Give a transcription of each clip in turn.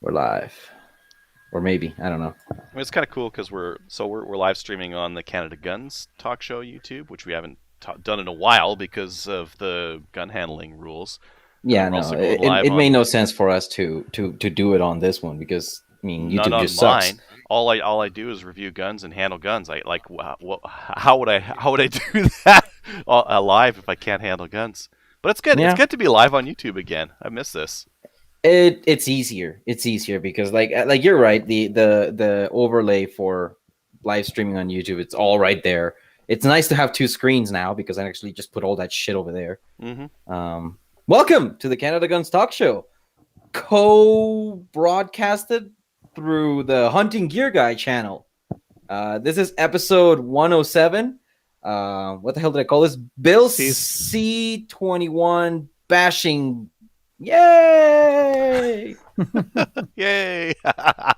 We're live, or maybe I don't know. I mean, it's kind of cool because we're live streaming on the Canada Guns talk show YouTube, which we haven't done in a while because of the gun handling rules. And then Yeah, we're no, also going live it made on no sense for us to do it on this one because I mean none YouTube on just sucks. mine. All I do is review guns and handle guns. I like how would I do that live if I can't handle guns? But it's good. It's Yeah, good to be live on YouTube again. I miss this. it's easier. It's easier because like you're right. The overlay for live streaming on YouTube, it's all right there. It's nice to have two screens now because I actually just put all that shit over there. Hmm. Welcome to the Canada Guns Talk Show, co-broadcasted through the Hunting Gear Guy channel. This is episode 107. What the hell did I call this? Bill C21 bashing. Yay! Yay!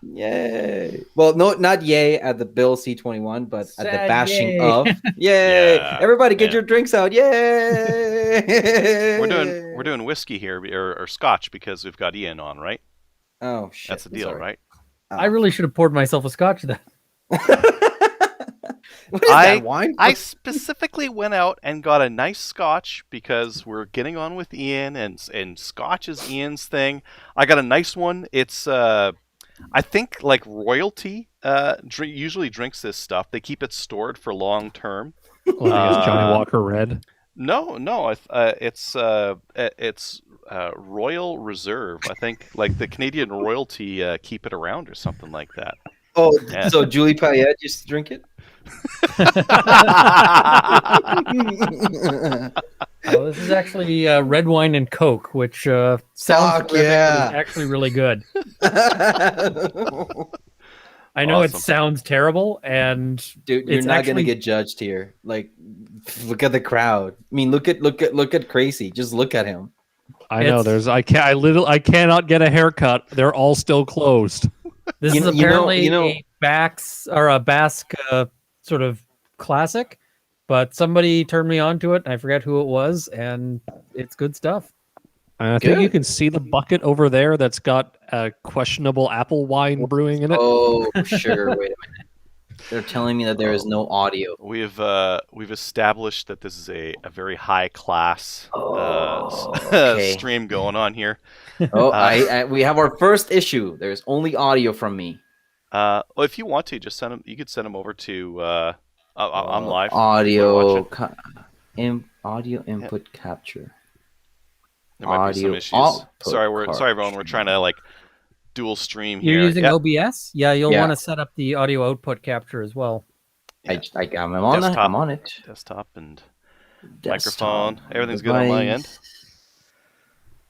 Yay! Well, no, not yay at the Bill C21, but at the bashing yay. of. Yay! Yeah, Everybody, get yeah. your drinks out! Yay! We're doing whiskey here or scotch because we've got Ian on, right? Oh shit! That's the deal, Sorry. right? I really should have poured myself a scotch then. What is that wine? I specifically went out and got a nice scotch because we're getting on with Ian and scotch is Ian's thing. I got a nice one. It's I think like royalty usually drinks this stuff. They keep it stored for long term. Well, I guess Johnny Walker Red. No, it's Royal Reserve. I think like the Canadian royalty keep it around or something like that. Oh, Yeah. so Julie Payette used to drink it? Oh, this is actually red wine and Coke, which sounds Fuck terrific, yeah. but it's actually really good. I know it Awesome. sounds terrible, and Dude, you're It's not actually- gonna get judged here. Like, look at the crowd. I mean, look at Krazee. Just look at him. I know. It's- I cannot get a haircut. They're all still closed. this You is know- you know- apparently you know- a Basque sort of classic. But somebody turned me on to it. And I forget who it was, and it's good stuff. And I think Good. you can see the bucket over there that's got questionable apple wine brewing in it. Oh, sugar. Wait a minute. They're telling me that there is no audio. We've established that this is a very high class Oh, okay. stream going on here. Oh, we have our first issue. There's only audio from me. Well, if you want to, just send them. You could send them over to. I'm live. Audio, Watching. audio input capture. There might be some audio issues. output Sorry, everyone. We're card. trying to like dual stream You're here. using Yep. OBS? Yeah, you'll Yeah. want to set up the audio output capture as well. Yeah. I'm on it. Desktop. I'm on it. Desktop and Desktop, microphone. Everything's good on my end. device.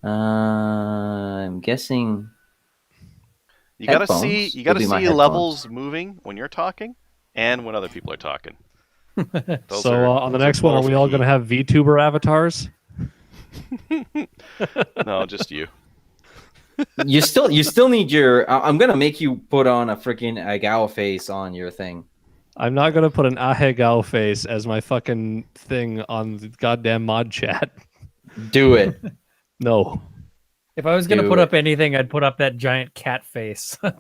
I'm guessing. You gotta Headphones see. You would gotta be my see headphones. levels moving when you're talking and when other people are talking. Those So are- on the those next one, are both we all key. going to have VTuber avatars? No, just you. You still need your. I'm gonna make you put on a freaking Agao face on your thing. I'm not going to put an Ahegao face as my fucking thing on the goddamn mod chat. Do it. No. If I was going to Do put it. up anything, I'd put up that giant cat face. the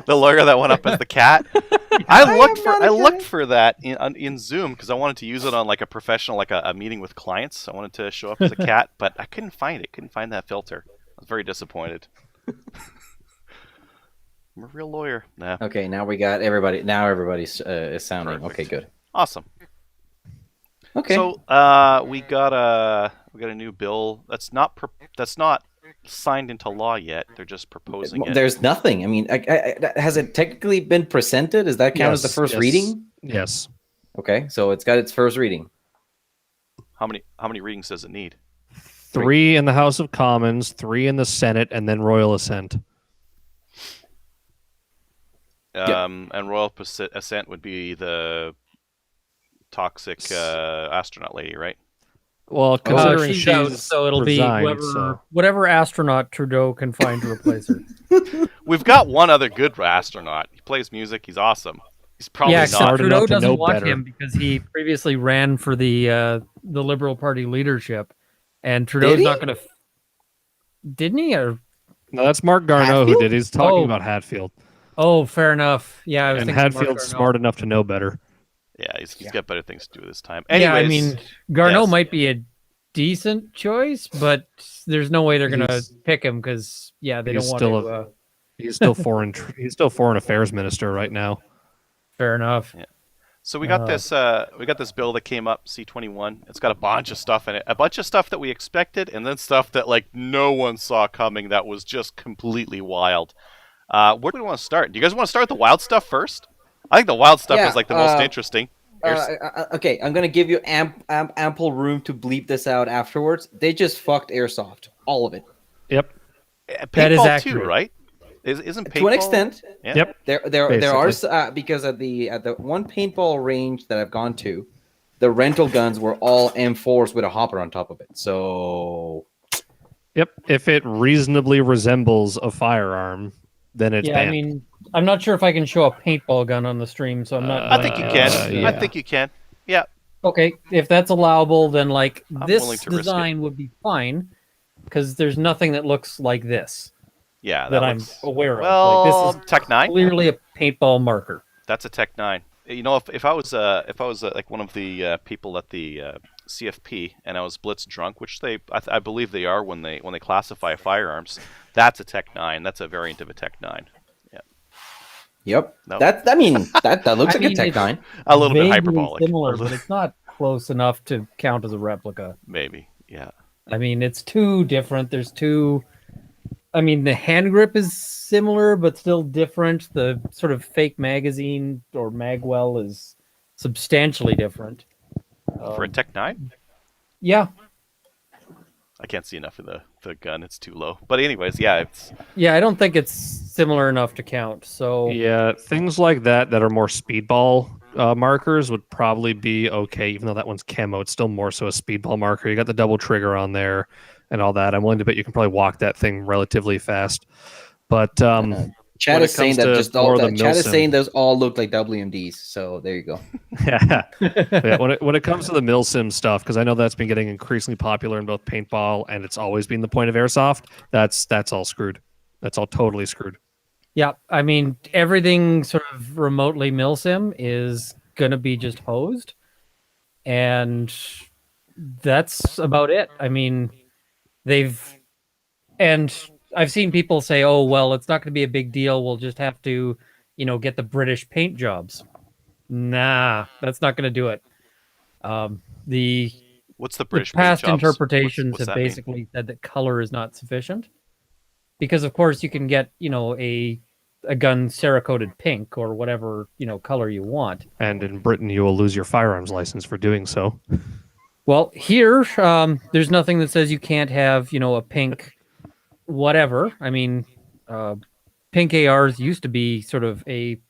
lawyer that went up as the cat. I looked for that in Zoom because I wanted to use it on like a professional, like a meeting with clients. I wanted to show up as a cat, but I couldn't find it. Couldn't find that filter. I was very disappointed. I'm a real lawyer. Nah. Okay, now we got everybody. Now everybody's is sounding. Perfect. Okay, good. Awesome. Okay. So we got a new bill that's not signed into law yet. They're just proposing it. There's nothing. I mean, has it technically been presented? Does that count as the Yes, first yes. reading? Yes. Okay, so it's got its first reading. How many readings does it need? 3 in the House of Commons, 3 in the Senate, and then royal assent. Yeah. And royal assent would be the toxic astronaut lady, right? Well, considering she's out, she's so it'll resigned, be so- whatever astronaut Trudeau can find to replace her. We've got one other good astronaut. He plays music. He's awesome. He's probably yeah, not. except smart Trudeau enough to doesn't know want better. him because he previously ran for the Liberal Party leadership, and Trudeau's Did he? not going to. Didn't he? Or No, that's Mark Garneau who Hatfield? did. He's talking Oh. about Hatfield. Oh, fair enough. Yeah, I was And thinking Mark Hatfield's Garneau. smart enough to know better. Yeah, he's got better things to do this time. Yeah, I Anyways, mean, Garneau yes. might be a decent choice, but there's no way they're gonna He's- pick him because they don't he's want still to. He's still foreign affairs minister right now. Fair enough. Yeah. So we got this bill that came up, C21. It's got a bunch of stuff in it, a bunch of stuff that we expected, and then stuff that like no one saw coming that was just completely wild. Where do we want to start? Do you guys want to start with the wild stuff first? I think the wild stuff is like the most interesting. Okay, I'm gonna give you ample room to bleep this out afterwards. They just fucked Airsoft, all of it. Yep. Paintball That is too, accurate. right? Isn't paintball To an extent. Yeah. Yep. There are because at the one paintball range that I've gone to, the rental guns were all M4s with a hopper on top of it. So Yep. If it reasonably resembles a firearm, then it's Yeah, banned. I mean, I'm not sure if I can show a paintball gun on the stream, so I'm not. I think you can. yeah. I think you can. Yeah. Okay, if that's allowable, then like I'm this willing to risk it. design would be fine because there's nothing that looks like this Yeah. that looks- I'm aware of. Well, Like, this is Tech 9. clearly a paintball marker. That's a Tech 9. You know, if I was like one of the people at the CFP and I was blitz drunk, which I believe they are when they classify firearms, that's a Tech 9. That's a variant of a Tech 9. yep. No. That looks like a Tech it's 9. A little bit vaguely hyperbolic. similar, but it's not close enough to count as a replica. Maybe. Yeah. I mean, it's too different. There's two. I mean, the hand grip is similar, but still different. The sort of fake magazine or magwell is substantially different. For a Tech 9? Yeah, I can't see enough of the gun. It's too low. But anyways, yeah, it's yeah. I don't think it's similar enough to count. So Yeah, things like that are more speedball markers would probably be okay, even though that one's camo. It's still more so a speedball marker. You got the double trigger on there and all that. I'm willing to bet you can probably walk that thing relatively fast. But Chat when is it saying comes that to just more all of the Chat is milsim- saying those all look like WMDs. So there you go. yeah, when it comes to the milsim stuff, because I know that's been getting increasingly popular in both paintball and it's always been the point of airsoft. That's all screwed. That's all totally screwed. yeah, I mean, everything sort of remotely milsim is going to be just hosed, and that's about it. I mean, I've seen people say, "Oh, well, it's not going to be a big deal. We'll just have to, get the British paint jobs." Nah, that's not going to do it. The what's the British past paint jobs? interpretations What's have that mean? basically said that color is not sufficient, because of course you can get, a gun Cerakoted pink or whatever color you want. And in Britain, you will lose your firearms license for doing so. Well, here, there's nothing that says you can't have, a pink whatever. I mean, pink ARs used to be sort of a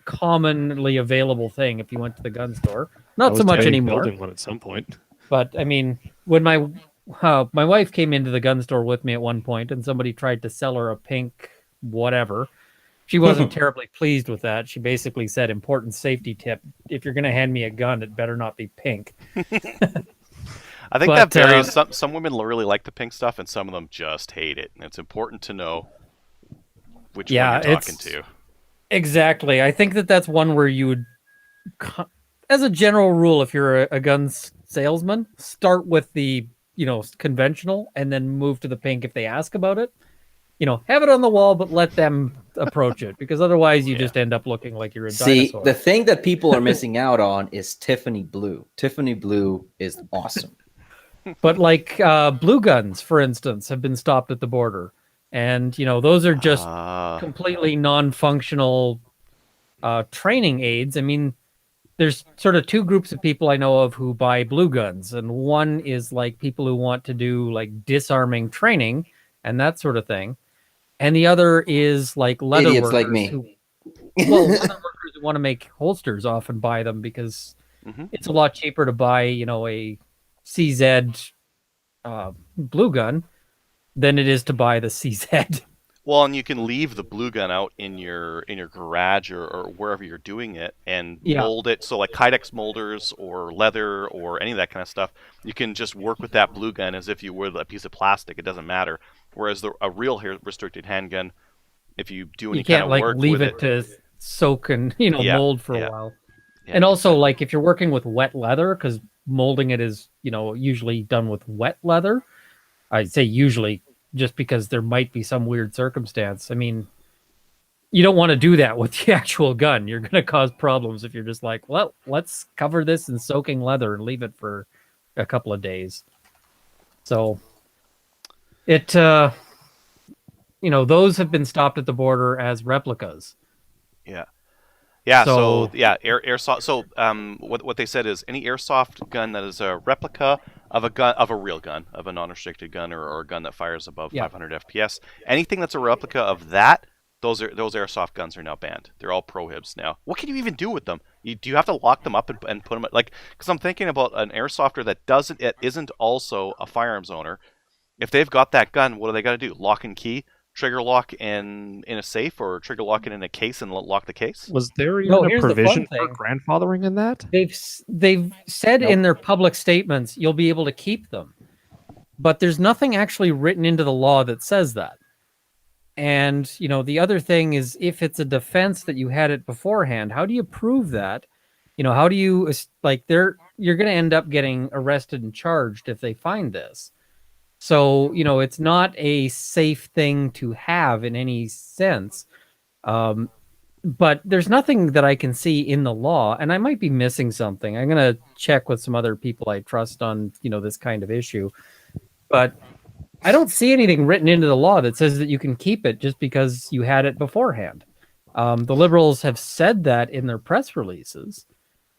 commonly available thing if you went to the gun store. I Not was so much debating anymore. building one at some point. But I mean, when my wife came into the gun store with me at one point, and somebody tried to sell her a pink whatever, she wasn't terribly pleased with that. She basically said, "Important safety tip: if you're going to hand me a gun, it better not be pink." I think But, that varies. Some women really like the pink stuff, and some of them just hate it. And it's important to know which one you're talking to. Exactly. I think that's one where you would, as a general rule, if you're a guns salesman, start with the conventional, and then move to the pink if they ask about it. Have it on the wall, but let them approach it, because otherwise you just end up looking like you're a See, dinosaur. the thing that people are missing out on is Tiffany Blue. Tiffany Blue is awesome. But like blue guns, for instance, have been stopped at the border, and those are just completely non-functional training aids. I mean, there's sort of two groups of people I know of who buy blue guns, and one is like people who want to do like disarming training and that sort of thing, and the other is like leather Idiots workers like me. leather workers who want to make holsters often buy them because it's a lot cheaper to buy a CZ blue gun than it is to buy the CZ. Well, and you can leave the blue gun out in your garage or wherever you're doing it and mold it. So like Kydex molders or leather or any of that kind of stuff, you can just work with that blue gun as if you were a piece of plastic. It doesn't matter. Whereas a real restricted handgun, if you do any You kind can't of like work leave with it to soak and yeah, mold for yeah, a while. yeah, And also, like if you're working with wet leather, because molding it is usually done with wet leather. I say usually just because there might be some weird circumstance. I mean, you don't want to do that with the actual gun. You're going to cause problems if you're just like, well, let's cover this in soaking leather and leave it for a couple of days. So it, those have been stopped at the border as replicas. yeah. Yeah, So airsoft. So, what they said is any airsoft gun that is a replica of a real gun, of a non-restricted gun, or a gun that fires above yeah, 500 FPS, anything that's a replica of that, those airsoft guns are now banned. They're all prohibs now. What can you even do with them? Do you have to lock them up and put them like? Because I'm thinking about an airsofter that isn't also a firearms owner. If they've got that gun, what do they got to do? Lock and key, trigger lock in a safe, or trigger lock it in a case and lock the case? Was there No, even a here's the fun provision for thing. grandfathering in that? They've said Nope. in their public statements you'll be able to keep them, but there's nothing actually written into the law that says that. And the other thing is, if it's a defense that you had it beforehand, how do you prove that? How do you you're going to end up getting arrested and charged if they find this. So it's not a safe thing to have in any sense. But there's nothing that I can see in the law, and I might be missing something. I'm going to check with some other people I trust on, this kind of issue. But I don't see anything written into the law that says that you can keep it just because you had it beforehand. The Liberals have said that in their press releases,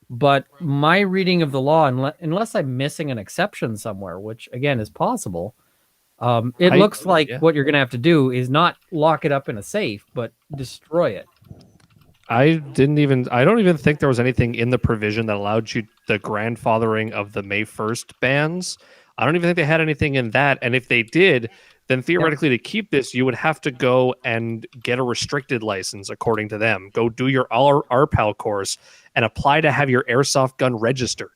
but my reading of the law, unless I'm missing an exception somewhere, which again is possible, it looks like what you're going to have to do is not lock it up in a safe, but destroy it. I don't even think there was anything in the provision that allowed you the grandfathering of the May 1st bans. I don't even think they had anything in that. And if they did, then theoretically to keep this, you would have to go and get a restricted license according to them. Go do your RPAL course and apply to have your airsoft gun registered.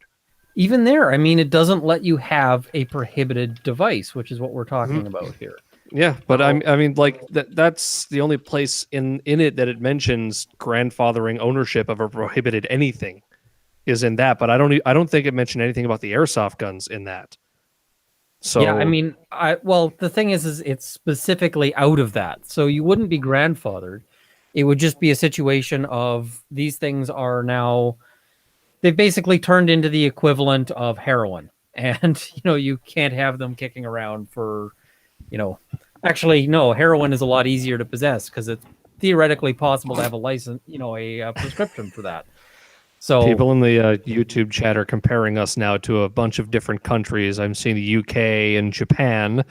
Even there, I mean, it doesn't let you have a prohibited device, which is what we're talking about here. Yeah, but I mean, like that's the only place in it that it mentions grandfathering ownership of a prohibited anything is in that. But I don't think it mentioned anything about the airsoft guns in that. So yeah, I mean, the thing is it's specifically out of that, so you wouldn't be grandfathered. It would just be a situation of these things are now, they've basically turned into the equivalent of heroin, and you can't have them kicking around for, actually no, heroin is a lot easier to possess because it's theoretically possible to have a license, a prescription for that. So people in the YouTube chat are comparing us now to a bunch of different countries. I'm seeing the UK and Japan.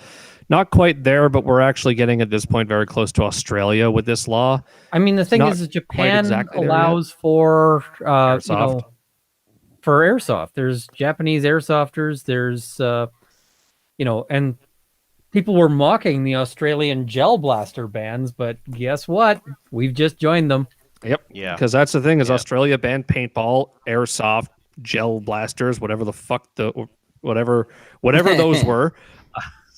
Not quite there, but we're actually getting at this point very close to Australia with this law. I mean, the thing is Japan allows for airsoft. For airsoft. There's Japanese airsofters. There's and people were mocking the Australian gel blaster bans, but guess what? We've just joined them. Yep. Yeah. Because that's the thing is Australia banned paintball, airsoft, gel blasters, whatever the fuck whatever those were.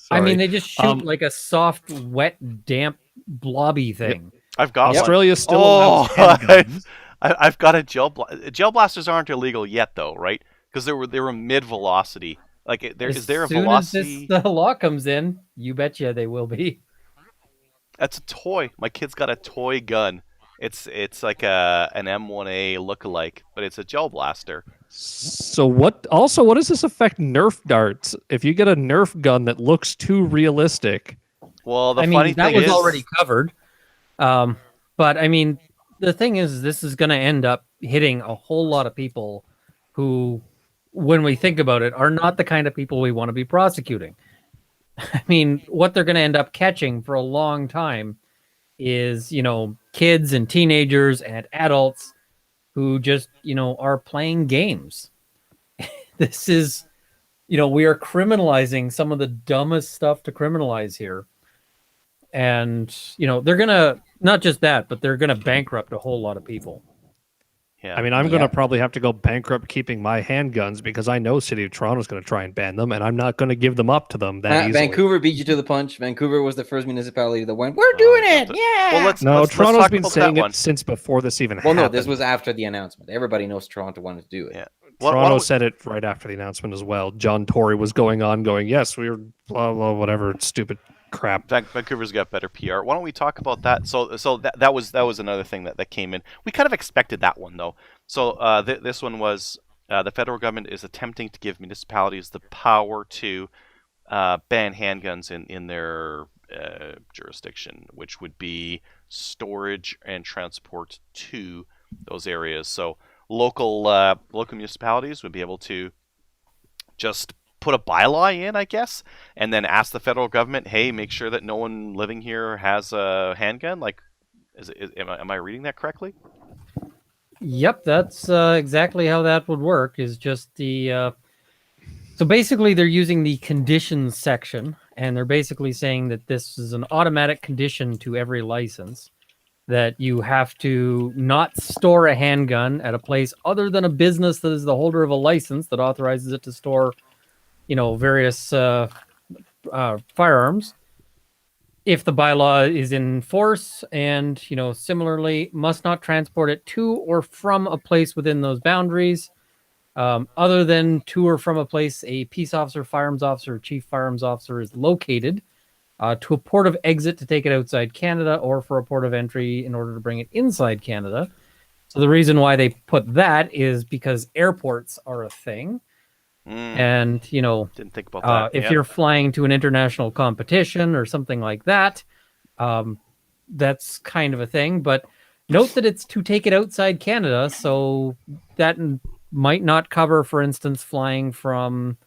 I mean, they just shoot like a soft, wet, damp, blobby thing. Yep. I've got Australia still allows handguns. I've got a gel blasters aren't illegal yet though, right? Because they were mid velocity. Like is there a velocity? As the law comes in, you betcha they will be. That's a toy. My kid's got a toy gun. It's like an M1A lookalike, but it's a gel blaster. So what does this affect Nerf darts? If you get a Nerf gun that looks too realistic. Well, funny thing is that was already covered. But I mean, the thing is, this is going to end up hitting a whole lot of people who, when we think about it, are not the kind of people we want to be prosecuting. I mean, what they're going to end up catching for a long time is, kids and teenagers and adults who just, are playing games. This is, we are criminalizing some of the dumbest stuff to criminalize here. And, they're going to, not just that, but they're going to bankrupt a whole lot of people. Yeah. I mean, I'm going Yeah. to probably have to go bankrupt keeping my handguns because I know City of Toronto is going to try and ban them, and I'm not going to give them up to them that easily. Vancouver beat you to the punch. Vancouver was the first municipality that went, "We're doing it, yeah." Well, let's Toronto's talk been about saying that one. it since before this even Well, no, happened. this was after the announcement. Everybody knows Toronto wanted to do it. Yeah. Toronto said it right after the announcement as well. John Tory was going on, going, "Yes, we were blah blah whatever stupid crap." Vancouver's got better PR. Why don't we talk about that? So that was another thing that came in. We kind of expected that one though. So this one was the federal government is attempting to give municipalities the power to ban handguns in their jurisdiction, which would be storage and transport to those areas. So local municipalities would be able to just put a bylaw in, I guess, and then ask the federal government, hey, make sure that no one living here has a handgun. Like, am I reading that correctly? Yep, that's exactly how that would work. Is just the so basically they're using the conditions section, and they're basically saying that this is an automatic condition to every license that you have to not store a handgun at a place other than a business that is the holder of a license that authorizes it to store, various firearms. If the bylaw is in force, and similarly must not transport it to or from a place within those boundaries, other than to or from a place a peace officer, firearms officer, or chief firearms officer is located, to a port of exit to take it outside Canada, or for a port of entry in order to bring it inside Canada. So the reason why they put that is because airports are a thing. And, didn't think about that. If you're flying to an international competition or something like that, that's kind of a thing. But note that it's to take it outside Canada. So that might not cover, for instance, flying from,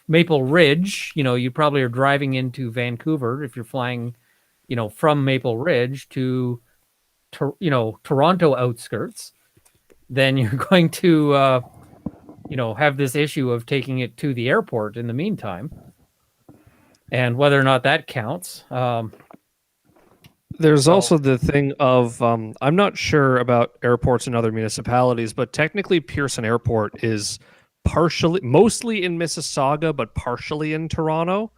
Maple Ridge. You probably are driving into Vancouver if you're flying, from Maple Ridge to Toronto outskirts. Then you're going to, have this issue of taking it to the airport in the meantime, and whether or not that counts. There's also the thing of I'm not sure about airports in other municipalities, but technically Pearson Airport is mostly in Mississauga, but partially in Toronto.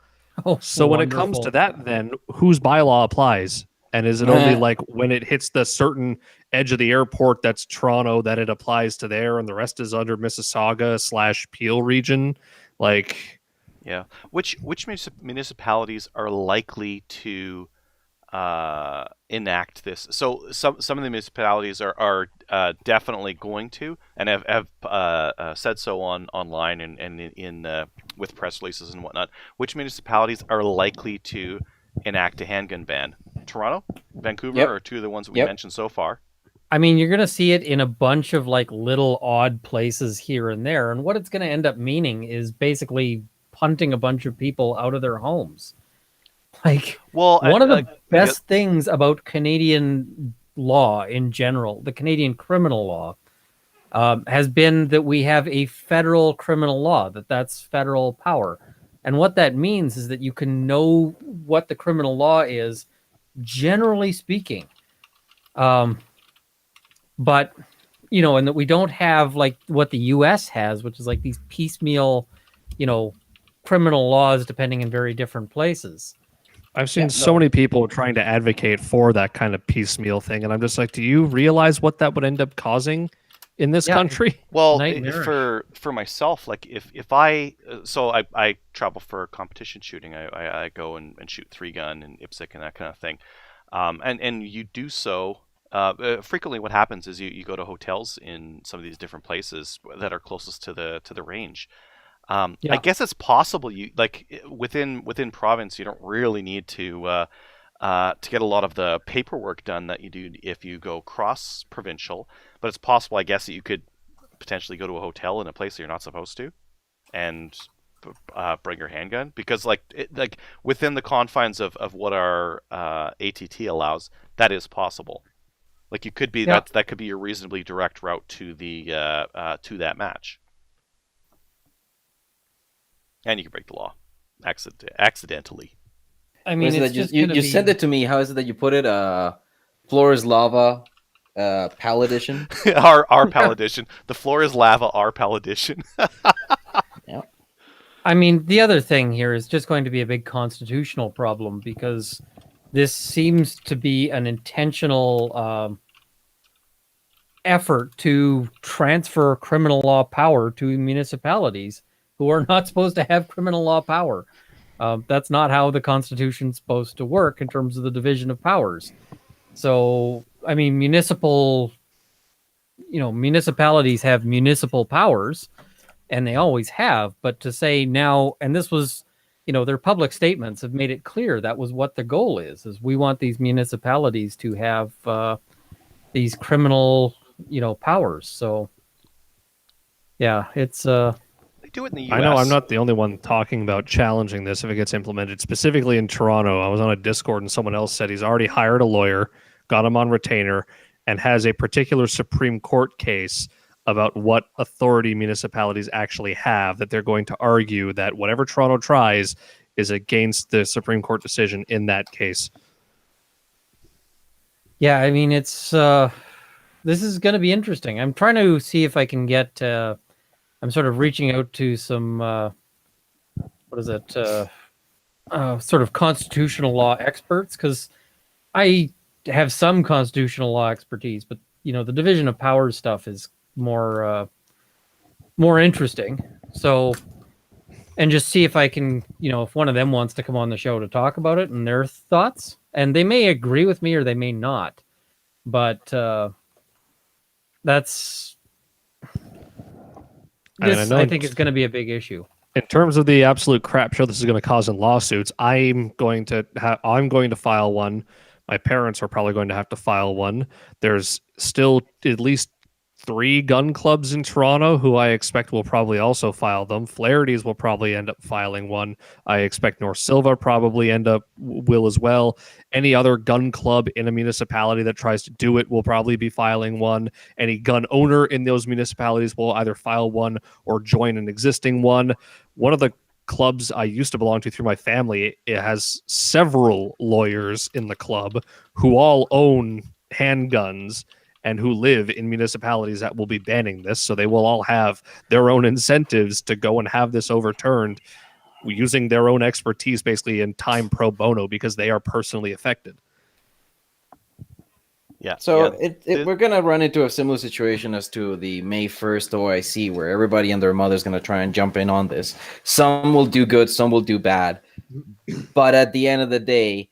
So when it comes to that, then whose bylaw applies? And is it only like when it hits the certain edge of the airport that's Toronto that it applies to there, and the rest is under Mississauga/Peel region? Like, yeah, which municipalities are likely to enact this? So some of the municipalities are definitely going to, and have said so online and in with press releases and whatnot. Which municipalities are likely to enact a handgun ban? Toronto, Vancouver, are two of the ones that we mentioned so far. I mean, you're going to see it in a bunch of like little odd places here and there. And what it's going to end up meaning is basically punting a bunch of people out of their homes. Like, one of the best things about Canadian law in general, the Canadian criminal law, has been that we have a federal criminal law, that's federal power. And what that means is that you can know what the criminal law is, generally speaking. But, and that we don't have like what the US has, which is like these piecemeal, criminal laws depending in very different places. I've seen so many people trying to advocate for that kind of piecemeal thing, and I'm just like, do you realize what that would end up causing in this country? Well, for myself, like if I travel for competition shooting, I go and shoot 3-gun and IPSC and that kind of thing, and you do so. Frequently, what happens is you go to hotels in some of these different places that are closest to the range. I guess it's possible you like within province you don't really need to get a lot of the paperwork done that you do if you go cross provincial, but it's possible, I guess, that you could potentially go to a hotel in a place that you're not supposed to and bring your handgun, because like within the confines of what our ATT allows, that is possible. Like you could be that could be your reasonably direct route to the to that match. And you can break the law accidentally. I mean, it's just you send it to me. How is it that you put it? Floor is lava. PAL edition. our PAL edition. The floor is lava. Our PAL edition. Yeah. I mean, the other thing here is just going to be a big constitutional problem because this seems to be an intentional effort to transfer criminal law power to municipalities who are not supposed to have criminal law power. That's not how the Constitution's supposed to work in terms of the division of powers. So, I mean, municipalities have municipal powers, and they always have. But to say now, and this was, their public statements have made it clear that was what the goal is we want these municipalities to have these criminal, powers. So, yeah, it's They do it in the U.S. I know I'm not the only one talking about challenging this if it gets implemented. Specifically in Toronto, I was on a Discord and someone else said he's already hired a lawyer, got him on retainer, and has a particular Supreme Court case about what authority municipalities actually have, that they're going to argue that whatever Toronto tries is against the Supreme Court decision in that case. Yeah, I mean, it's this is going to be interesting. I'm trying to see if I can get. I'm sort of reaching out to some sort of constitutional law experts, because I have some constitutional law expertise, but the division of powers stuff is more interesting. So, and just see if I can, if one of them wants to come on the show to talk about it and their thoughts. And they may agree with me or they may not. But that's this, I think, is going to be a big issue. In terms of the absolute crap show this is going to cause in lawsuits, I'm going to file one. My parents are probably going to have to file one. There's still at least 3 gun clubs in Toronto who I expect will probably also file them. Flaherty's will probably end up filing one. I expect North Silva probably will as well. Any other gun club in a municipality that tries to do it will probably be filing one. Any gun owner in those municipalities will either file one or join an existing one. One of the clubs I used to belong to through my family, it has several lawyers in the club who all own handguns and who live in municipalities that will be banning this. So they will all have their own incentives to go and have this overturned using their own expertise, basically in time pro bono, because they are personally affected. Yeah. So we're going to run into a similar situation as to the May 1st OIC, where everybody and their mother's going to try and jump in on this. Some will do good, some will do bad. But at the end of the day,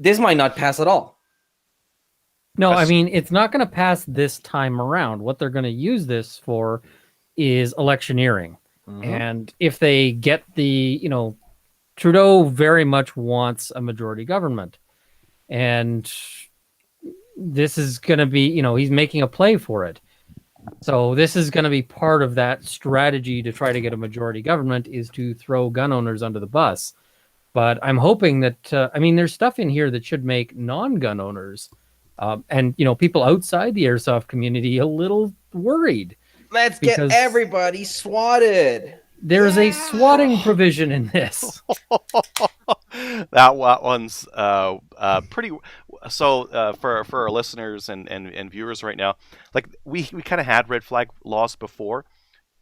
this might not pass at all. No, I mean, it's not going to pass this time around. What they're going to use this for is electioneering. Mm-hmm. And if they get Trudeau very much wants a majority government. And this is going to be, he's making a play for it. So this is going to be part of that strategy to try to get a majority government, is to throw gun owners under the bus. But I'm hoping that, there's stuff in here that should make non-gun owners and people outside the airsoft community a little worried. Let's get everybody swatted. There's a swatting provision in this. That one's pretty. So for our listeners and viewers right now, like we kind of had red flag laws before.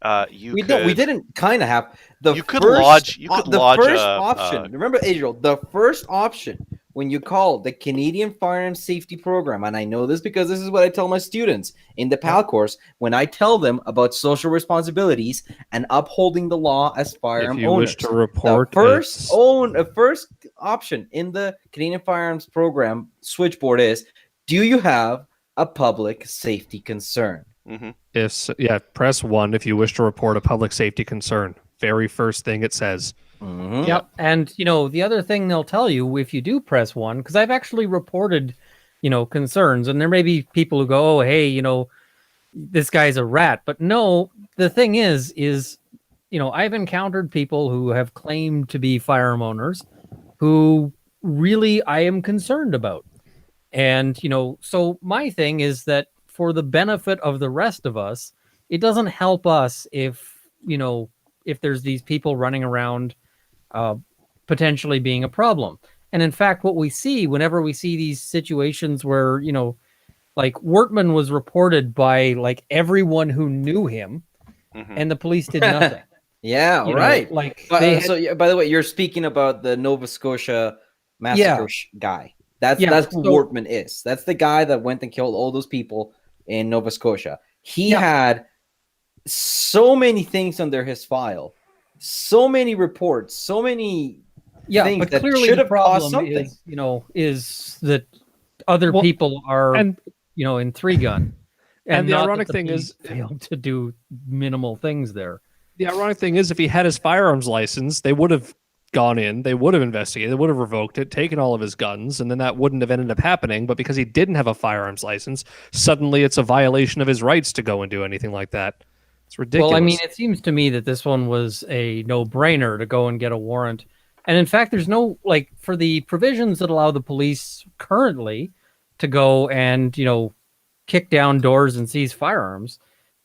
We didn't kind of have the first option. Remember, Adriel, the first option when you call the Canadian Firearms Safety Program, and I know this because this is what I tell my students in the PAL course when I tell them about social responsibilities and upholding the law as firearm owners. Wish to report the first option in the Canadian Firearms Program switchboard is: do you have a public safety concern? Mm-hmm. Press 1 if you wish to report a public safety concern. Very first thing it says. Mm-hmm. Yep. And the other thing they'll tell you if you do press 1, because I've actually reported concerns, and there may be people who go, oh, hey, this guy's a rat. But no, the thing is I've encountered people who have claimed to be firearm owners who really I am concerned about. And so my thing is that for the benefit of the rest of us, it doesn't help us if there's these people running around potentially being a problem. And in fact, what we see whenever we see these situations where, Like Wortman was reported by like everyone who knew him, and the police did nothing. Yeah, You know, right. like But, they had, so, by the way, you're speaking about the Nova Scotia massacre guy. That's who so- Wortman is. That's the guy that went and killed all those people in Nova Scotia. He Yeah. had so many things under his file, so many reports, so many things but that clearly should the have caused problem something. is, is that other Well, people are, and in three gun, and the not that ironic the thing police is, failed to do minimal things there. the ironic thing is, if he had his firearms license, they would have gone in, they would have investigated, they would have revoked it, taken all of his guns, and then that wouldn't have ended up happening. But because he didn't have a firearms license, suddenly it's a violation of his rights to go and do anything like that. It's ridiculous. Well, I mean, it seems to me that this one was a no-brainer to go and get a warrant. And in fact, there's no, like, for the provisions that allow the police currently to go and, kick down doors and seize firearms,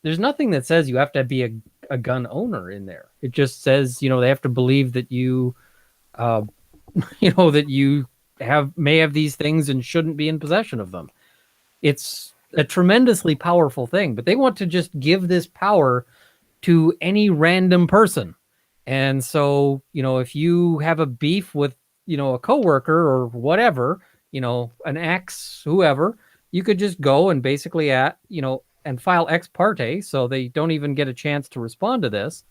there's nothing that says you have to be a gun owner in there. It just says, they have to believe that you, that you may have these things and shouldn't be in possession of them. It's a tremendously powerful thing, but they want to just give this power to any random person. And so, if you have a beef with, a coworker or whatever, an ex, whoever, you could just go and basically and file ex parte, so they don't even get a chance to respond to this,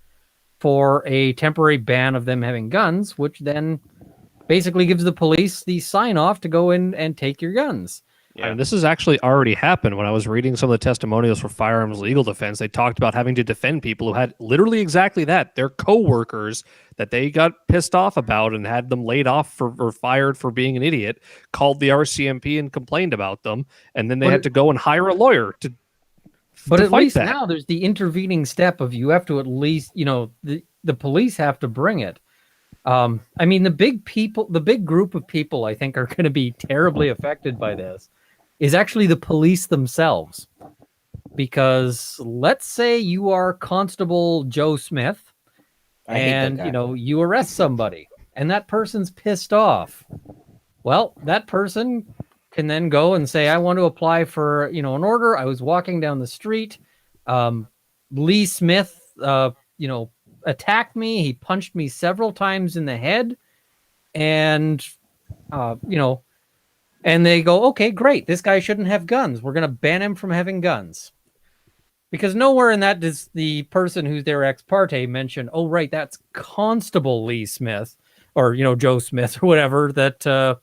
for a temporary ban of them having guns, which then basically gives the police the sign off to go in and take your guns. Yeah. I mean, this has actually already happened. When I was reading some of the testimonials for firearms legal defense, they talked about having to defend people who had literally exactly that. Their coworkers that they got pissed off about and had them laid off or fired for being an idiot called the RCMP and complained about them, and then they had to go and hire a lawyer to. But at least that. Now there's the intervening step of you have to at least, the police have to bring it. I mean, the big group of people I think are going to be terribly affected by this is actually the police themselves. Because let's say you are Constable Joe Smith and, you arrest somebody and that person's pissed off. Well, that person can then go and say, I want to apply for, an order. I was walking down the street. Lee Smith, attacked me. He punched me several times in the head. And, and they go, okay, great. This guy shouldn't have guns. We're going to ban him from having guns. Because nowhere in that does the person who's their ex parte mention, oh, right, that's Constable Lee Smith or, Joe Smith or whatever that,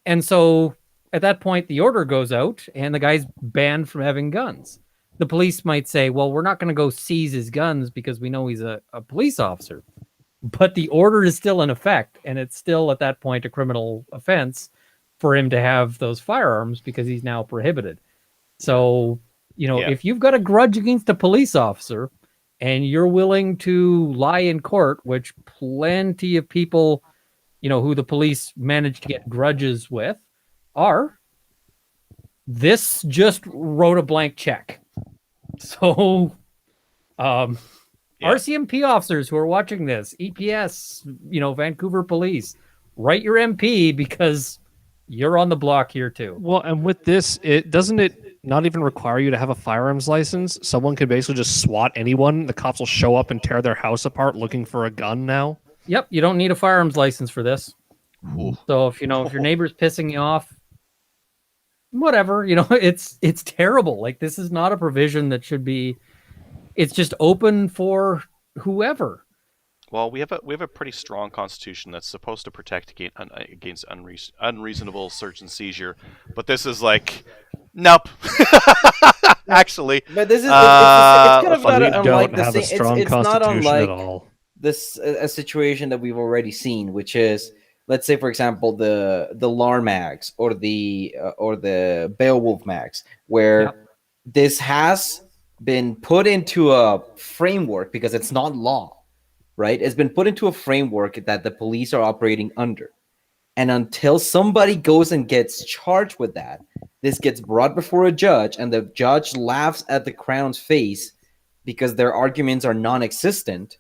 and so at that point, the order goes out and the guy's banned from having guns. The police might say, well, we're not going to go seize his guns because we know he's a police officer. But the order is still in effect, and it's still at that point a criminal offense for him to have those firearms because he's now prohibited. So, if you've got a grudge against a police officer and you're willing to lie in court, which plenty of people, who the police managed to get grudges with are, this just wrote a blank check. So, RCMP officers who are watching this, EPS, Vancouver police, write your MP because you're on the block here too. Well, and with this, it not even require you to have a firearms license. Someone could basically just SWAT anyone. The cops will show up and tear their house apart looking for a gun now. Yep, you don't need a firearms license for this. So if if your neighbor's pissing you off, whatever, it's terrible. Like, this is not a provision that should be. It's just open for whoever. Well, we have a pretty strong constitution that's supposed to protect against unreasonable search and seizure, but this is like, nope. Actually, but this is it's kind of not unlike the same. It's not unlike at all. This a situation that we've already seen, which is, let's say, for example, the LAR mags or the Beowulf mags, where this has been put into a framework because it's not law, right? It's been put into a framework that the police are operating under. And until somebody goes and gets charged with that, this gets brought before a judge, and the judge laughs at the Crown's face because their arguments are non-existent.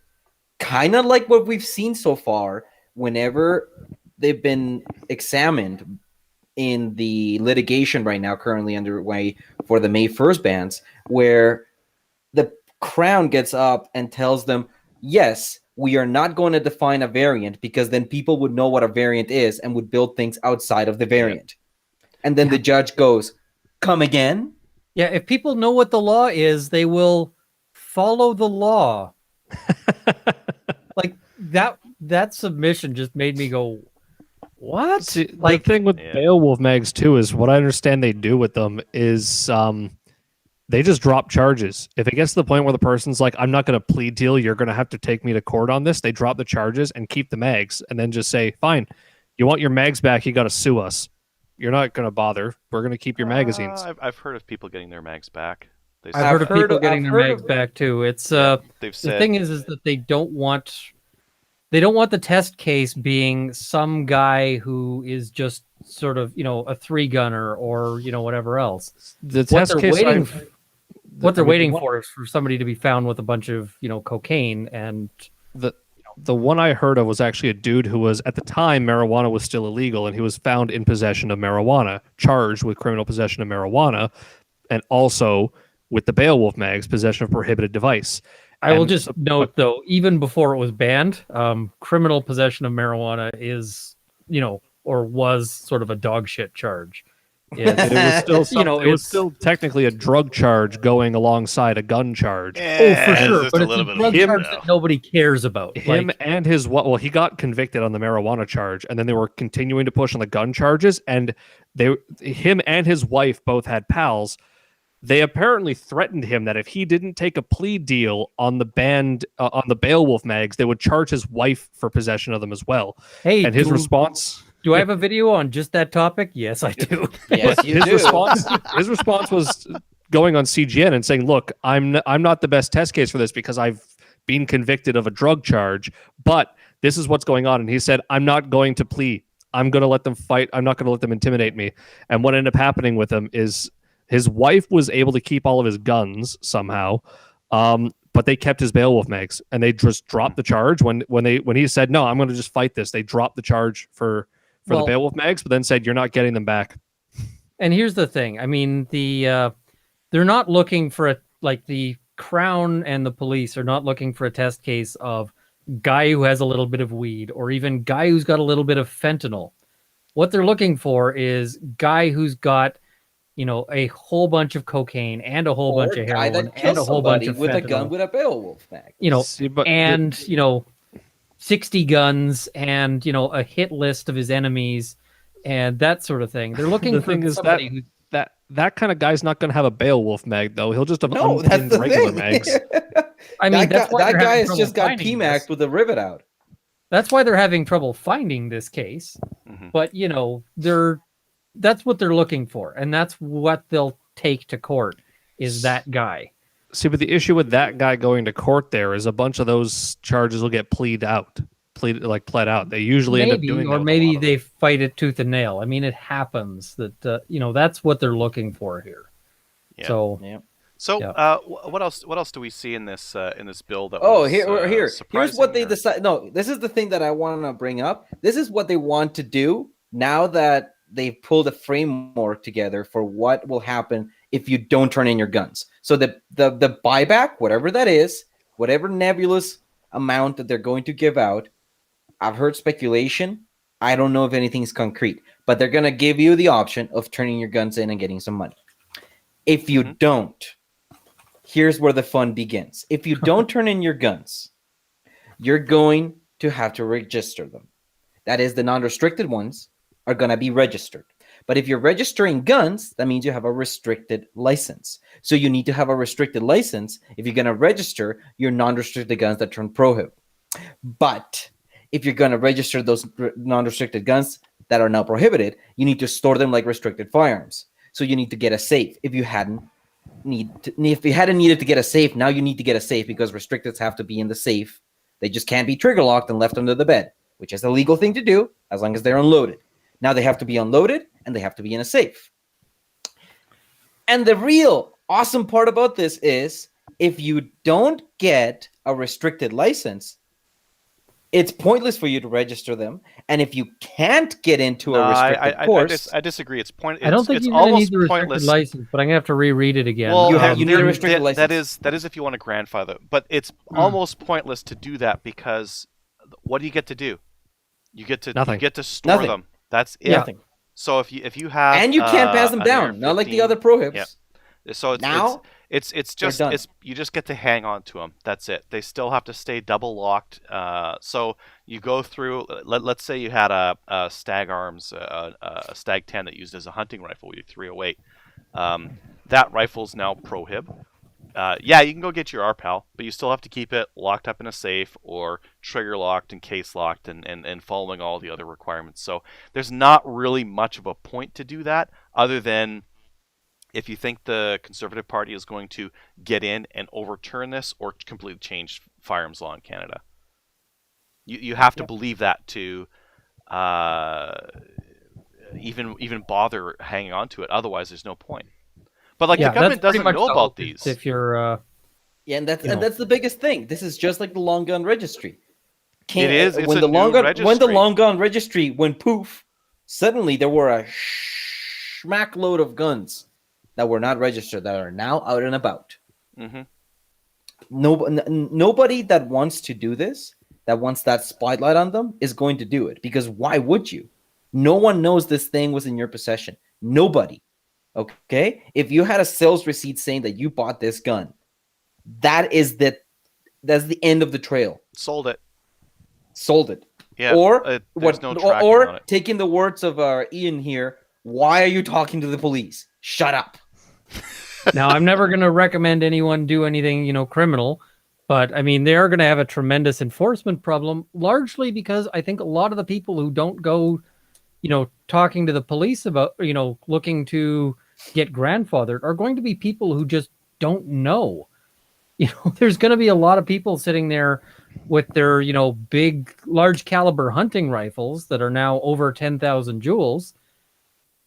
Kind of like what we've seen so far whenever they've been examined in the litigation right now, currently underway for the May 1st bans, where the Crown gets up and tells them, yes, we are not going to define a variant because then people would know what a variant is and would build things outside of the variant. And then the judge goes, come again? Yeah, if people know what the law is, they will follow the law. Like that submission just made me go, what? See, like the thing with Beowulf mags too is what I understand they do with them is they just drop charges. If it gets to the point where the person's like, I'm not going to plead deal, you're going to have to take me to court on this, they drop the charges and keep the mags and then just say, fine, you want your mags back, you got to sue us. You're not going to bother. We're going to keep your magazines. I've heard of people getting their mags back. I've heard of people getting their mags back too. It's they've the said, thing is that they don't want the test case being some guy who is just sort of, a 3-gunner or, whatever else. The test case what they're waiting for is for somebody to be found with a bunch of, cocaine. And the one I heard of was actually a dude who was, at the time, marijuana was still illegal, and he was found in possession of marijuana, charged with criminal possession of marijuana, and also with the Beowulf mags, possession of prohibited device. I will just note, though, even before it was banned, criminal possession of marijuana is, or was sort of a dog shit charge. It was still, it was still technically a drug charge going alongside a gun charge. For sure, but it's a drug charge that nobody cares about. Him and his he got convicted on the marijuana charge, and then they were continuing to push on the gun charges. And him and his wife both had pals. They apparently threatened him that if he didn't take a plea deal on the on the Beowulf mags, they would charge his wife for possession of them as well. Hey, and his response. Do I have a video on just that topic? Yes, I do. Yes, you do. His response was going on CGN and saying, "Look, I'm not the best test case for this because I've been convicted of a drug charge, but this is what's going on." And he said, "I'm not going to plea. I'm going to let them fight. I'm not going to let them intimidate me." And what ended up happening with him is his wife was able to keep all of his guns somehow, but they kept his Beowulf mags, and they just dropped the charge when he said, "No, I'm going to just fight this." They dropped the charge for the Beowulf mags, but then said, "You're not getting them back." And here's the thing. I mean, they're not looking for the Crown and the police are not looking for a test case of guy who has a little bit of weed or even guy who's got a little bit of fentanyl. What they're looking for is guy who's got, a whole bunch of cocaine and a whole bunch of heroin and a whole bunch of with fentanyl. A gun with a Beowulf mag. 60 guns and, a hit list of his enemies and that sort of thing. They're looking for somebody who... That kind of guy's not going to have a Beowulf mag, though. He'll just have regular mags. I mean, that guy has just got PMAX with a rivet out. That's why they're having trouble finding this case. Mm-hmm. But, that's what they're looking for. And that's what they'll take to court is that guy. See, but the issue with that guy going to court there is a bunch of those charges will get pled out. They usually end up doing that. Or maybe they fight it tooth and nail. I mean, it happens that, that's what they're looking for here. Yeah. So, what else do we see in this bill that here's what they decide. No, this is the thing that I want to bring up. This is what they want to do now that they've pulled a framework together for what will happen if you don't turn in your guns. So the buyback, whatever that is, whatever nebulous amount that they're going to give out, I've heard speculation. I don't know if anything's concrete, but they're going to give you the option of turning your guns in and getting some money. If you don't, here's where the fun begins. If you don't turn in your guns, you're going to have to register them. That is, the non-restricted ones are going to be registered. But if you're registering guns, that means you have a restricted license. So you need to have a restricted license if you're going to register your non-restricted guns that turn prohibit. But if you're going to register those non-restricted guns that are now prohibited, you need to store them like restricted firearms. So you need to get a safe. If you hadn't needed to get a safe, now you need to get a safe because restricteds have to be in the safe. They just can't be trigger locked and left under the bed, which is a legal thing to do as long as they're unloaded. Now they have to be unloaded and they have to be in a safe. And the real awesome part about this is if you don't get a restricted license, it's pointless for you to register them. And if you can't get into No, a restricted course, I disagree. I don't think it's you're going to almost need the restricted pointless. license, but I'm going to have to reread it again. Well, you need a restricted license. That is if you want to grandfather, but it's almost pointless to do that because what do you get to do? You get to Nothing. You get to store Nothing. them. That's it. Nothing. So if you have And you can't pass them an down, not like the AR-15, other prohibs. Yeah. So Now, it's just done. you just get to hang on to them. That's it. They still have to stay double locked. So you go through. Let's say you had a Stag Arms, a Stag 10 that used as a hunting rifle, your 308. That rifle's now prohib. Yeah, you can go get your RPAL, but you still have to keep it locked up in a safe or trigger locked and case locked and following all the other requirements. So there's not really much of a point to do that other than if you think the Conservative Party is going to get in and overturn this or completely change firearms law in Canada. You have to believe that to even bother hanging on to it. Otherwise, there's no point. But like the government doesn't know about these. If you're, yeah, and that's the biggest thing. This is just like the long gun registry. It is. It's when a the new long gun registry. when the long gun registry went poof, suddenly there were a smack load of guns that were not registered that are now out and about. Mm-hmm. Nobody that wants to do this, that wants that spotlight on them, is going to do it, because why would you? No one knows this thing was in your possession. Nobody. Okay, if you had a sales receipt saying that you bought this gun, that's the end of the trail. Sold it. Yeah. There's no tracking on it. Taking the words of Ian here, why are you talking to the police? Shut up. Now, I'm never going to recommend anyone do anything, criminal, but I mean, they are going to have a tremendous enforcement problem, largely because I think a lot of the people who don't go, talking to the police about, looking to get grandfathered are going to be people who just don't know. There's going to be a lot of people sitting there with their, big, large caliber hunting rifles that are now over 10,000 joules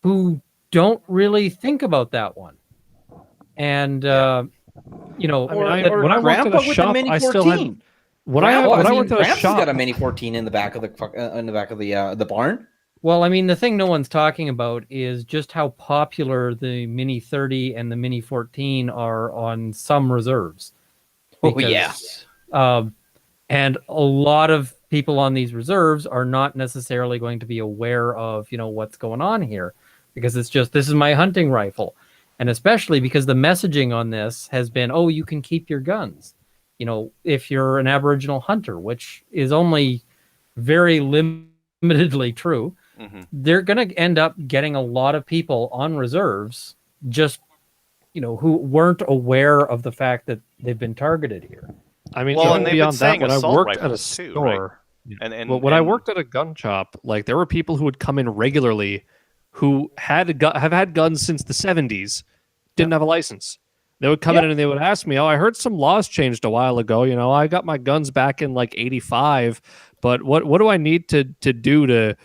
who don't really think about that one. And, when I worked at a shop, I still had. When I worked at a shop, got a Mini 14 in the back of the barn. Well, I mean, the thing no one's talking about is just how popular the Mini 30 and the Mini 14 are on some reserves. Because, and a lot of people on these reserves are not necessarily going to be aware of, what's going on here, because it's just, this is my hunting rifle. And especially because the messaging on this has been, oh, you can keep your guns, if you're an Aboriginal hunter, which is only very limitedly true. Mm-hmm. They're going to end up getting a lot of people on reserves just, who weren't aware of the fact that they've been targeted here. I mean, well, even beyond that, when I worked at a too, store, right? when I worked at a gun shop, like there were people who would come in regularly who have had guns since the 70s, didn't have a license. They would come in and they would ask me, "Oh, I heard some laws changed a while ago. I got my guns back in like '85, but what do I need to do to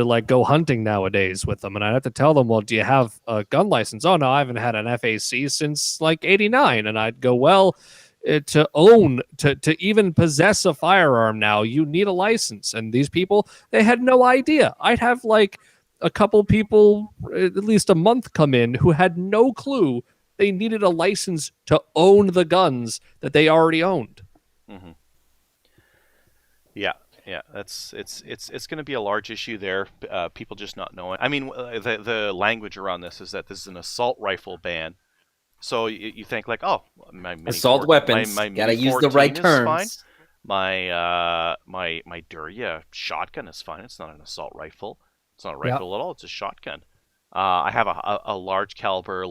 like go hunting nowadays with them?" And I'd have to tell them, "Well, do you have a gun license?" "Oh, no, I haven't had an FAC since like '89." And I'd go, "Well, to even possess a firearm now, you need a license." And these people, they had no idea. I'd have like a couple people, at least a month, come in who had no clue they needed a license to own the guns that they already owned. Mm-hmm. Yeah, it's going to be a large issue there. People just not knowing. I mean, the language around this is that this is an assault rifle ban. So you think like, oh, my assault weapons. My gotta use the right terms. Fine. My Duria shotgun is fine. It's not an assault rifle. It's not a rifle at all. It's a shotgun. I have a large caliber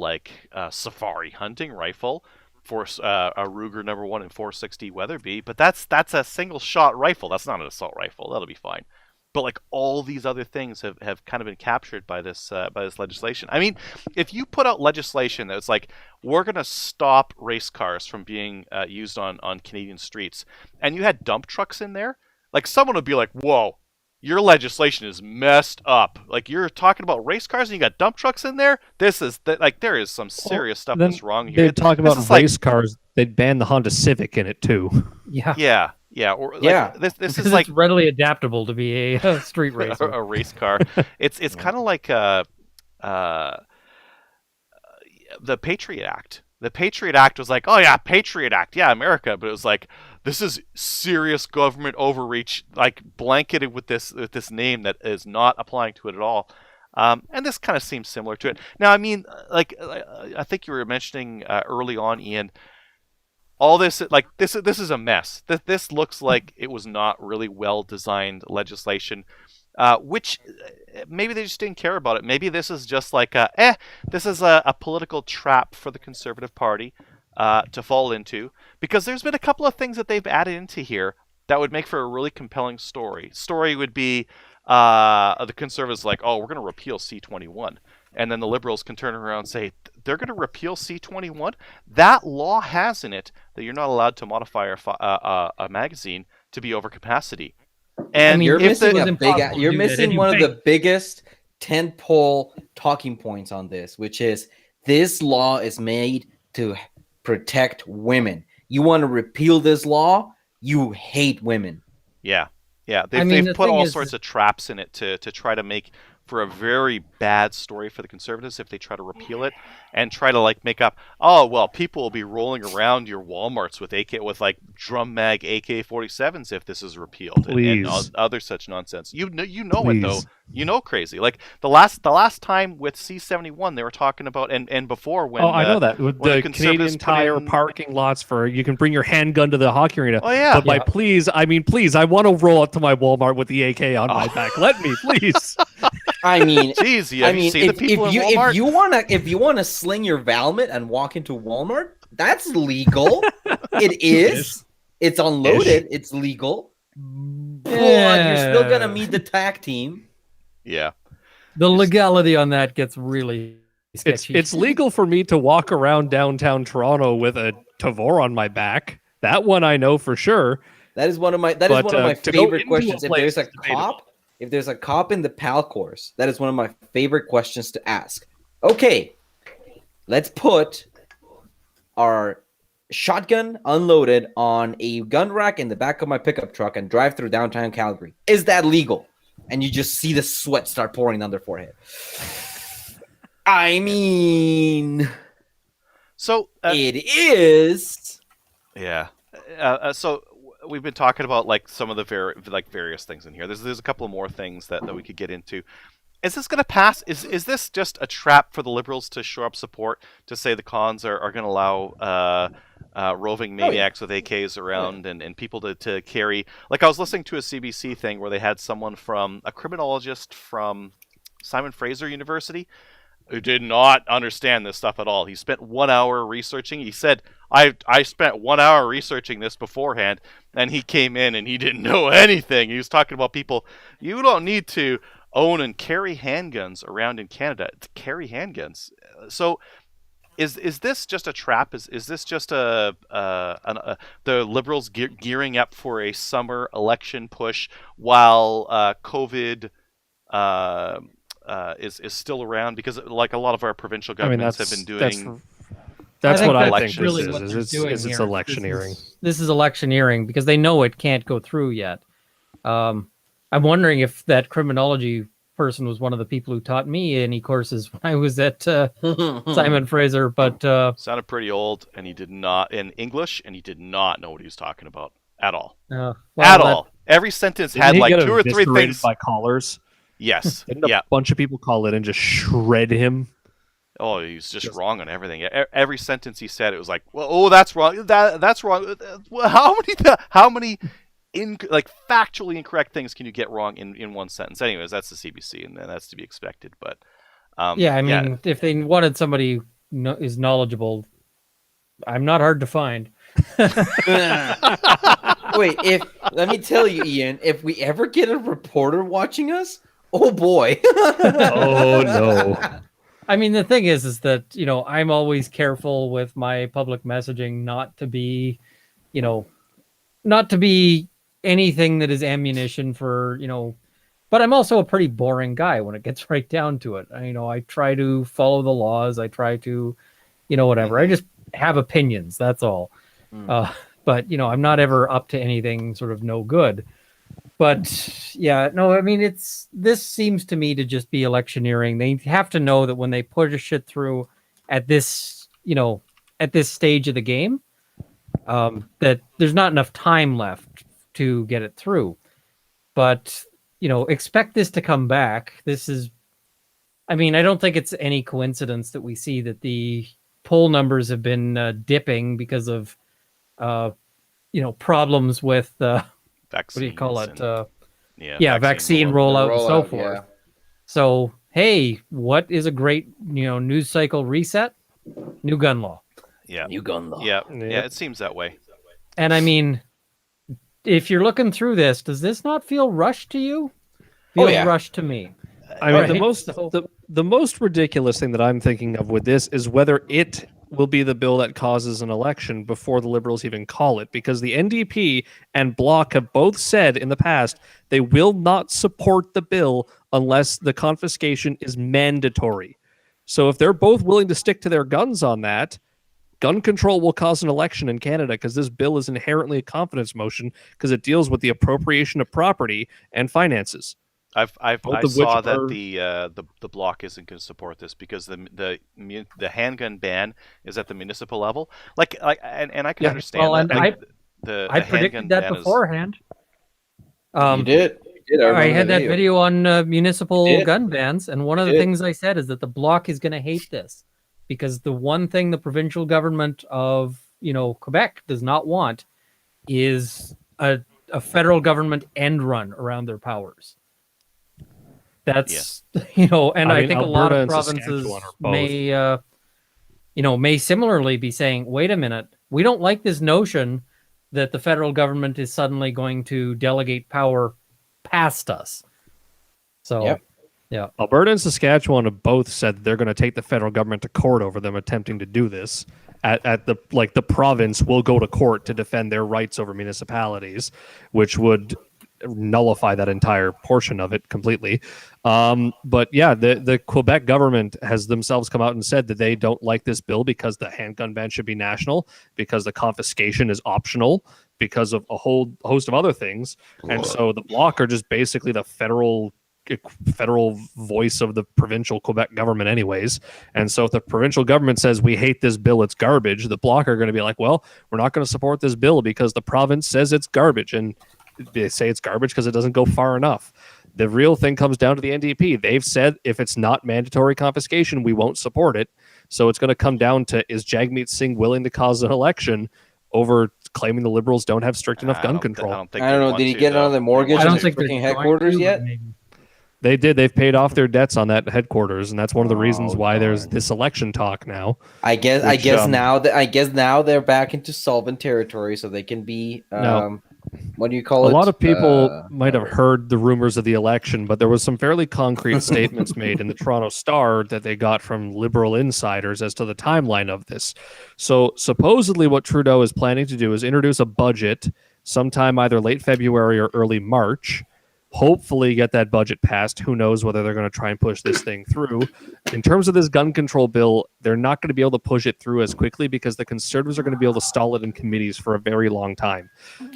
safari hunting rifle for a Ruger number 1 and 460 Weatherby, but that's a single shot rifle. That's not an assault rifle. That'll be fine. But like all these other things have kind of been captured by this legislation. I mean, if you put out legislation that's like, we're going to stop race cars from being used on Canadian streets, and you had dump trucks in there, like someone would be like, whoa, your legislation is messed up. Like, you're talking about race cars and you got dump trucks in there? There is some serious stuff that's wrong here. They'd talk about race cars. They'd ban the Honda Civic in it too. Yeah. Yeah, or like Yeah. this Because is like it's readily adaptable to be a street racer. a race car. It's kind of like uh, the Patriot Act. The Patriot Act was like, oh yeah, Patriot Act, yeah, America, but it was like this is serious government overreach, like blanketed with this name that is not applying to it at all. And this kind of seems similar to it. Now, I mean, like I think you were mentioning early on, Ian, all this like this is a mess. This looks like it was not really well designed legislation, which maybe they just didn't care about it. Maybe this is just like this is a political trap for the Conservative Party to fall into, because there's been a couple of things that they've added into here that would make for a really compelling story. Story would be the Conservatives like, oh, we're going to repeal C21. And then the Liberals can turn around and say, they're going to repeal C21? That law has in it that you're not allowed to modify a magazine to be over capacity. And I mean, you're if missing it was a impossible to you're do that missing one of anyway. the biggest tentpole talking points on this, which is this law is made to protect women. You want to repeal this law? You hate women. Yeah. I They've, mean, they've the put thing all is sorts that- of traps in it to try to make for a very bad story for the Conservatives if they try to repeal it and try to like make up, oh well, people will be rolling around your Walmarts with like drum mag AK-47s if this is repealed, and other such nonsense. You know it though. You know, Krazee. Like the last time with C21 they were talking about, and before when I know that with when the Canadian Tire parking lots for you can bring your handgun to the hockey arena. Oh yeah, but by please, I mean please, I want to roll up to my Walmart with the AK on my back. Let me, please. I mean, jeez, you see the people in Walmart? if you wanna sling your Valmet and walk into Walmart, that's legal. It is. It's unloaded. It's legal. But you're still gonna meet the tag team. Yeah. The legality on that gets really sketchy. It's legal for me to walk around downtown Toronto with a Tavor on my back. That one I know for sure. That is one of my to go favorite into questions. a place is debatable. If there's a cop in the PAL course, that is one of my favorite questions to ask. Okay, let's put our shotgun unloaded on a gun rack in the back of my pickup truck and drive through downtown Calgary. Is that legal? And you just see the sweat start pouring down their forehead. I mean, so it is. Yeah. So we've been talking about like some of the various things in here. There's a couple of more things that we could get into. Is this going to pass? Is this just a trap for the Liberals to shore up support to say the cons are going to allow roving maniacs with AKs around and people to carry? Like I was listening to a CBC thing where they had a criminologist from Simon Fraser University who did not understand this stuff at all. He spent 1 hour researching. He said, I spent 1 hour researching this beforehand, and he came in and he didn't know anything. He was talking about people, you don't need to own and carry handguns around in Canada to carry handguns. So is this just a trap? Is this just the Liberals gearing up for a summer election push while COVID is still around? Because like a lot of our provincial governments have been doing. That's what I think really this what is. they're doing It's here. electioneering. This is electioneering because they know it can't go through yet. I'm wondering if that criminology person was one of the people who taught me any courses when I was at Simon Fraser. But sounded pretty old, and he did not in English, and he did not know what he was talking about at all. All. Every sentence had like 2 or 3 things by callers. Yes. Didn't a bunch of people call in and just shred him? Oh, he was just wrong on everything. Every sentence he said, it was like, well, oh, that's wrong. That's wrong. How many factually incorrect things can you get wrong in one sentence? Anyways, that's the CBC, and that's to be expected. But I mean, if they wanted somebody who is knowledgeable, I'm not hard to find. Wait, let me tell you, Ian, if we ever get a reporter watching us, oh boy. Oh no. I mean, the thing is that, I'm always careful with my public messaging not to be anything that is ammunition for, but I'm also a pretty boring guy when it gets right down to it. I try to follow the laws. I try to, whatever. I just have opinions. That's all. but I'm not ever up to anything sort of no good. But yeah, no, I mean, this seems to me to just be electioneering. They have to know that when they push it through at this, at this stage of the game, that there's not enough time left to get it through. But, expect this to come back. I don't think it's any coincidence that we see that the poll numbers have been dipping because of, problems with what do you call it? Vaccine rollout and so forth. Yeah. So, hey, what is a great, news cycle reset? New gun law. Yeah. New gun law. Yeah, it seems that way. And I mean, if you're looking through this, does this not feel rushed to you? Feels rushed to me. I mean, Right? the most ridiculous thing that I'm thinking of with this is whether it will be the bill that causes an election before the Liberals even call it, because the NDP and Bloc have both said in the past they will not support the bill unless the confiscation is mandatory. So if they're both willing to stick to their guns on that, gun control will cause an election in Canada, because this bill is inherently a confidence motion because it deals with the appropriation of property and finances. I saw that the Bloc isn't going to support this because the handgun ban is at the municipal level. And I can understand. Well, and the I predicted that beforehand. You did. I had that video on municipal gun bans, and one of the things I said is that the Bloc is going to hate this, because the one thing the provincial government of Quebec does not want is a federal government end run around their powers. That's and I think a lot of provinces may similarly be saying, wait a minute, we don't like this notion that the federal government is suddenly going to delegate power past us. So yeah, Alberta and Saskatchewan have both said they're going to take the federal government to court over them attempting to do this. At the province will go to court to defend their rights over municipalities, which would nullify that entire portion of it completely. But yeah, the Quebec government has themselves come out and said that they don't like this bill because the handgun ban should be national, because the confiscation is optional, because of a whole host of other things. And so the Bloc are just basically the federal voice of the provincial Quebec government anyways. And so if the provincial government says we hate this bill, it's garbage, the Bloc are going to be like, well, we're not going to support this bill because the province says it's garbage. And they say it's garbage because it doesn't go far enough. The real thing comes down to the NDP. They've said if it's not mandatory confiscation, we won't support it. So it's going to come down to, is Jagmeet Singh willing to cause an election over claiming the Liberals don't have strict enough gun control? I don't know. Did he get another mortgage? I don't think freaking headquarters yet. They did. They've paid off their debts on that headquarters, and that's one of the reasons why there's this election talk now. I guess now they're back into solvent territory, so they can be. What do you call it? A lot of people might have heard the rumors of the election, but there was some fairly concrete statements made in the Toronto Star that they got from Liberal insiders as to the timeline of this. So supposedly what Trudeau is planning to do is introduce a budget sometime either late February or early March, hopefully get that budget passed. Who knows whether they're going to try and push this thing through. In terms of this gun control bill, they're not going to be able to push it through as quickly because the Conservatives are going to be able to stall it in committees for a very long time.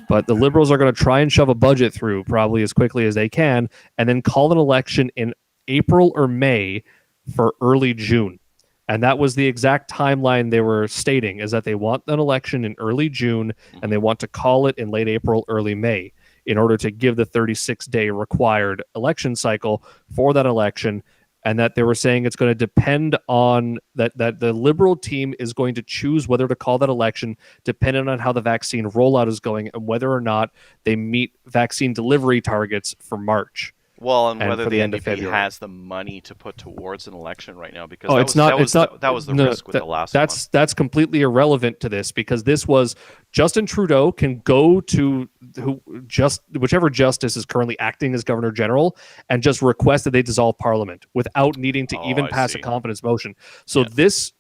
But the Liberals are going to try and shove a budget through probably as quickly as they can, and then call an election in April or May for early June. And that was the exact timeline they were stating, is that they want an election in early June, and they want to call it in late April, early May, in order to give the 36-day required election cycle for that election. And that they were saying it's going to depend on that the Liberal team is going to choose whether to call that election depending on how the vaccine rollout is going and whether or not they meet vaccine delivery targets for March. Well, and whether the NDP has the money to put towards an election right now, because that was the risk with the last one. That's completely irrelevant to this, because this was Justin Trudeau can go to whichever justice is currently acting as Governor General and just request that they dissolve Parliament without needing to even pass a confidence motion. So this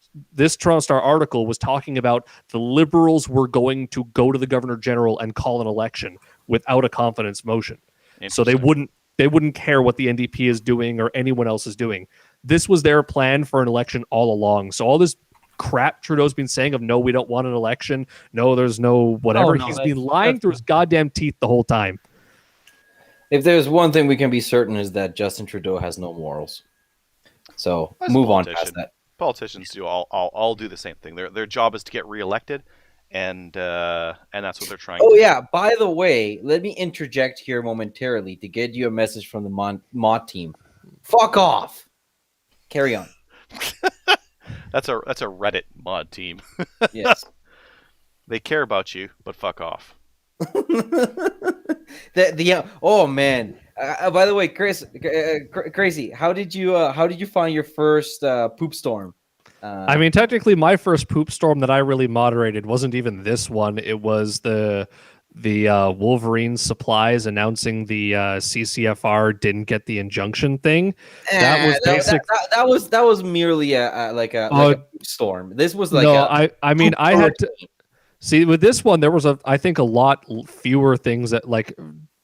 Toronto Star article was talking about the Liberals were going to go to the Governor General and call an election without a confidence motion. So they wouldn't care what the NDP is doing or anyone else is doing. This was their plan for an election all along. So all this crap Trudeau's been saying of no, we don't want an election, no, there's no whatever. no, He's been lying through his goddamn teeth the whole time. If there's one thing we can be certain is that Justin Trudeau has no morals. So As a move on politician, past that. Politicians do all do the same thing. Their job is to get reelected, and that's what they're trying. Oh to yeah. By the way, let me interject here momentarily to get you a message from the mod team. Fuck off. Carry on. That's a Reddit mod team. Yes. They care about you, but fuck off. Oh man. By the way, Chris, Krazee, how did you find your first poop storm? I mean, technically, my first poop storm that I really moderated wasn't even this one. It was the Wolverine supplies announcing the CCFR didn't get the injunction thing. That was basic. That was merely a poop storm. This was like I mean, I had to see with this one. There was I think a lot fewer things that like.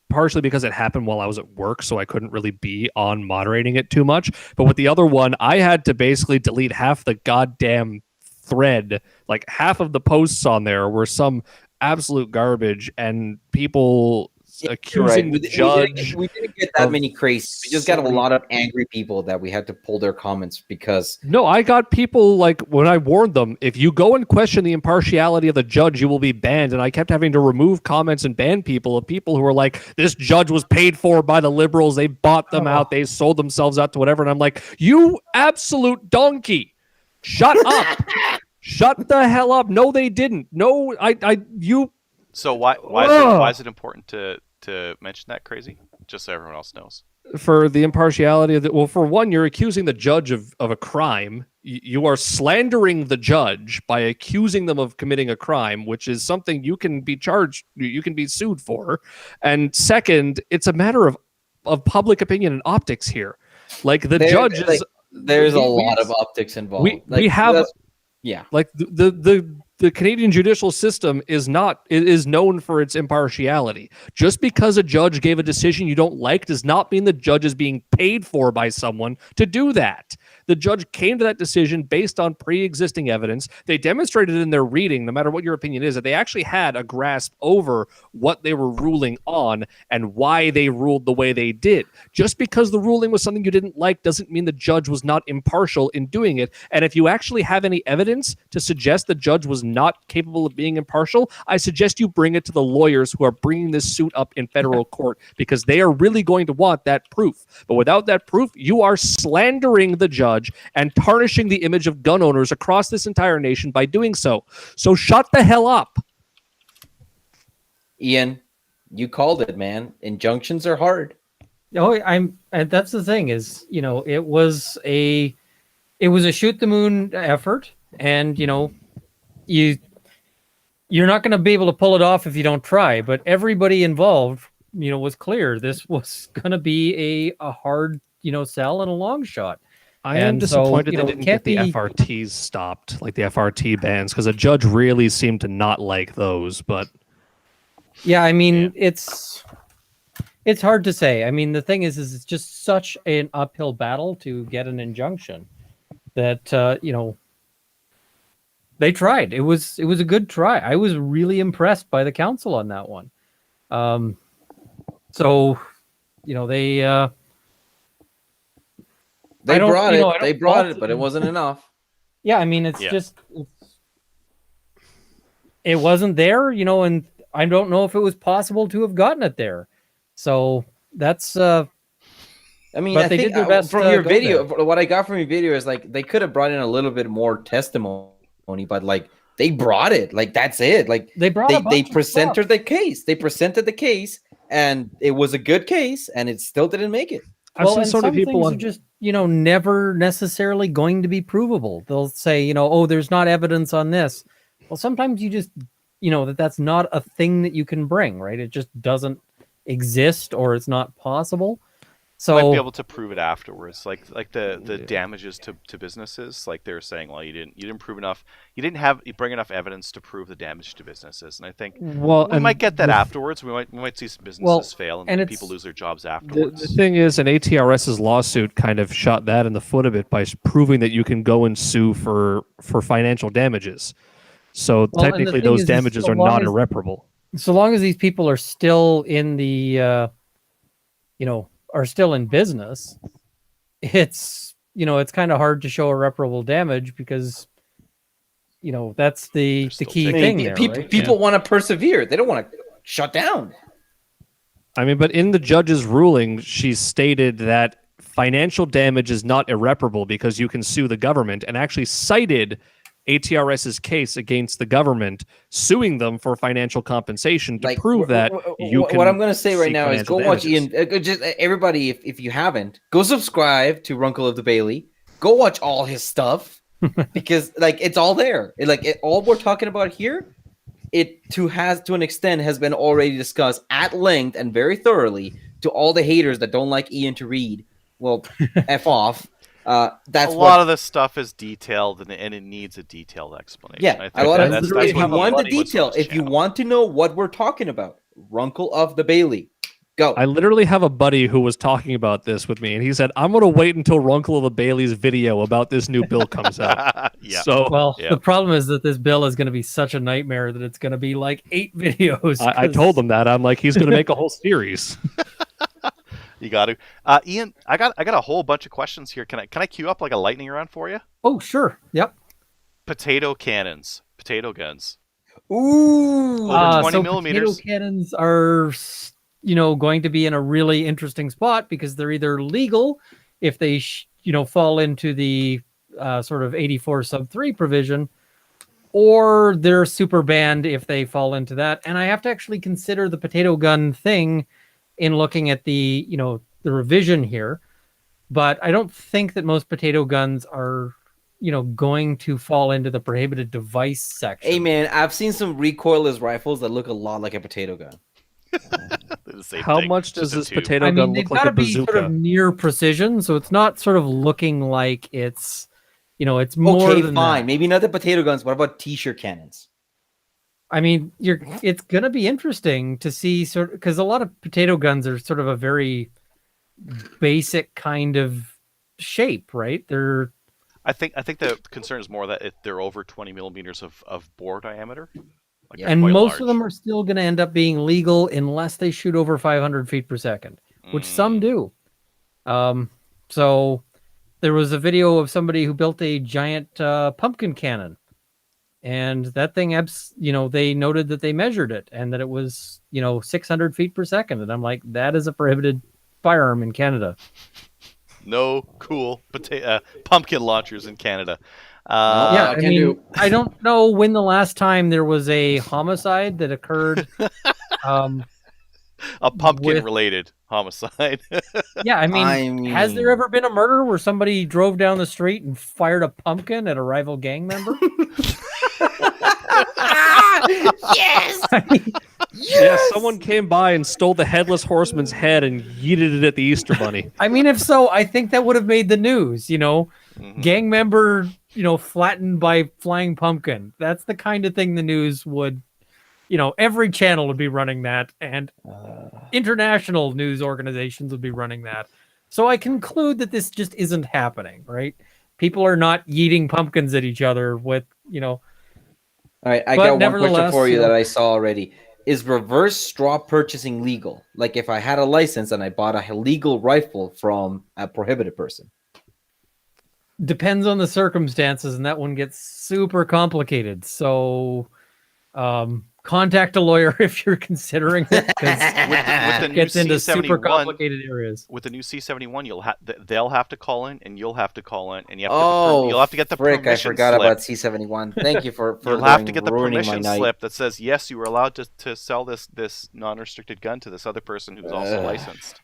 Partially because it happened while I was at work, so I couldn't really be on moderating it too much. But with the other one, I had to basically delete half the goddamn thread. Like half of the posts on there were some absolute garbage, and people accusing the judge. We didn't get that many crazies. We just got a lot of angry people that we had to pull their comments because. No, I got people like when I warned them, if you go and question the impartiality of the judge, you will be banned. And I kept having to remove comments and ban people of people who were like, this judge was paid for by the Liberals. They bought them out. They sold themselves out to whatever. And I'm like, you absolute donkey. Shut up. Shut the hell up. No, they didn't. No, you. So why is it important to mention that, Krazee? Just so everyone else knows. For the impartiality of the, well, for one, you're accusing the judge of a crime. You are slandering the judge by accusing them of committing a crime, which is something you can be charged, you can be sued for. And second, it's a matter of public opinion and optics here. Like the judge is. There's a lot of optics involved. We have. Yeah. Like the Canadian judicial system is known for its impartiality. Just because a judge gave a decision you don't like does not mean the judge is being paid for by someone to do that. The judge came to that decision based on pre-existing evidence. They demonstrated in their reading, no matter what your opinion is, that they actually had a grasp over what they were ruling on and why they ruled the way they did. Just because the ruling was something you didn't like doesn't mean the judge was not impartial in doing it. And if you actually have any evidence to suggest the judge was not capable of being impartial, I suggest you bring it to the lawyers who are bringing this suit up in federal court, because they are really going to want that proof. But without that proof, you are slandering the judge and tarnishing the image of gun owners across this entire nation by doing so. So shut the hell up. Ian, you called it, man. Injunctions are hard. Oh, that's the thing is, it was a shoot the moon effort, and you're not going to be able to pull it off if you don't try. But everybody involved, was clear this was going to be a hard, sell and a long shot. I am disappointed they didn't get the FRTs stopped, like the FRT bans, because a judge really seemed to not like those. But yeah, I mean, it's hard to say. I mean, the thing is it's just such an uphill battle to get an injunction that they tried. It was a good try. I was really impressed by the council on that one. They brought it, but it wasn't enough. Yeah, I mean, it wasn't there, and I don't know if it was possible to have gotten it there. So that's. I mean, I think did their best from your video. there. What I got from your video is like they could have brought in a little bit more testimony, but like they brought it. Like that's it. Like they presented the case. They presented the case, and it was a good case, and it still didn't make it. I've seen so many people are just never necessarily going to be provable. They'll say there's not evidence on this. Well, sometimes you just that's not a thing that you can bring, right? It just doesn't exist, or it's not possible. So Might be able to prove it afterwards, like the damages to businesses. Like they're saying, well, you didn't prove enough. You bring enough evidence to prove the damage to businesses. And I think Well, we and might get that afterwards. We might see some businesses fail and and people it's lose their jobs the afterwards. thing is, an ATRS's lawsuit kind of shot that in the foot a bit by proving that you can go and sue for financial damages. So Well, and the technically, thing those is damages so are long not as- irreparable. so long as these people are still in the are still in business, it's kind of hard to show irreparable damage because that's the They're still key I taking- thing mean, there, people right? people want to persevere. They don't want to shut down. I mean, but in the judge's ruling, she stated that financial damage is not irreparable because you can sue the government, and actually cited ATRS's case against the government, suing them for financial compensation to prove that you can. What I'm going to say right seek now is financial go watch damages. Ian. Just everybody, if you haven't, go subscribe to Runkle of the Bailey. Go watch all his stuff because it's all there. All we're talking about here, to an extent has been already discussed at length and very thoroughly to all the haters that don't like Ian to read. Well, f off. That's a lot of this stuff is detailed and it needs a detailed explanation. Yeah, I think a lot of that's if you what want the Ian puts on detail, his if you channel. want to know what we're talking about, Runkle of the Bailey, go. I literally have a buddy who was talking about this with me, and he said, "I'm going to wait until Runkle of the Bailey's video about this new bill comes out." Yeah. So Well, Yeah. the problem is that this bill is going to be such a nightmare that it's going to be like 8 videos. I told him that. I'm like, he's going to make a whole series. You got to, Ian. I got a whole bunch of questions here. Can I queue up like a lightning round for you? Oh, sure. Yep. Potato cannons, potato guns. Ooh, Over 20 so millimeters. Potato cannons are, going to be in a really interesting spot because they're either legal if they, fall into the sort of 84 sub 3 provision, or they're super banned if they fall into that. And I have to actually consider the potato gun thing in looking at the, the revision here. But I don't think that most potato guns are, going to fall into the prohibited device section. hey man, I've seen some recoilless rifles that look a lot like a potato gun. The same How thing, much does just a this tube. potato I gun mean, they've look like got a to be sort bazooka? of near precision, so it's not sort of looking like it's, it's more Okay, than fine. that. Maybe not the potato guns. What about t-shirt cannons? I mean, it's gonna be interesting to see because a lot of potato guns are sort of a very basic kind of shape, right? They're I think the concern is more that if they're over 20 millimeters of bore diameter, like they're and quite most large. of them are still going to end up being legal unless they shoot over 500 feet per second, which some do. So there was a video of somebody who built a giant pumpkin cannon, and that thing, they noted that they measured it and that it was, 600 feet per second. And I'm like, that is a prohibited firearm in Canada. No cool pumpkin launchers in Canada. Yeah, I can mean, do. I don't know when the last time there was a homicide that occurred. A pumpkin-related homicide. Yeah, I mean, has there ever been a murder where somebody drove down the street and fired a pumpkin at a rival gang member? Yes. I mean, Yeah, someone came by and stole the headless horseman's head and yeeted it at the Easter Bunny. I mean, if so, I think that would have made the news. Mhm. Gang member, flattened by flying pumpkin. That's the kind of thing the news would. Every channel would be running that, and international news organizations would be running that. So I conclude that this just isn't happening, right? People are not yeeting pumpkins at each other with, All right, I But got one question nevertheless, for you you that know- I saw already. Is reverse straw purchasing legal? Like if I had a license and I bought a legal rifle from a prohibited person. depends on the circumstances, and that one gets super complicated. So contact a lawyer if you're considering it, because With the it new gets into super C71, complicated areas. with the new C71, they'll have to call in, and you'll have to call in, and you have to Oh, you'll have to get the frick, I permission forgot slip. about C71. Thank you for You'll have to ruining get the my permission night. slip that says yes, you were allowed to sell this non-restricted gun to this other person who's also licensed.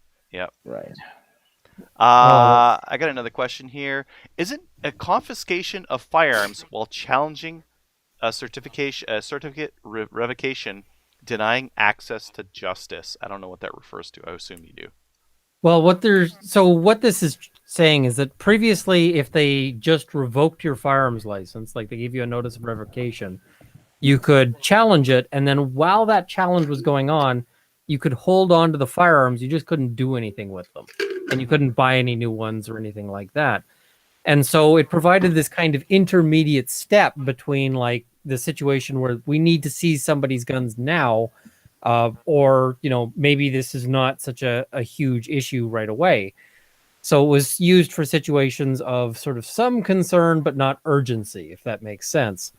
Right. I got another question here. Isn't a confiscation of firearms while challenging a certificate revocation denying access to justice? I don't know what that refers to. I assume you do. Well, what this is saying is that previously, if they just revoked your firearms license, like they gave you a notice of revocation, you could challenge it, and then while that challenge was going on, you could hold on to the firearms. You just couldn't do anything with them, and you couldn't buy any new ones or anything like that. And so it provided this kind of intermediate step between like the situation where we need to seize somebody's guns now, or maybe this is not such a huge issue right away. So it was used for situations of sort of some concern but not urgency, if that makes sense.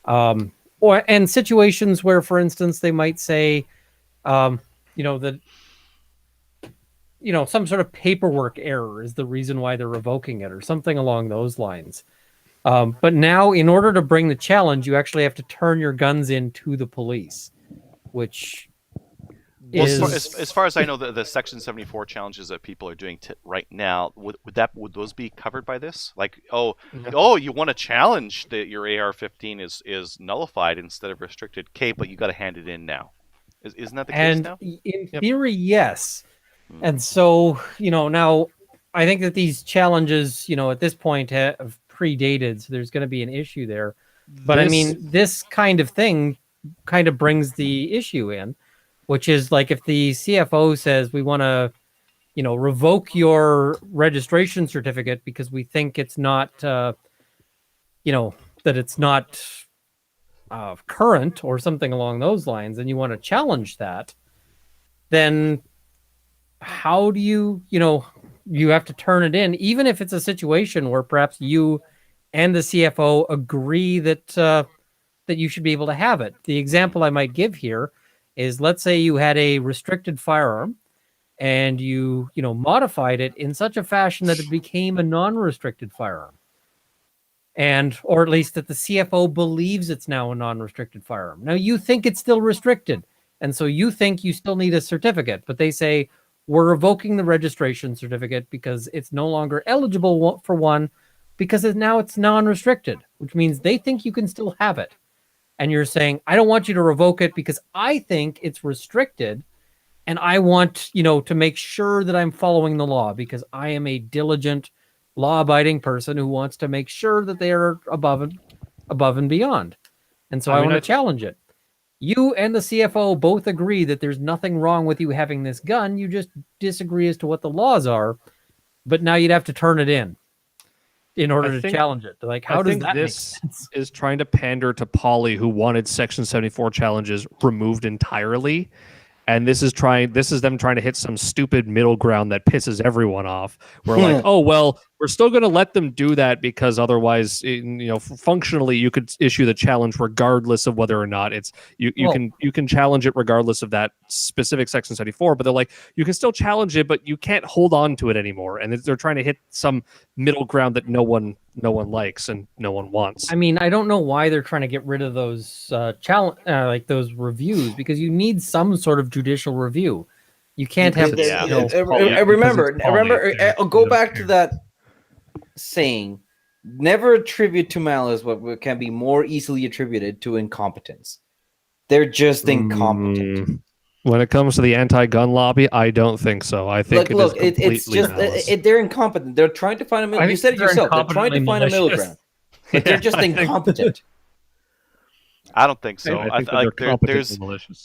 And situations where, for instance, they might say, that some sort of paperwork error is the reason why they're revoking it, or something along those lines. But now, in order to bring the challenge, you actually have to turn your guns in to the police, which Well, is... as far as I know, the Section 74 challenges that people are doing right now, would those be covered by this? Like, you want to challenge that your AR-15 is nullified instead of restricted. Okay, but you got to hand it in now. Isn't that the case now? In theory, yes. And so, now I think that these challenges, at this point have predated, so there's going to be an issue there. But I mean, this kind of thing kind of brings the issue in, which is like if the CFO says we want to, revoke your registration certificate because we think it's not, that it's not current or something along those lines, and you want to challenge that, then how do you have to turn it in, even if it's a situation where perhaps you and the CFO agree that that you should be able to have it. The example I might give here is, let's say you had a restricted firearm and you modified it in such a fashion that it became a non-restricted firearm, or at least that the CFO believes it's now a non-restricted firearm. Now you think it's still restricted, and so you think you still need a certificate, but they say, we're revoking the registration certificate because it's no longer eligible for one, because now it's non-restricted, which means they think you can still have it. And you're saying, I don't want you to revoke it because I think it's restricted, and I want, to make sure that I'm following the law because I am a diligent, law-abiding person who wants to make sure that they are above and beyond. And so I want to challenge it. You and the CFO both agree that there's nothing wrong with you having this gun. You just disagree as to what the laws are. But now you'd have to turn it in order to challenge it. Like, how does that make sense? This is trying to pander to Polly, who wanted Section 74 challenges removed entirely. And this is them trying to hit some stupid middle ground that pisses everyone off. We're like, oh, well, we're still going to let them do that because otherwise, functionally, you could issue the challenge regardless of whether or not it's you can challenge it regardless of that specific Section 74. But they're like, you can still challenge it, but you can't hold on to it anymore. And they're trying to hit some middle ground that no one likes and no one wants. I mean, I don't know why they're trying to get rid of those those reviews, because you need some sort of judicial review. You can't have remember, go back to that saying, never attribute to malice what can be more easily attributed to incompetence. They're just incompetent. When it comes to the anti-gun lobby, I don't think so. I think it's just they're incompetent. They're trying to find a middle. You said it yourself. They're trying to find a middle ground, but they're just incompetent. I don't think so. I think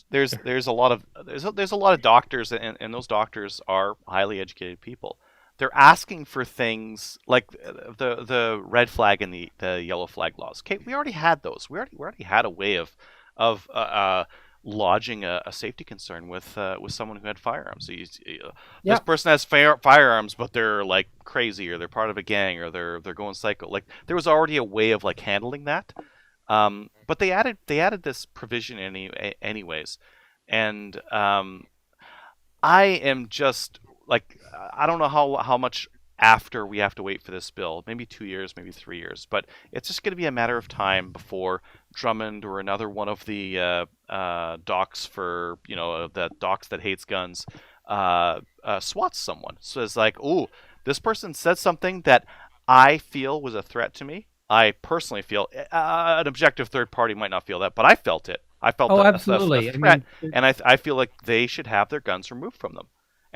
there's a lot of doctors, and those doctors are highly educated people. They're asking for things like the red flag and the yellow flag laws. Okay, we already had those. We already had a way of lodging a safety concern with someone who had firearms. So this person has firearms, but they're like crazy, or they're part of a gang, or they're going psycho. Like, there was already a way of like handling that. But they added this provision anyways, and I am just like, I don't know how much after we have to wait for this bill, maybe 2 years, maybe 3 years, but it's just going to be a matter of time before Drummond or another one of the docs for the docs that hates guns swats someone. So it's like, ooh, this person said something that I feel was a threat to me. I personally feel an objective third party might not feel that, but I felt it. I felt absolutely. a threat, and I feel like they should have their guns removed from them.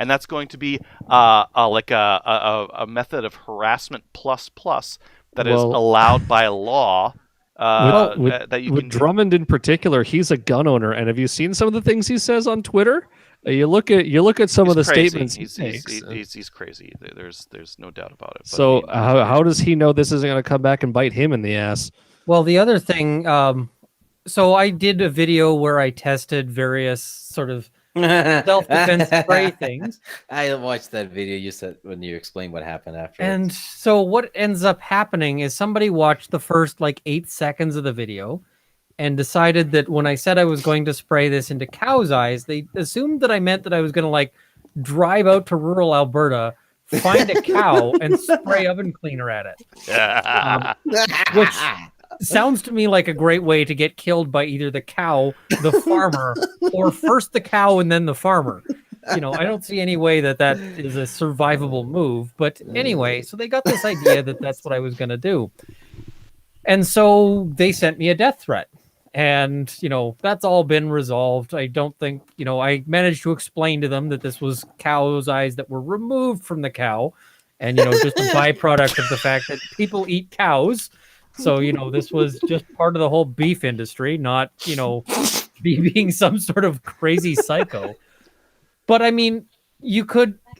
and that's going to be like a method of harassment plus that is Well, allowed by law. That you with can do. Drummond in particular, he's a gun owner, and have you seen some of the things he says on Twitter? You look at some He's of the crazy. statements He's he makes. he's crazy. There's no doubt about it. But So I mean, how does he know this isn't going to come back and bite him in the ass? Well, the other thing, so I did a video where I tested various sort of self-defense spray things. I watched that video you said when you explained what happened after. And so what ends up happening is somebody watched the first like 8 seconds of the video and decided that when I said I was going to spray this into cows' eyes, they assumed that I meant that I was going to like drive out to rural Alberta, find a cow, and spray oven cleaner at it. Which sounds to me like a great way to get killed by either the cow, the farmer, or first the cow and then the farmer. You know, I don't see any way that is a survivable move. But anyway, so they got this idea that that's what I was going to do. And so they sent me a death threat. And, you know, that's all been resolved. I don't think, you know, I managed to explain to them that this was cow's eyes that were removed from the cow. And, you know, just a byproduct of the fact that people eat cows. So, you know, this was just part of the whole beef industry, not, you know, being some sort of crazy psycho. But I mean,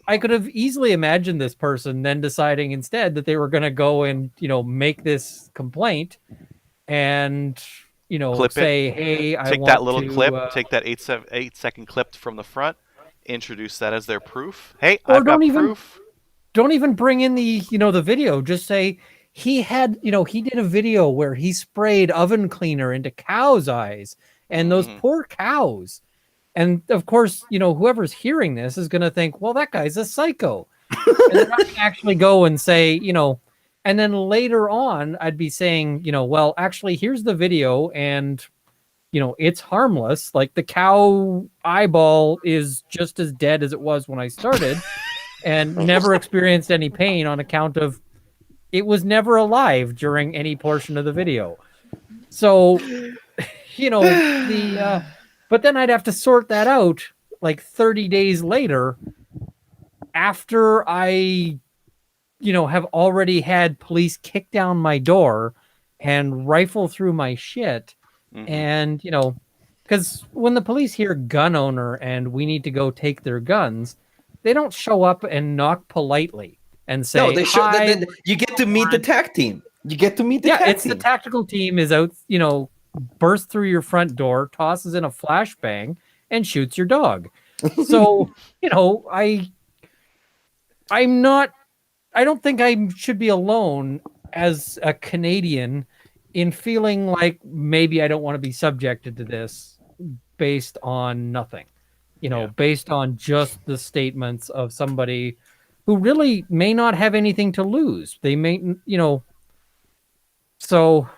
I could have easily imagined this person then deciding instead that they were going to go and, you know, make this complaint and, you know, clip say, it. hey, I take want that little to, clip, take that 8-second clip from the front, introduce that as their proof. Hey, or I've got proof. Don't even bring in the, you know, the video. Just say he had, you know, he did a video where he sprayed oven cleaner into cows' eyes and those poor cows. And of course, you know, whoever's hearing this is going to think, well, that guy's a psycho. And they're not going to actually go and say, you know, and then later on, I'd be saying, you know, well, actually, here's the video and, you know, it's harmless. Like the cow eyeball is just as dead as it was when I started and never experienced any pain on account of it was never alive during any portion of the video. So, you know, but then I'd have to sort that out like 30 days later after I, you know, have already had police kick down my door and rifle through my shit. And, you know, because when the police hear gun owner and we need to go take their guns, they don't show up and knock politely and say, no, they show hi, that you get to meet the TAC team. You get to meet the TAC it's team. the tactical team is out, you know, bursts through your front door, tosses in a flashbang, and shoots your dog. So, you know, I don't think I should be alone as a Canadian in feeling like maybe I don't want to be subjected to this based on nothing, you know, based on just the statements of somebody who really may not have anything to lose. They may, you know, so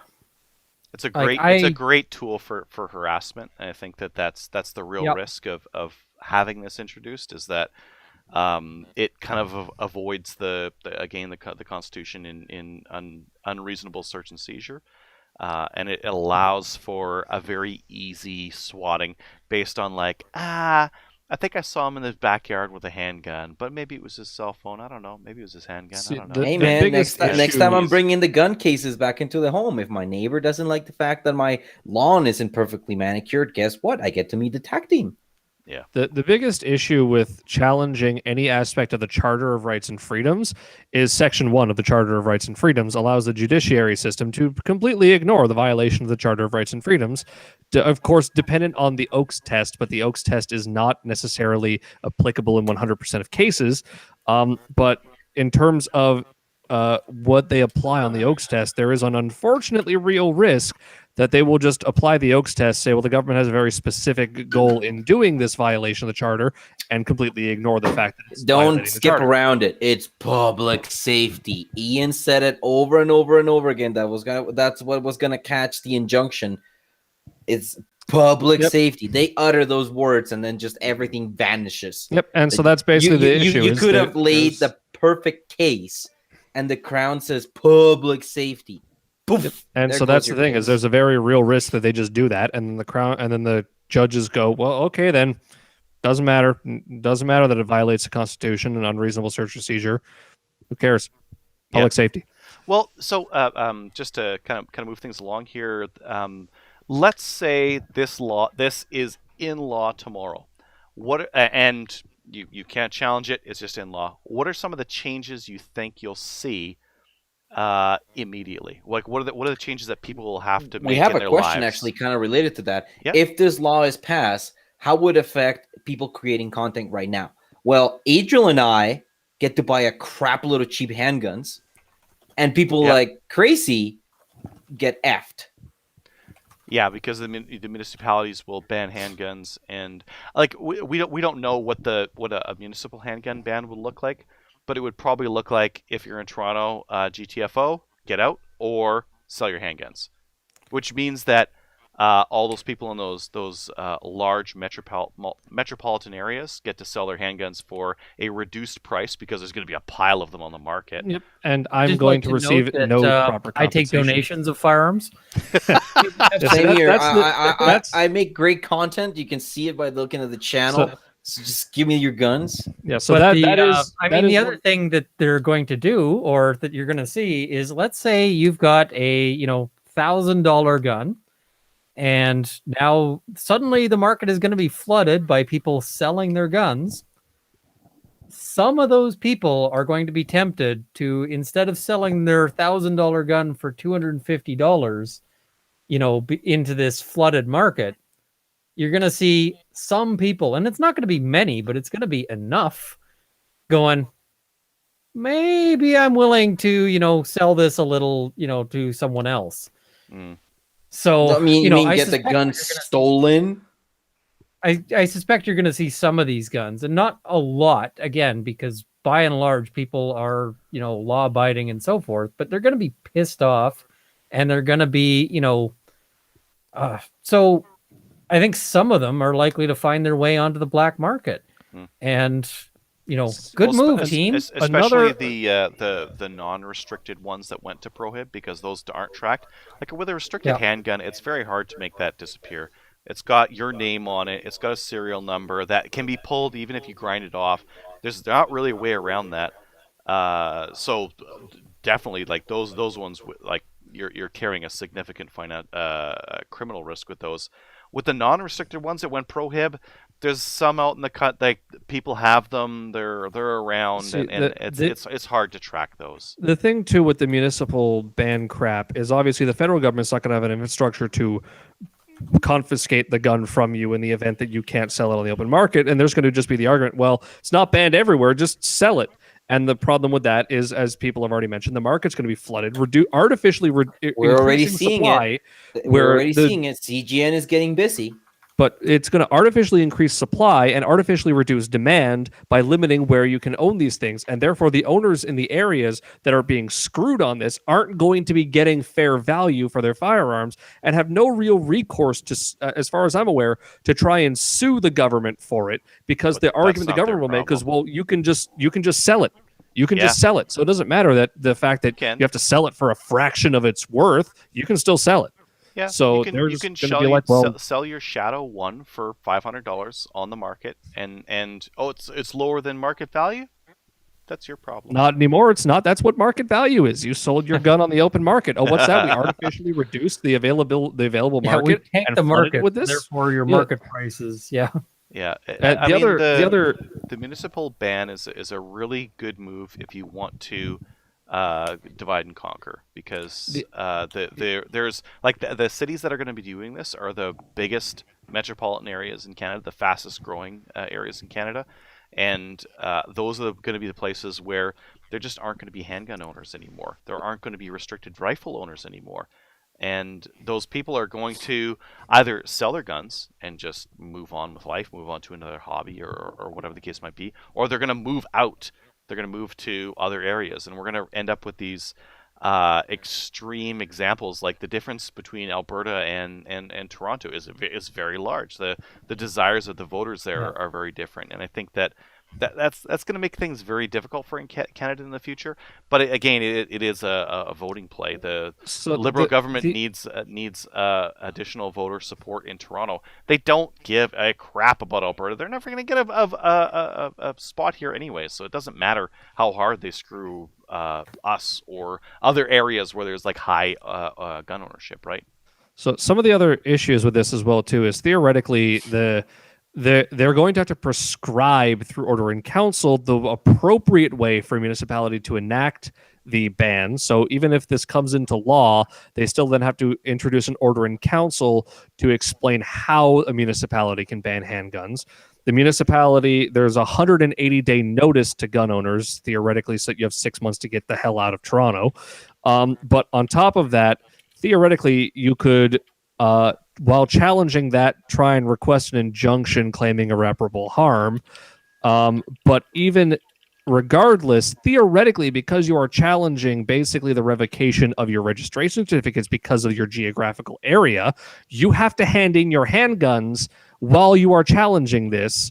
it's a great tool for harassment. And I think that's the real risk of having this introduced is that it kind of avoids the Constitution in unreasonable search and seizure, and it allows for a very easy swatting based on like I think I saw him in his backyard with a handgun, but maybe it was his cell phone. I don't know. Maybe it was his handgun. I don't know. Hey man, next time I'm bringing the gun cases back into the home. If my neighbor doesn't like the fact that my lawn isn't perfectly manicured, guess what? I get to meet the TAC team. Yeah. The biggest issue with challenging any aspect of the Charter of Rights and Freedoms is Section 1 of the Charter of Rights and Freedoms allows the judiciary system to completely ignore the violation of the Charter of Rights and Freedoms, of course, dependent on the Oakes test, but the Oakes test is not necessarily applicable in 100% of cases. But in terms of what they apply on the Oakes test, there is an unfortunately real risk that they will just apply the Oakes test, say, well, the government has a very specific goal in doing this violation of the charter, and completely ignore the fact that it's don't skip around it. It's public safety. Ian said it over and over and over again. That's what was gonna catch the injunction. It's public safety. They utter those words, and then just everything vanishes. Yep, and so that's basically the issue. You could have laid the perfect case, and the Crown says public safety. Poof, and so that's the thing is there's a very real risk that they just do that, and then the Crown and then the judges go, well, okay, then Doesn't matter. Doesn't matter that it violates the Constitution and unreasonable search procedure. Who cares? Public safety. Well, so just to kind of move things along here, let's say this is in law tomorrow. And you can't challenge it; it's just in law. What are some of the changes you think you'll see immediately? Like, what are the changes that people will have to make We have in a their question lives? actually kind of related to that. Yeah. If this law is passed, how would it affect people creating content right now? Well, Adriel and I get to buy a crap load of cheap handguns, and people like Krazee get effed. Yeah, because the municipalities will ban handguns, and like we don't know what a municipal handgun ban would look like, but it would probably look like if you're in Toronto, GTFO, get out or sell your handguns, which means that all those people in those large metropolitan areas get to sell their handguns for a reduced price because there's going to be a pile of them on the market. Yep. And I'm Just going like to note receive that, no proper I take compensation. donations of firearms. Same here. That's- I make great content. You can see it by looking at the channel. So just give me your guns. Yeah, so But that the, that is. I that mean, the is other thing that they're going to do, or that you're going to see, is let's say you've got a $1,000 gun, and now suddenly the market is going to be flooded by people selling their guns. Some of those people are going to be tempted to, instead of selling their $1,000 gun for $250, into this flooded market, you're going to see some people, and it's not going to be many, but it's going to be enough, going, maybe I'm willing to, sell this a little, to someone else. Mm. I So, mean, I get the suspect gun stolen. I suspect you're going to see some of these guns, and not a lot, again, because by and large, people are, law abiding and so forth, but they're going to be pissed off, and they're going to be, so I think some of them are likely to find their way onto the black market. And, good move, team. Especially the non-restricted ones that went to prohib, because those aren't tracked. Like with a restricted handgun, it's very hard to make that disappear. It's got your name on it. It's got a serial number that can be pulled even if you grind it off. There's not really a way around that. So definitely, like those ones, like you're carrying a significant criminal risk with those. With the non-restricted ones that went prohib, there's some out in the cut. Like people have them, they're around, See, and it's hard to track those. The thing too with the municipal ban crap is obviously the federal government's not going to have an infrastructure to confiscate the gun from you in the event that you can't sell it on the open market, and there's going to just be the argument, well, it's not banned everywhere, just sell it. And the problem with that is, as people have already mentioned, the market's going to be flooded. We're already seeing supply, it. We're already seeing it. CGN is getting busy. But it's going to artificially increase supply and artificially reduce demand by limiting where you can own these things. And therefore, the owners in the areas that are being screwed on this aren't going to be getting fair value for their firearms and have no real recourse to, as far as I'm aware, to try and sue the government for it, because the argument the government will make is, well, you can just sell it. You can just sell it. So it doesn't matter that the fact that you have to sell it for a fraction of its worth. You can still sell it. Yeah, so you can sell your Shadow 1 for $500 on the market, and it's lower than market value. That's your problem. Not anymore. It's not. That's what market value is. You sold your gun on the open market. Oh, what's that? We artificially reduced the available market we and the market with this. Therefore, your market prices. Yeah. Yeah. The municipal ban is a really good move if you want to divide and conquer, because there's like the cities that are going to be doing this are the biggest metropolitan areas in Canada, the fastest growing areas in Canada, and those are going to be the places where there just aren't going to be handgun owners anymore. There aren't going to be restricted rifle owners anymore, and those people are going to either sell their guns and just move on with life, move on to another hobby or whatever the case might be, or they're going to move out. They're going to move to other areas, and we're going to end up with these extreme examples. Like the difference between Alberta and Toronto is very large. The desires of the voters there are very different, and I think that that's going to make things very difficult for Canada in the future. But it is a voting play. The So Liberal government the needs additional voter support in Toronto. They don't give a crap about Alberta. They're never going to get a spot here anyway. So it doesn't matter how hard they screw us or other areas where there's like high gun ownership, right? So some of the other issues with this as well too is theoretically they're going to have to prescribe through order in council the appropriate way for a municipality to enact the ban. So even if this comes into law, they still then have to introduce an order in council to explain how a municipality can ban handguns. The municipality, there's a 180-day notice to gun owners, theoretically, so you have 6 months to get the hell out of Toronto. But on top of that, theoretically, you could, while challenging that, try and request an injunction claiming irreparable harm. But even regardless, theoretically, because you are challenging basically the revocation of your registration certificates because of your geographical area, you have to hand in your handguns while you are challenging this,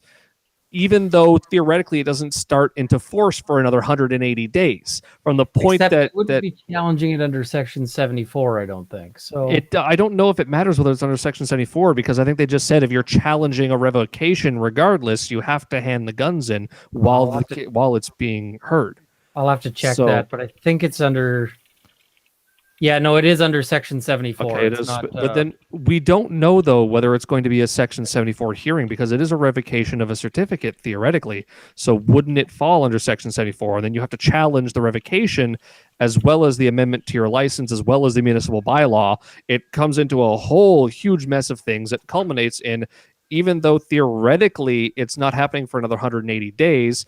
even though theoretically it doesn't start into force for another 180 days. From the point Except that it wouldn't be challenging it under Section 74, I don't think. So I don't know if it matters whether it's under Section 74, because I think they just said if you're challenging a revocation, regardless, you have to hand the guns in while while it's being heard. I'll have to check So- that, but I think it's under. Yeah, no, it is under Section 74. Okay, it It's is, not, but then we don't know though whether it's going to be a Section 74 hearing, because it is a revocation of a certificate theoretically. So wouldn't it fall under Section 74? And then you have to challenge the revocation as well as the amendment to your license, as well as the municipal bylaw. It comes into a whole huge mess of things that culminates in, even though theoretically it's not happening for another 180 days,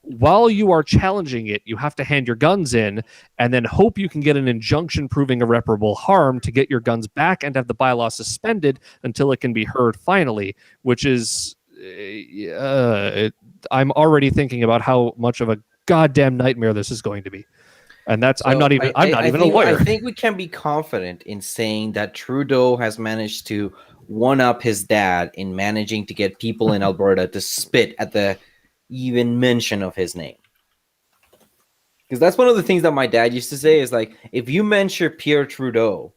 while you are challenging it, you have to hand your guns in and then hope you can get an injunction proving irreparable harm to get your guns back and have the bylaw suspended until it can be heard finally, which is I'm already thinking about how much of a goddamn nightmare this is going to be. And that's I'm not even a lawyer. I think we can be confident in saying that Trudeau has managed to one up his dad in managing to get people in Alberta to spit at the even mention of his name. Because that's one of the things that my dad used to say is like, if you mention Pierre Trudeau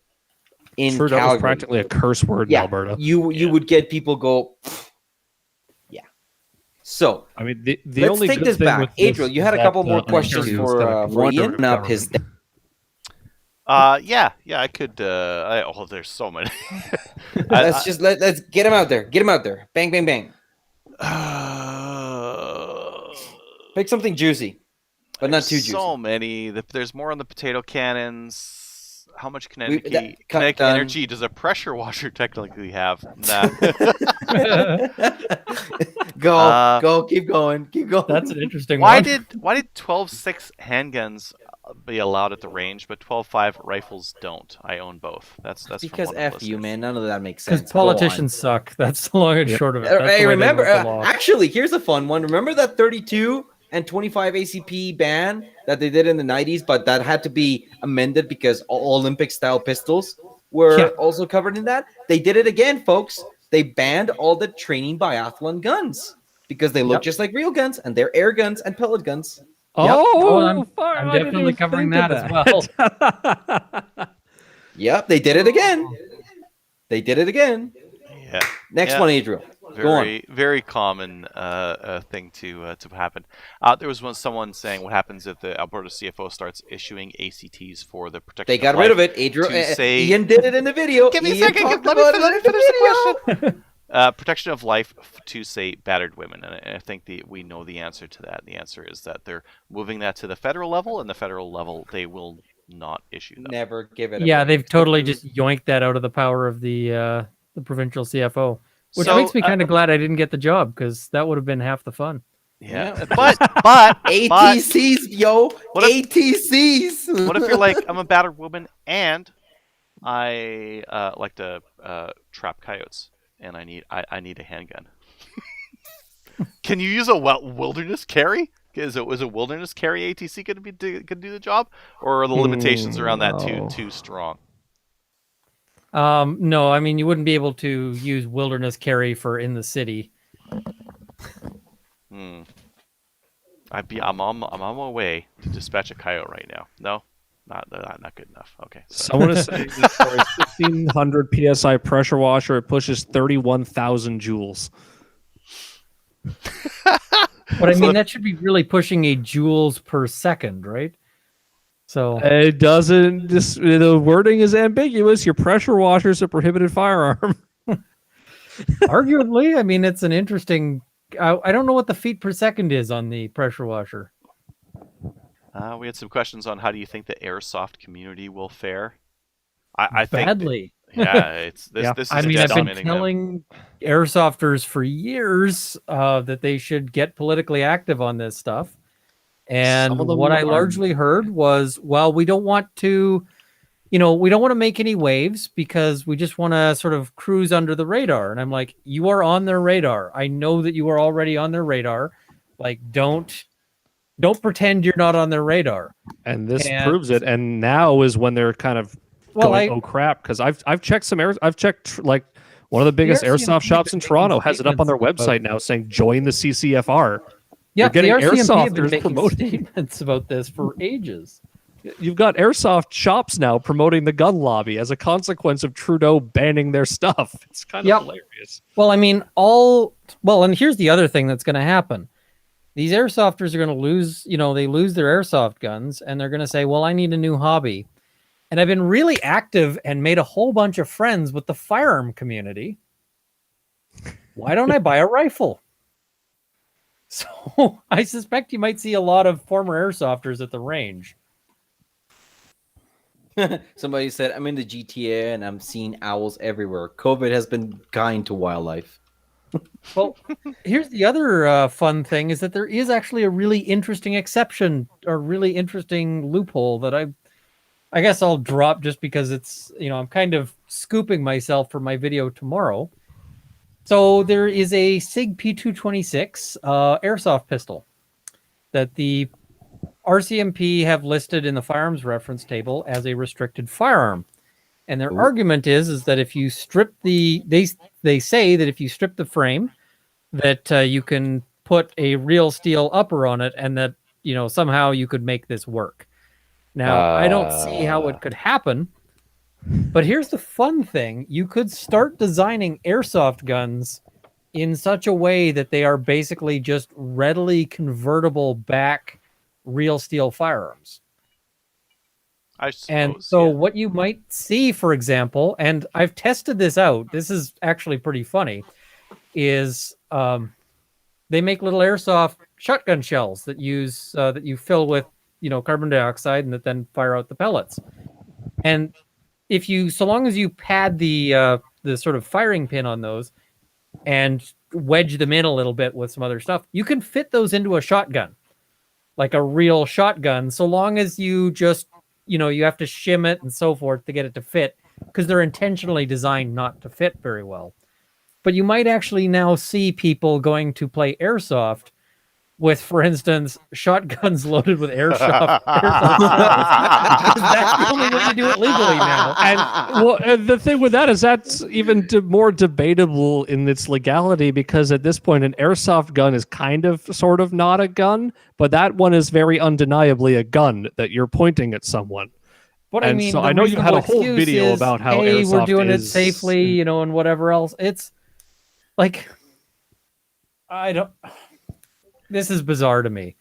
in Trudeau Calgary, was practically a curse word in Alberta. You would get people go, yeah. So I mean, the let's only take good this thing back. with this Adriel, you is had a that, couple more questions Ontario for is gonna Ian. control Up his Yeah, I could. There's so many. let's get him out there. Get him out there. Bang, bang, bang. Pick something juicy, but not too juicy. So many. There's more on the potato cannons. How much kinetic done. energy does a pressure washer technically have? Nah. Go, keep going. that's an interesting why one. did 12.6 handguns be allowed at the range, but 12.5 rifles don't? I own both. That's from because one of the F you, listeners. man. None of that makes sense. Because politicians suck. That's the long and short of it. That's the Hey, way they remember? wrote the law. Actually, here's a fun one. Remember that 32 and 25 ACP ban that they did in the 90s, but that had to be amended because Olympic-style pistols were also covered in that? They did it again, folks. They banned all the training biathlon guns because they look just like real guns, and they're air guns and pellet guns. Oh, I'm I didn't definitely even covering think that of as well. Yep, they did it again. Yeah. Next one, Adriel. Go on. Very common thing to happen. There was someone saying, what happens if the Alberta CFO starts issuing ACTs for the protection? They got rid of it. Adriel, Ian did it in the video. Give me Ian a second. talked Let about me it in finish the the video. question. Protection of life to, say, battered women. And I think we know the answer to that. The answer is that they're moving that to the federal level, and the federal level, they will not issue that. Never give it. Yeah, they've totally just yoinked that out of the power of the provincial CFO, which makes me kind of glad I didn't get the job, because that would have been half the fun. Yeah, but ATCs, yo, ATCs. What if you're like, I'm a battered woman and I like to trap coyotes, and I need a handgun? Can you use a wilderness carry? Is a wilderness carry ATC going to do the job, or are the limitations around that too strong? No, I mean, you wouldn't be able to use wilderness carry for in the city. I'm on my way to dispatch a coyote right now. No, not good enough. Okay. Someone is saying that for a 1500 psi pressure washer, it pushes 31,000 joules. But I mean, that should be really pushing a joules per second, right? So it doesn't. The wording is ambiguous. Your pressure washer is a prohibited firearm. arguably, I mean, it's an interesting. I don't know what the feet per second is on the pressure washer. We had some questions on how do you think the airsoft community will fare. I think badly. This I is mean, I've been decimating them. telling airsofters for years that they should get politically active on this stuff. And Some of them what I are. largely heard was, well, we don't want to, we don't want to make any waves because we just want to sort of cruise under the radar. And I'm like, you are on their radar. I know that you are already on their radar. Like, don't pretend you're not on their radar. And this proves it. And now is when they're kind of going, oh crap, because I've checked some I've checked like one of the biggest airsoft shops in Toronto has it up on their website now saying join the CCFR. Yeah, getting the RCMP have been airsofters making promoting statements about this for ages. You've got airsoft shops now promoting the gun lobby as a consequence of Trudeau banning their stuff. It's kind of hilarious. Well, I mean, and here's the other thing that's going to happen. These airsofters are going to lose, they lose their airsoft guns and they're going to say, well, I need a new hobby. And I've been really active and made a whole bunch of friends with the firearm community. Why don't I buy a rifle? So I suspect you might see a lot of former airsofters at the range. Somebody said, I'm in the GTA and I'm seeing owls everywhere. COVID has been kind to wildlife. Well, here's the other fun thing is that there is actually a really interesting exception or really interesting loophole that I guess I'll drop just because it's, I'm kind of scooping myself for my video tomorrow. So there is a SIG P226 airsoft pistol that the RCMP have listed in the firearms reference table as a restricted firearm. And their argument is that if you strip they say that if you strip the frame, that you can put a real steel upper on it and that, somehow you could make this work. Now, I don't see how it could happen, but here's the fun thing. You could start designing airsoft guns in such a way that they are basically just readily convertible back real steel firearms. I suppose, and so what you might see, for example, and I've tested this out, this is actually pretty funny, is they make little airsoft shotgun shells that use that you fill with carbon dioxide and that then fire out the pellets. And so long as you pad the sort of firing pin on those and wedge them in a little bit with some other stuff, you can fit those into a shotgun, like a real shotgun, so long as you just, you have to shim it and so forth to get it to fit, because they're intentionally designed not to fit very well. But you might actually now see people going to play airsoft with, for instance, shotguns loaded with airsoft because that's the only way to do it legally now. And the thing with that is that's even more debatable in its legality, because at this point an airsoft gun is kind of sort of not a gun, but that one is very undeniably a gun that you're pointing at someone. But and I mean, so I know you had a whole video about how airsoft we're doing is... it safely, and whatever else. It's like, this is bizarre to me.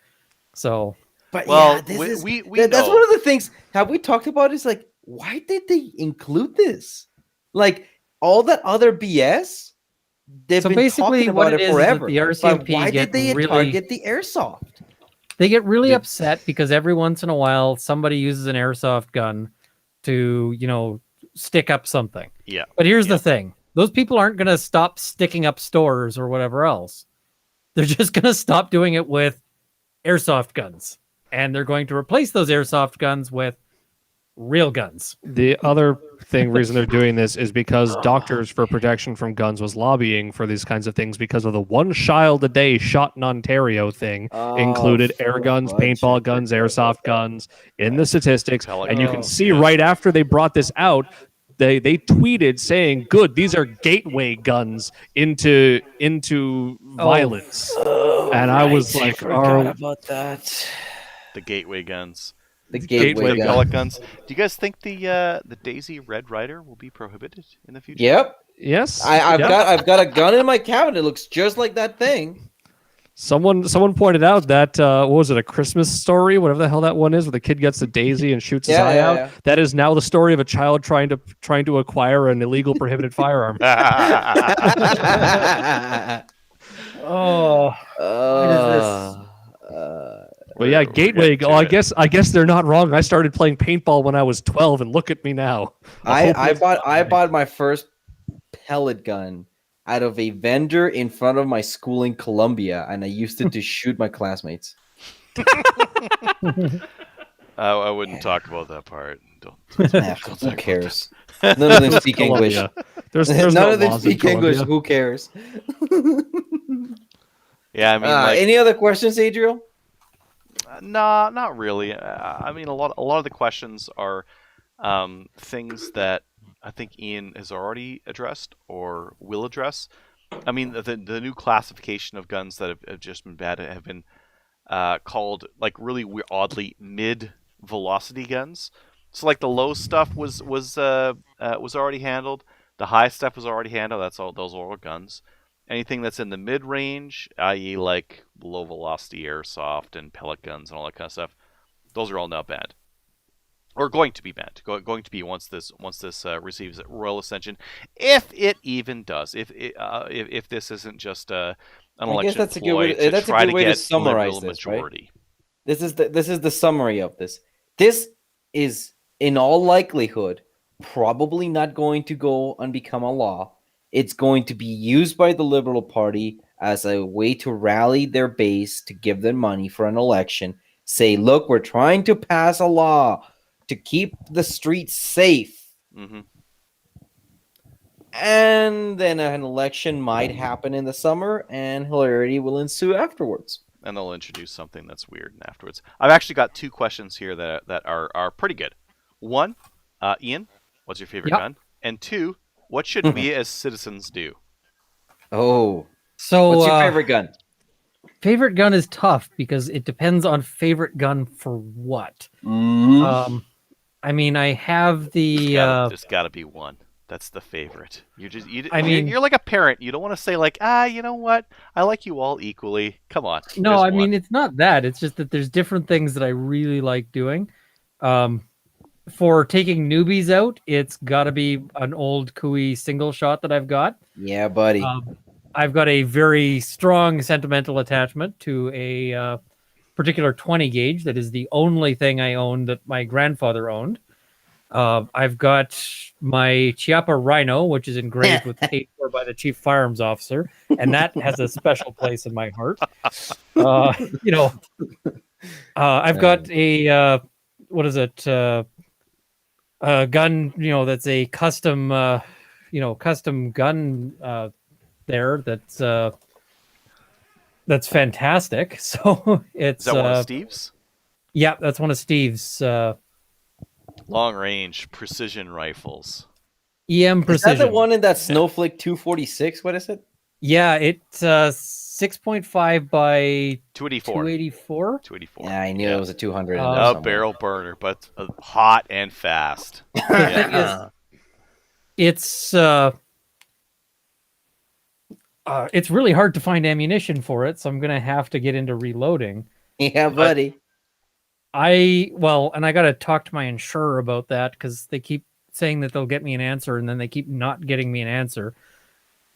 So, but well, yeah, we that's know. one of the things. Have we talked about? Is like, why did they include this? Like all that other BS. They've been basically talking what about it it forever. is the RCMP why did they really target the airsoft? They get really upset because every once in a while somebody uses an airsoft gun to, stick up something. Yeah. But here's the thing. Those people aren't going to stop sticking up stores or whatever else. They're just going to stop doing it with airsoft guns. And they're going to replace those airsoft guns with real guns. The other reason they're doing this is because Doctors for Protection from Guns was lobbying for these kinds of things because of the one child a day shot in Ontario thing included air guns, paintball guns, airsoft guns in the statistics. And you can see right after they brought this out, they tweeted saying, "Good, these are gateway guns into violence." And I was like, about that. The gateway guns. The gateway gateway gun. Pellet guns. Do you guys think the Daisy Red Rider will be prohibited in the future? Yep. Yes, I've yeah. got a gun in my cabinet. It looks just like that thing. Someone pointed out that what was it, A Christmas Story, whatever the hell that one is, where the kid gets the daisy and shoots his eye out. Yeah. That is now the story of a child trying to acquire an illegal prohibited firearm. Oh, what is this? But yeah, gateway. Well, I guess they're not wrong. I started playing paintball when I was 12, and look at me now. I bought my first pellet gun out of a vendor in front of my school in Colombia, and I used it to shoot my classmates. I wouldn't talk about that part. Who cares? None of them speak English. There's None no of them laws in speak English. Colombia. Who cares? Yeah, I mean, like, any other questions, Adriel? nah, not really. I mean, a lot of the questions are things that I think Ian has already addressed or will address. I mean, the new classification of guns that have just been bad have been called, like, really oddly mid-velocity guns. So, like, the low stuff was already handled. The high stuff was already handled. Those are all guns. Anything that's in the mid-range, i.e., like low-velocity airsoft and pellet guns and all that kind of stuff, those are all now banned, or going to be banned. Going to be once this receives royal ascension, if it even does. If this isn't just an election ploy to try to get liberal majority. This is the summary of this. This is, in all likelihood, probably not going to go and become a law. It's going to be used by the Liberal Party as a way to rally their base, to give them money for an election. Say, look, we're trying to pass a law to keep the streets safe. Mm-hmm. And then an election might happen in the summer, and hilarity will ensue afterwards. And they'll introduce something that's weird afterwards. I've actually got two questions here that are pretty good. One, Ian, what's your favorite gun? And two, what should we as citizens do? Oh, so what's your favorite gun? Favorite gun is tough because it depends on favorite gun for what. Mm-hmm. I mean, I have the. There's got to be one. That's the favorite. You're like a parent. You don't want to say like, you know what? I like you all equally. Come on. No, I mean, it's not that. It's just that there's different things that I really like doing. For taking newbies out, it's got to be an old Kui single shot that I've got. Yeah, buddy. I've got a very strong sentimental attachment to a particular 20 gauge. That is the only thing I own that my grandfather owned. I've got my Chiapa Rhino, which is engraved with paid for by the chief firearms officer, and that has a special place in my heart. I've got a what is it? A gun, that's a custom, custom gun there. That's fantastic. So it's is that one of Steve's? Yeah, that's one of Steve's. Long range precision rifles. EM precision. Is that the one in that Snowflake 246? What is it? Yeah, it's 6.5 by 284. 284. Yeah, I knew it was a 200. A barrel burner, but hot and fast. It's really hard to find ammunition for it, so I'm gonna have to get into reloading. Yeah, buddy. I got to talk to my insurer about that because they keep saying that they'll get me an answer, and then they keep not getting me an answer.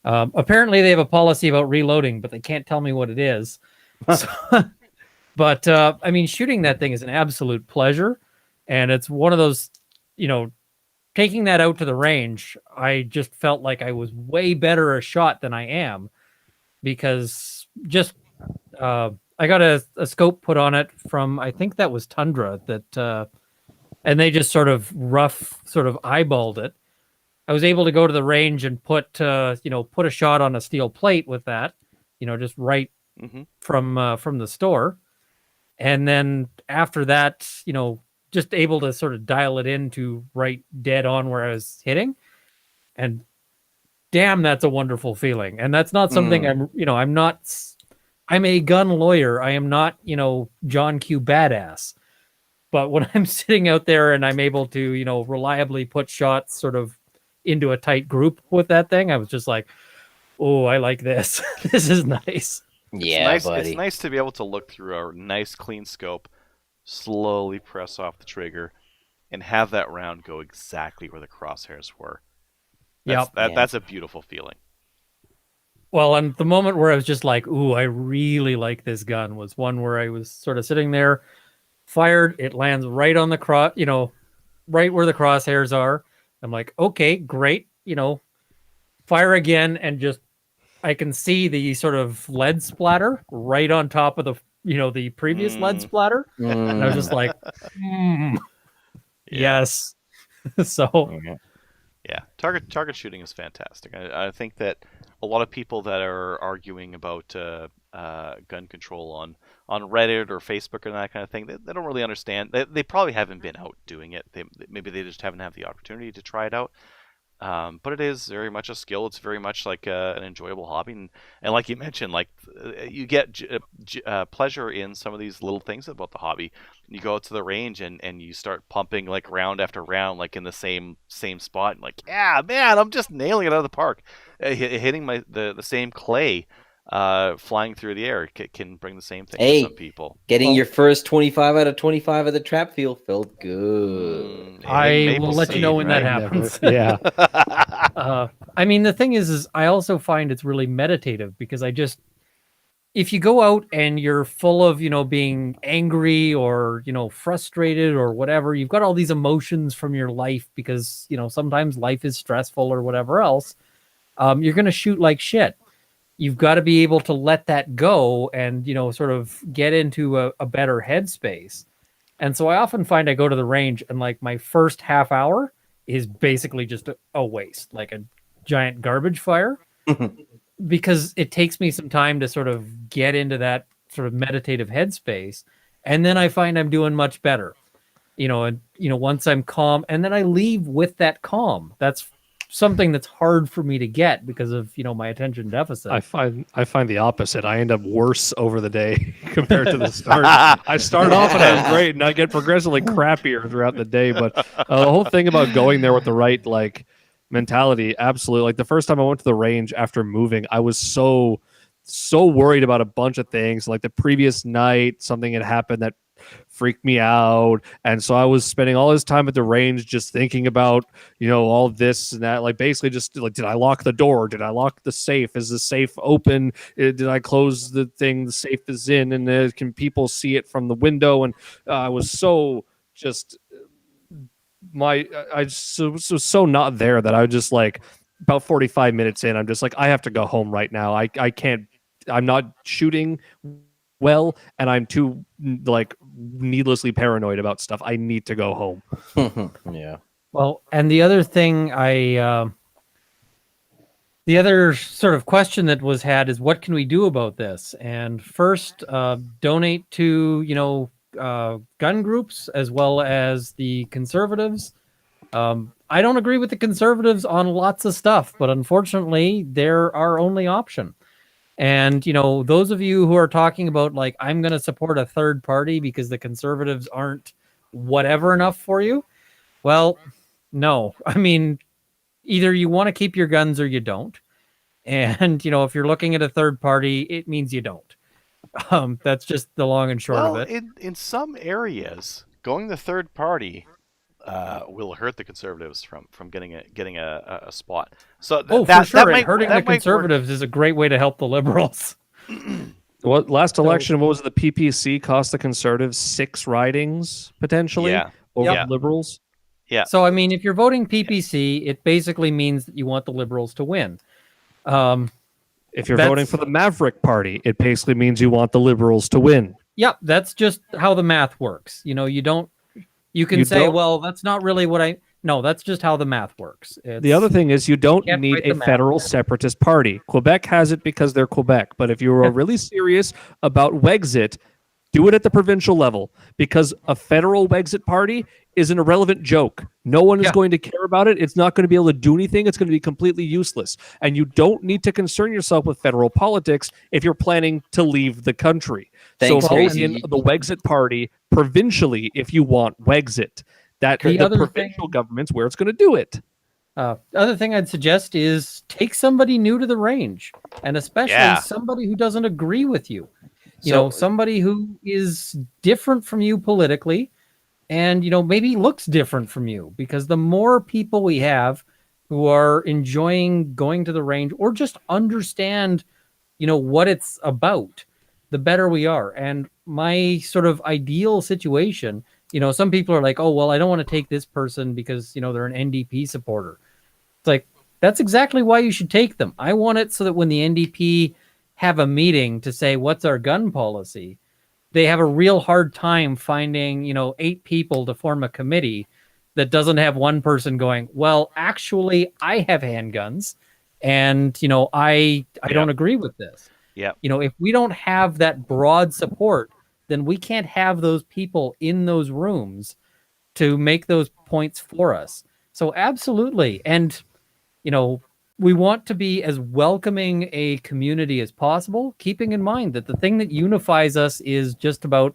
Apparently, they have a policy about reloading, but they can't tell me what it is. But I mean, shooting that thing is an absolute pleasure, and it's one of those, taking that out to the range. I just felt like I was way better a shot than I am because just. I got a scope put on it from, I think that was Tundra, and they just sort of eyeballed it. I was able to go to the range and put a shot on a steel plate with that, just right from the store. And then after that, just able to sort of dial it in to right dead on where I was hitting. And damn, that's a wonderful feeling. And that's not something I'm a gun lawyer. I am not, John Q. Badass. But when I'm sitting out there and I'm able to, reliably put shots sort of into a tight group with that thing, I was just like, oh, I like this. This is nice. Yeah, it's nice, buddy. It's nice to be able to look through a nice clean scope, slowly press off the trigger, and have that round go exactly where the crosshairs were. That's a beautiful feeling. Well, and the moment where I was just like, ooh, I really like this gun was one where I was sort of sitting there, fired, it lands right on the right where the crosshairs are. I'm like, okay, great, fire again, and just I can see the sort of lead splatter right on top of the previous lead splatter. And I was just like, yes. So yeah, target shooting is fantastic. I think that a lot of people that are arguing about gun control on Reddit or Facebook and that kind of thing, they don't really understand. They probably haven't been out doing it. Maybe they just haven't had the opportunity to try it out. But it is very much a skill. It's very much like an enjoyable hobby, and like you mentioned, like you get pleasure in some of these little things about the hobby. You go out to the range and you start pumping like round after round, like in the same spot, and like, yeah, man, I'm just nailing it out of the park, hitting the same clay. Flying through the air can bring the same thing to some people. Getting your first 25 out of 25 at the trap field felt good. I will let you know when that happens. Yeah. I mean, the thing is I also find it's really meditative because if you go out and you're full of, being angry or, frustrated or whatever, you've got all these emotions from your life because, sometimes life is stressful or whatever else. You're going to shoot like shit. You've got to be able to let that go and, sort of get into a better headspace. And so I often find I go to the range and like my first half hour is basically just a waste, like a giant garbage fire, because it takes me some time to sort of get into that sort of meditative headspace. And then I find I'm doing much better, once I'm calm, and then I leave with that calm. That's something that's hard for me to get because of my attention deficit. I find the opposite. I end up worse over the day compared to the start. I start off and I'm great, and I get progressively crappier throughout the day. But the whole thing about going there with the right mentality, absolutely. Like the first time I went to the range after moving, I was so worried about a bunch of things. Like the previous night, something had happened that freaked me out, and so I was spending all this time at the range just thinking about all this and that, like basically just like, did I lock the door, did I lock the safe, is the safe open, did I close the thing, the safe is in, and can people see it from the window? And I was so just I was so not there that I was just like about 45 minutes in, I'm just like, I have to go home right now. I can't, I'm not shooting well, and I'm too needlessly paranoid about stuff. I need to go home. Yeah. Well, and the other thing the other sort of question that was had is, what can we do about this? And first, donate to, gun groups as well as the conservatives. I don't agree with the conservatives on lots of stuff, but unfortunately, they're our only option. And, those of you who are talking about like, I'm going to support a third party because the conservatives aren't whatever enough for you. Well, no, I mean, either you want to keep your guns or you don't. And, if you're looking at a third party, it means you don't. That's just the long and short of it. In some areas, going the third party will hurt the conservatives from getting a spot. So for sure, hurting the conservatives is a great way to help the liberals. What last election? What was the PPC cost the conservatives 6 ridings potentially over liberals? Yeah. So I mean, if you're voting PPC, it basically means that you want the liberals to win. If you're voting for the Maverick Party, it basically means you want the liberals to win. Yep, that's just how the math works. You can say, well, that's not really what no, that's just how the math works. The other thing is you don't need a federal separatist party. Quebec has it because they're Quebec. But if you were really serious about Wexit, Do it at the provincial level, because a federal Wexit party is an irrelevant joke. No one is going to care about it. It's not going to be able to do anything. It's going to be completely useless. And you don't need to concern yourself with federal politics if you're planning to leave the country. Thanks, so vote Krazee. in the Wexit party provincially if you want Wexit. That the provincial government's where it's going to do it. Other thing I'd suggest is take somebody new to the range, and especially somebody who doesn't agree with you. You know, somebody who is different from you politically and, you know, maybe looks different from you, because the more people we have who are enjoying going to the range or just understand, you know, what it's about, the better we are. And my sort of ideal situation, you know, some people are like, oh, well, I don't want to take this person because, you know, they're an NDP supporter. It's like, that's exactly why you should take them. I want it so that when the NDP have a meeting to say, what's our gun policy, they have a real hard time finding, you know, 8 people to form a committee that doesn't have one person going, well, actually, I have handguns and, you know, I don't agree with this. Yeah. You know, if we don't have that broad support, then we can't have those people in those rooms to make those points for us. So absolutely. And, you know, we want to be as welcoming a community as possible, keeping in mind that the thing that unifies us is just about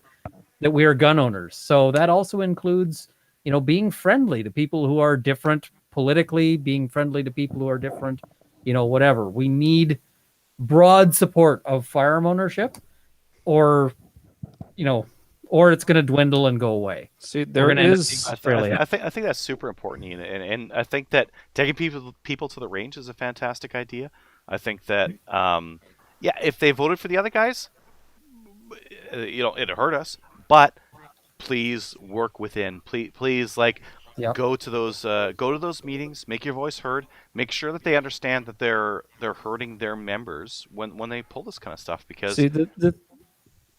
that we are gun owners. So that also includes, you know, being friendly to people who are different politically, being friendly to people who are different, you know, whatever. We need broad support of firearm ownership, or, you know, or it's going to dwindle and go away. See, there is. I think that's super important, Ian, and I think that taking people to the range is a fantastic idea. I think that, if they voted for the other guys, you know, it'd hurt us. But please work within. Please, like, go to those meetings, make your voice heard, make sure that they understand that they're hurting their members when they pull this kind of stuff. Because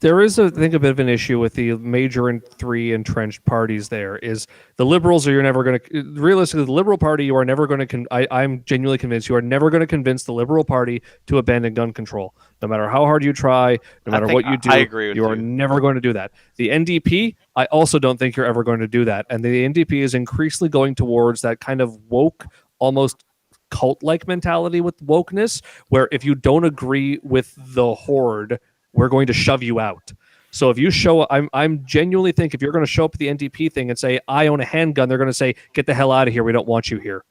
there is, I think, a bit of an issue with the major and 3 entrenched parties. There is the Liberals, you're never going to, realistically, the Liberal Party, you are never going to, I'm genuinely convinced you are never going to convince the Liberal Party to abandon gun control. No matter how hard you try, no matter what you do, I agree with you. You are never going to do that. The NDP, I also don't think you're ever going to do that. And the NDP is increasingly going towards that kind of woke, almost cult-like mentality with wokeness, where if you don't agree with the horde, we're going to shove you out. So if you show, I'm genuinely think if you're going to show up at the NDP thing and say, I own a handgun, they're going to say, get the hell out of here. We don't want you here.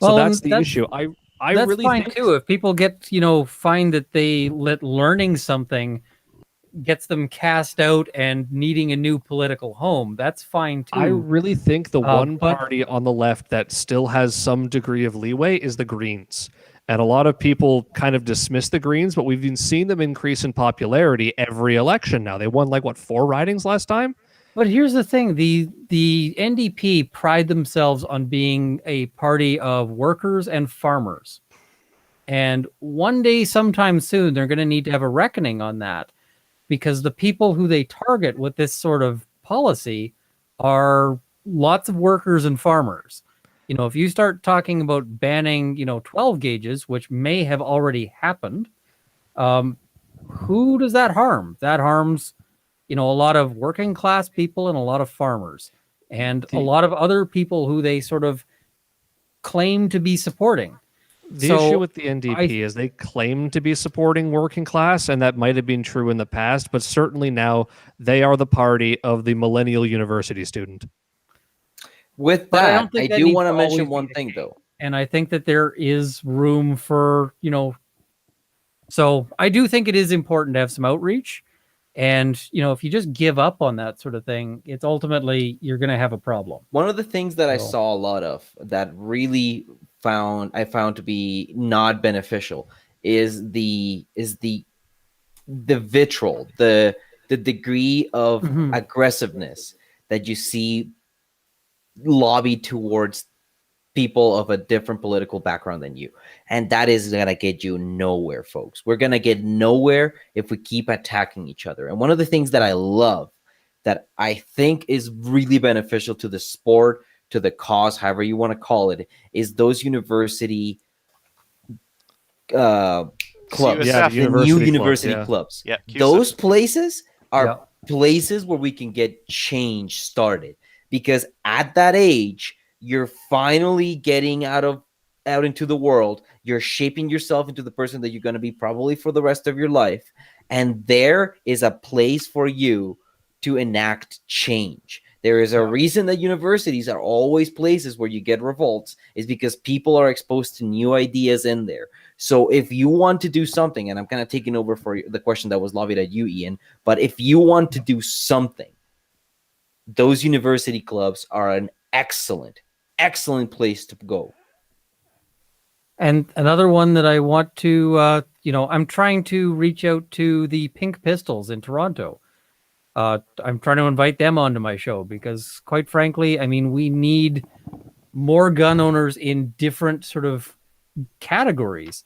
So that's the issue. I that's really fine think too. If people get, you know, find that learning something gets them cast out and needing a new political home, that's fine too. I really think the one party on the left that still has some degree of leeway is the Greens. And a lot of people kind of dismiss the Greens, but we've been seeing them increase in popularity every election now. They won 4 ridings last time? But here's the thing. The NDP pride themselves on being a party of workers and farmers. And one day, sometime soon, they're going to need to have a reckoning on that, because the people who they target with this sort of policy are lots of workers and farmers. You know, if you start talking about banning, you know, 12 gauges, which may have already happened, who does that harm? That harms, you know, a lot of working class people and a lot of farmers and a lot of other people who they sort of claim to be supporting. The issue with the NDP is they claim to be supporting working class, and that might have been true in the past, but certainly now they are the party of the millennial university student. With that, I do want to mention one thing, though. And I think that there is room for, you know, so I do think it is important to have some outreach. And, you know, if you just give up on that sort of thing, it's ultimately, you're going to have a problem. One of the things that I saw a lot of that really I found to be not beneficial is the vitriol, the degree of aggressiveness that you see lobbied towards people of a different political background than you. And that is going to get you nowhere, folks. We're going to get nowhere if we keep attacking each other. And one of the things that I love, that I think is really beneficial to the sport, to the cause, however you want to call it, is those university clubs, Yeah, the new university clubs. Yeah, those places are places where we can get change started, because at that age you're finally getting out into the world, you're shaping yourself into the person that you're going to be probably for the rest of your life, and there is a place for you to enact change. There is a reason that universities are always places where you get revolts, is because people are exposed to new ideas in there. So if you want to do something, and I'm kind of taking over for the question that was lobbied at you, Ian, but if you want to do something, those university clubs are an excellent, excellent place to go. And another one that I want to, I'm trying to reach out to the Pink Pistols in Toronto. I'm trying to invite them onto my show because, quite frankly, I mean, we need more gun owners in different sort of categories.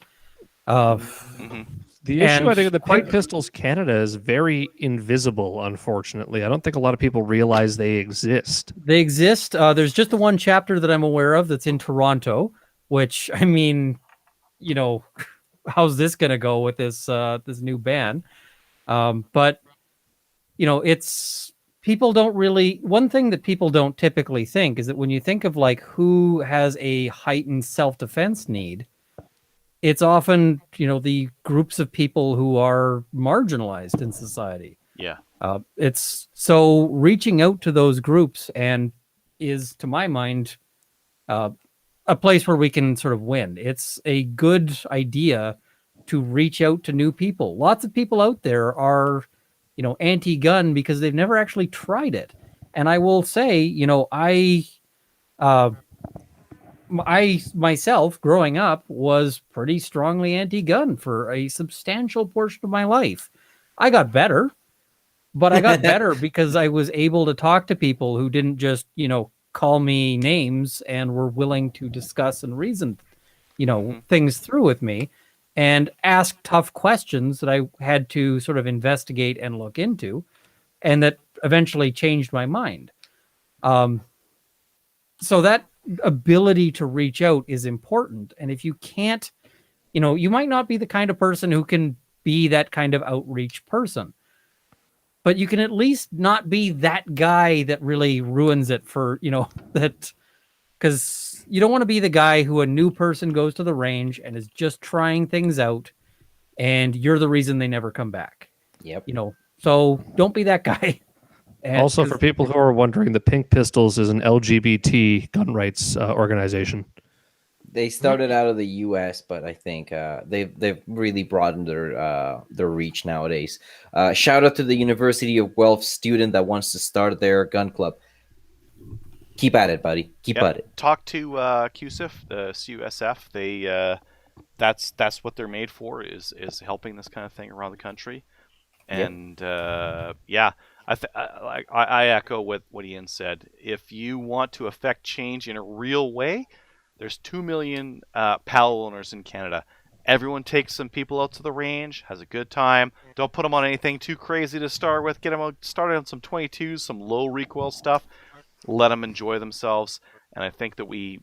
The issue, I think, of the Pink Pistols Canada is very invisible, unfortunately. I don't think a lot of people realize they exist. They exist. There's just the one chapter that I'm aware of that's in Toronto, which, I mean, how's this going to go with this new ban? But, it's people don't really. One thing that people don't typically think is that when you think of like who has a heightened self-defense need, it's often, the groups of people who are marginalized in society. Yeah. It's so reaching out to those groups and is, to my mind, a place where we can sort of win. It's a good idea to reach out to new people. Lots of people out there are, anti-gun because they've never actually tried it. And I will say, I myself, growing up, was pretty strongly anti-gun for a substantial portion of my life. I got better, but I got better because I was able to talk to people who didn't just, call me names and were willing to discuss and reason, things through with me and ask tough questions that I had to sort of investigate and look into, and that eventually changed my mind. So that ability to reach out is important. And if you can't, you might not be the kind of person who can be that kind of outreach person, but you can at least not be that guy that really ruins it for, that, because you don't want to be the guy who a new person goes to the range and is just trying things out and you're the reason they never come back. Yep. So don't be that guy. And also, for people who are wondering, the Pink Pistols is an LGBT gun rights organization. They started out of the U.S., but I think they've really broadened their reach nowadays. Shout out to the University of Guelph student that wants to start their gun club. Keep at it, buddy. Keep at it. Talk to CUSIF, the CUSF. They that's what they're made for, is helping this kind of thing around the country. And I echo what Ian said. If you want to affect change in a real way, there's 2 million PAL owners in Canada. Everyone takes some people out to the range, has a good time. Don't put them on anything too crazy to start with. Get them started on some 22s, some low recoil stuff. Let them enjoy themselves. And I think that we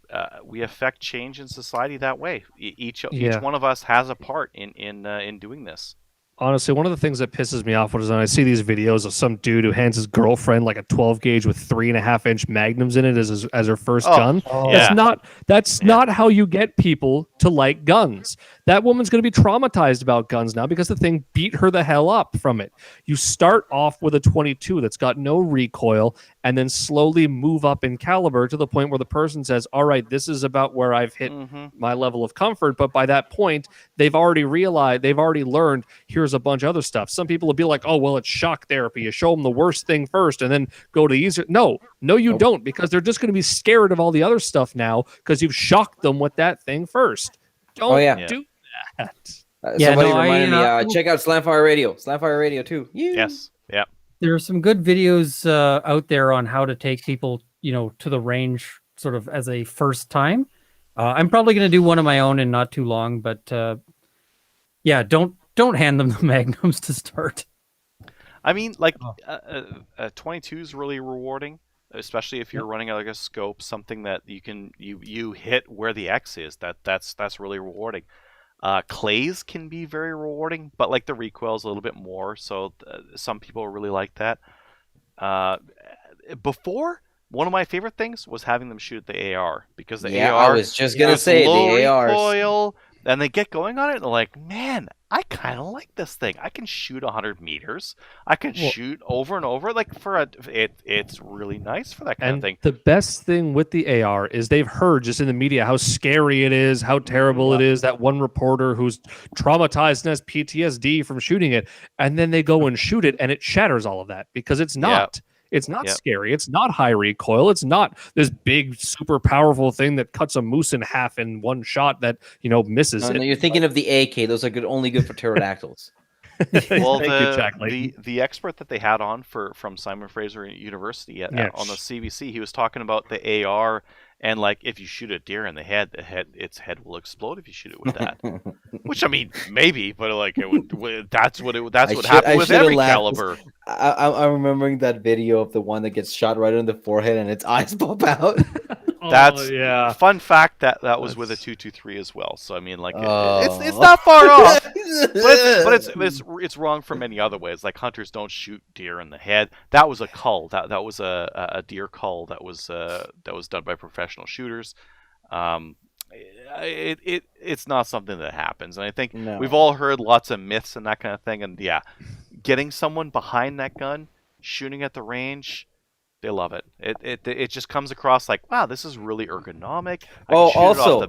affect change in society that way. Each one of us has a part in doing this. Honestly, one of the things that pisses me off is when I see these videos of some dude who hands his girlfriend like a 12 gauge with 3.5-inch magnums in it as her first gun. That's not how you get people to like guns. That woman's going to be traumatized about guns now because the thing beat her the hell up from it. You start off with a 22 that's got no recoil and then slowly move up in caliber to the point where the person says, all right, this is about where I've hit my level of comfort. But by that point, they've already learned, here's a bunch of other stuff. Some people will be like, oh, well, it's shock therapy. You show them the worst thing first and then go to easier. No, you don't, because they're just going to be scared of all the other stuff now because you've shocked them with that thing first. Don't do that. Somebody reminded me, check out Slamfire Radio. Slamfire Radio too. Yes. Yeah. There are some good videos out there on how to take people, to the range sort of as a first time. I'm probably going to do one of my own in not too long, but don't hand them the magnums to start. I mean, 22 is really rewarding, especially if you're running like a scope, something that you hit where the X is. That's really rewarding. Clays can be very rewarding, but like the recoil's a little bit more, so some people really like that. Uh, Before, one of my favorite things was having them shoot at the AR, because the Yeah, I AR, was just gonna it's say low the ARs. recoil, and they get going on it, and they're like, man, I kind of like this thing. I can shoot 100 meters. I can Well- shoot over and over. Like it's really nice for that kind of And thing. the best thing with the AR is they've heard just in the media how scary it is, how terrible it is. That one reporter who's traumatized and has PTSD from shooting it, and then they go and shoot it, and it shatters all of that because it's not. It's not Yep. scary. It's not high recoil. It's not this big, super powerful thing that cuts a moose in half in one shot that misses No, it. no, you're thinking of the AK. Those are only good for pterodactyls. Well, Thank you, Jack Layton. the expert that they had on from Simon Fraser University on the CBC, he was talking about the AR, and like if you shoot a deer in the head, its head will explode if you shoot it with that. Which I mean, maybe, but like that's what happened with every caliber. I'm remembering that video of the one that gets shot right in the forehead and its eyes pop out. That's yeah. fun fact that was with a 223 as well. So I mean, like it's Oh. not far off, but it's wrong for many other ways. Like hunters don't shoot deer in the head. That was a cull. That was a deer cull that was done by professional shooters. It's not something that happens, and I think No. we've all heard lots of myths and that kind of thing. And yeah, getting someone behind that gun, shooting at the range. They love it. It just comes across like, wow, this is really ergonomic. I can shoot it off the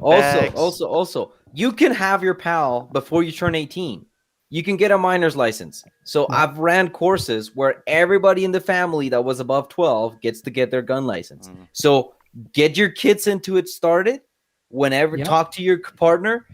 bags. Also, you can have your PAL before you turn 18. You can get a minor's license. So I've ran courses where everybody in the family that was above 12 gets to get their gun license. So get your kids into it started. Whenever talk to your partner,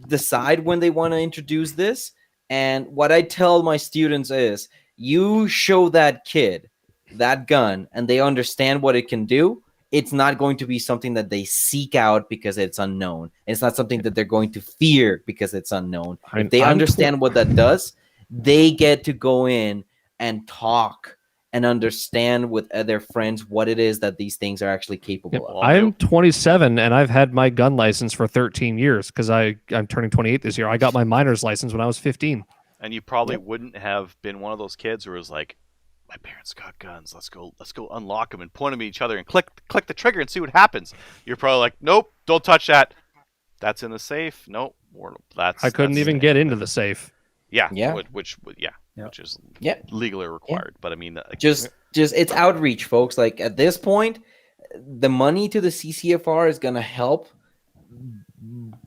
decide when they want to introduce this. And what I tell my students is, you show that kid that gun and they understand what it can do, it's not going to be something that they seek out because it's unknown. It's not something that they're going to fear because it's unknown. If they understand what that does, they get to go in and talk and understand with their friends what it is that these things are actually capable of. I'm 27 and I've had my gun license for 13 years because I'm turning 28 this year. I got my minor's license when I was 15. And you probably wouldn't have been one of those kids who was like, my parents got guns. Let's go unlock them and point them at each other and click the trigger and see what happens. You're probably like, nope, don't touch that. That's in the safe. Nope, I couldn't even get into the safe. Yeah. Which is legally required. But I mean, just it's outreach, folks. Like at this point, the money to the CCFR is gonna help,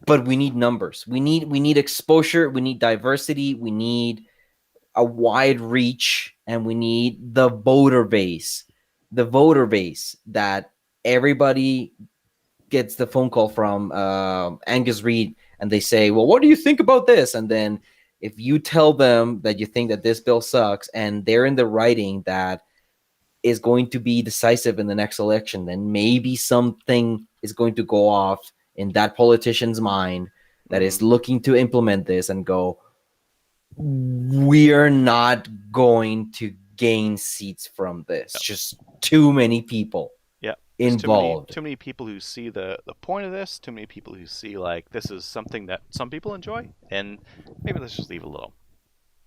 but we need numbers. We need exposure. We need diversity. We need a wide reach, and we need the voter base that everybody gets the phone call from Angus Reid, and they say, well, what do you think about this? And then if you tell them that you think that this bill sucks and they're in the writing that is going to be decisive in the next election, then maybe something is going to go off in that politician's mind that is looking to implement this and go, we are not going to gain seats from this. Just too many people involved. Too many people who see the point of this, too many people who see like this is something that some people enjoy, and maybe let's just leave it alone.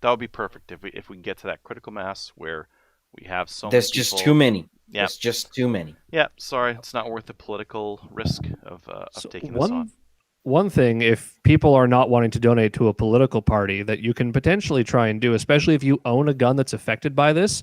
That would be perfect if we can get to that critical mass where we have so There's many just people. too many. Yeah. There's just too many. Yeah, sorry, it's not worth the political risk of taking this on. One thing, if people are not wanting to donate to a political party, that you can potentially try and do, especially if you own a gun that's affected by this,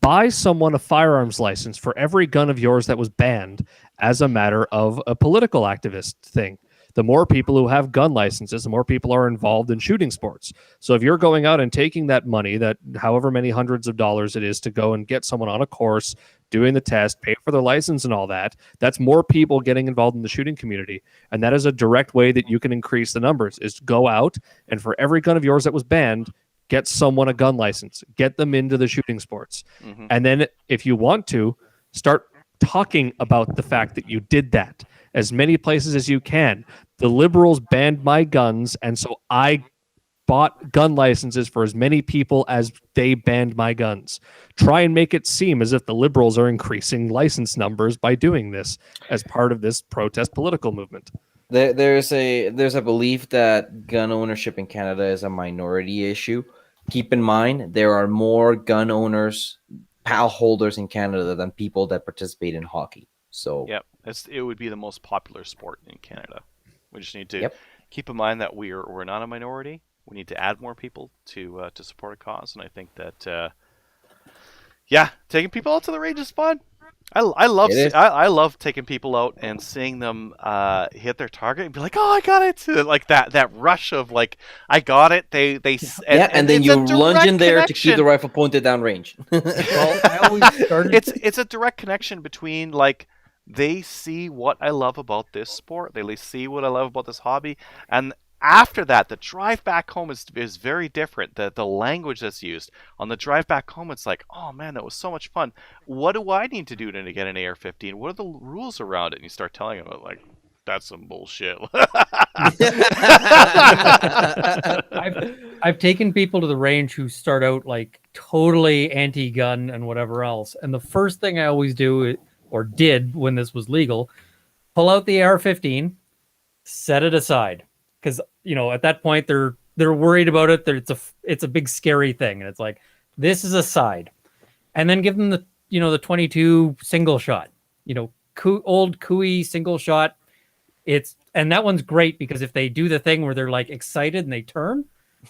buy someone a firearms license for every gun of yours that was banned as a matter of a political activist thing. The more people who have gun licenses, the more people are involved in shooting sports. So if you're going out and taking that money, that however many hundreds of dollars it is to go and get someone on a course, doing the test, pay for their license and all that, that's more people getting involved in the shooting community. And that is a direct way that you can increase the numbers, is to go out and for every gun of yours that was banned, get someone a gun license, get them into the shooting sports. And then if you want to, start talking about the fact that you did that as many places as you can. The liberals banned my guns, and so I bought gun licenses for as many people as they banned my guns. Try and make it seem as if the liberals are increasing license numbers by doing this as part of this protest political movement. There's a belief that gun ownership in Canada is a minority issue. Keep in mind there are more gun owners, PAL holders in Canada than people that participate in hockey. So Yep, it would be the most popular sport in Canada. We just need to Yep. keep in mind that we're not a minority. We need to add more people to support a cause, and I think that taking people out to the range is fun. I love taking people out and seeing them hit their target and be like, oh, I got it, like that rush of like, I got it. And then it's you a lunge in direct there to keep connection. the rifle pointed down range. Well, I always started. It's a direct connection between like they see what I love about this sport, they see what I love about this hobby, and after that, the drive back home is very different. The language that's used on the drive back home, it's like, oh man, that was so much fun. What do I need to do to get an AR-15? What are the rules around it? And you start telling them like, that's some bullshit. I've taken people to the range who start out like totally anti-gun and whatever else, and the first thing I always do, or did when this was legal, pull out the AR-15, set it aside, because at that point they're worried about it. It's a big scary thing, and it's like, this is a side, and then give them the 22 single shot, old Cooey single shot. And that one's great because if they do the thing where they're like excited and they turn,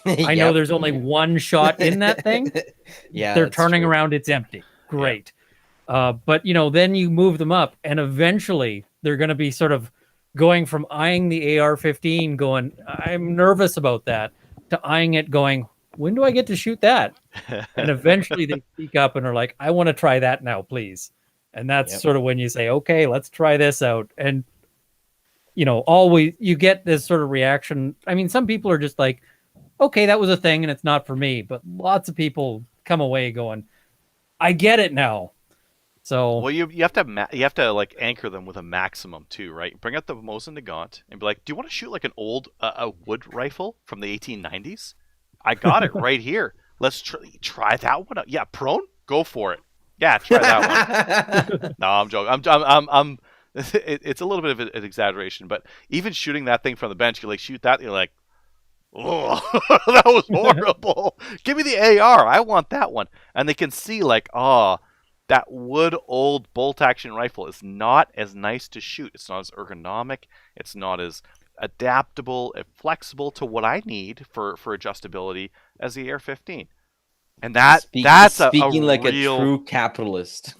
I know there's only one shot in that thing. Yeah, they're turning around, it's empty. Great. But then you move them up, and eventually they're going to be sort of going from eyeing the AR-15 going, I'm nervous about that, to eyeing it going, when do I get to shoot that? And eventually they speak up and are like, I want to try that now, please. And that's sort of when you say, okay, let's try this out. And always you get this sort of reaction. I mean, some people are just like, okay, that was a thing and it's not for me. But lots of people come away going, I get it now. So well, you have to like anchor them with a maximum too, right? Bring out the Mosin Nagant and be like, do you want to shoot like an old a wood rifle from the 1890s? I got it right here. Let's try that one out. Yeah, prone? Go for it. Yeah, try that one. No, I'm joking. I'm it's a little bit of an exaggeration, but even shooting that thing from the bench, you like shoot that, you're like, oh, that was horrible. Give me the AR. I want that one. And they can see like, that wood old bolt action rifle is not as nice to shoot. It's not as ergonomic. It's not as adaptable and flexible to what I need for adjustability as the AR-15. And that's speaking like real... a true capitalist.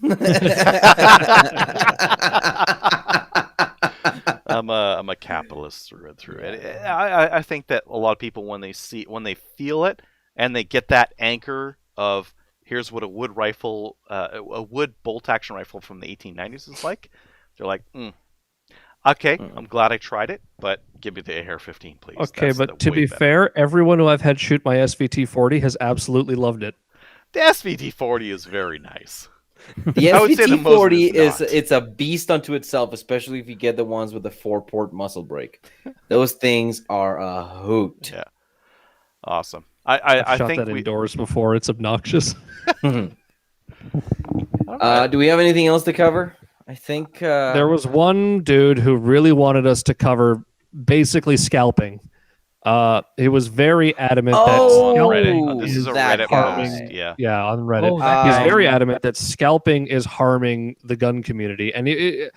I'm a capitalist through and through. And I think that a lot of people when they feel it and they get that anchor of here's what a wood rifle, a wood bolt action rifle from the 1890s is like, they're like, okay, I'm glad I tried it, but give me the AR-15, please. Okay, but to be fair, everyone who I've had shoot my SVT-40 has absolutely loved it. The SVT-40 is very nice. The SVT-40 it's a beast unto itself, especially if you get the ones with the 4-port muzzle brake. Those things are a hoot. Yeah, awesome. I've shot that indoors before. It's obnoxious. Do we have anything else to cover? I think there was one dude who really wanted us to cover basically scalping. He was very adamant that Reddit. This is a Reddit post. Yeah, on Reddit. He's very adamant that scalping is harming the gun community, and it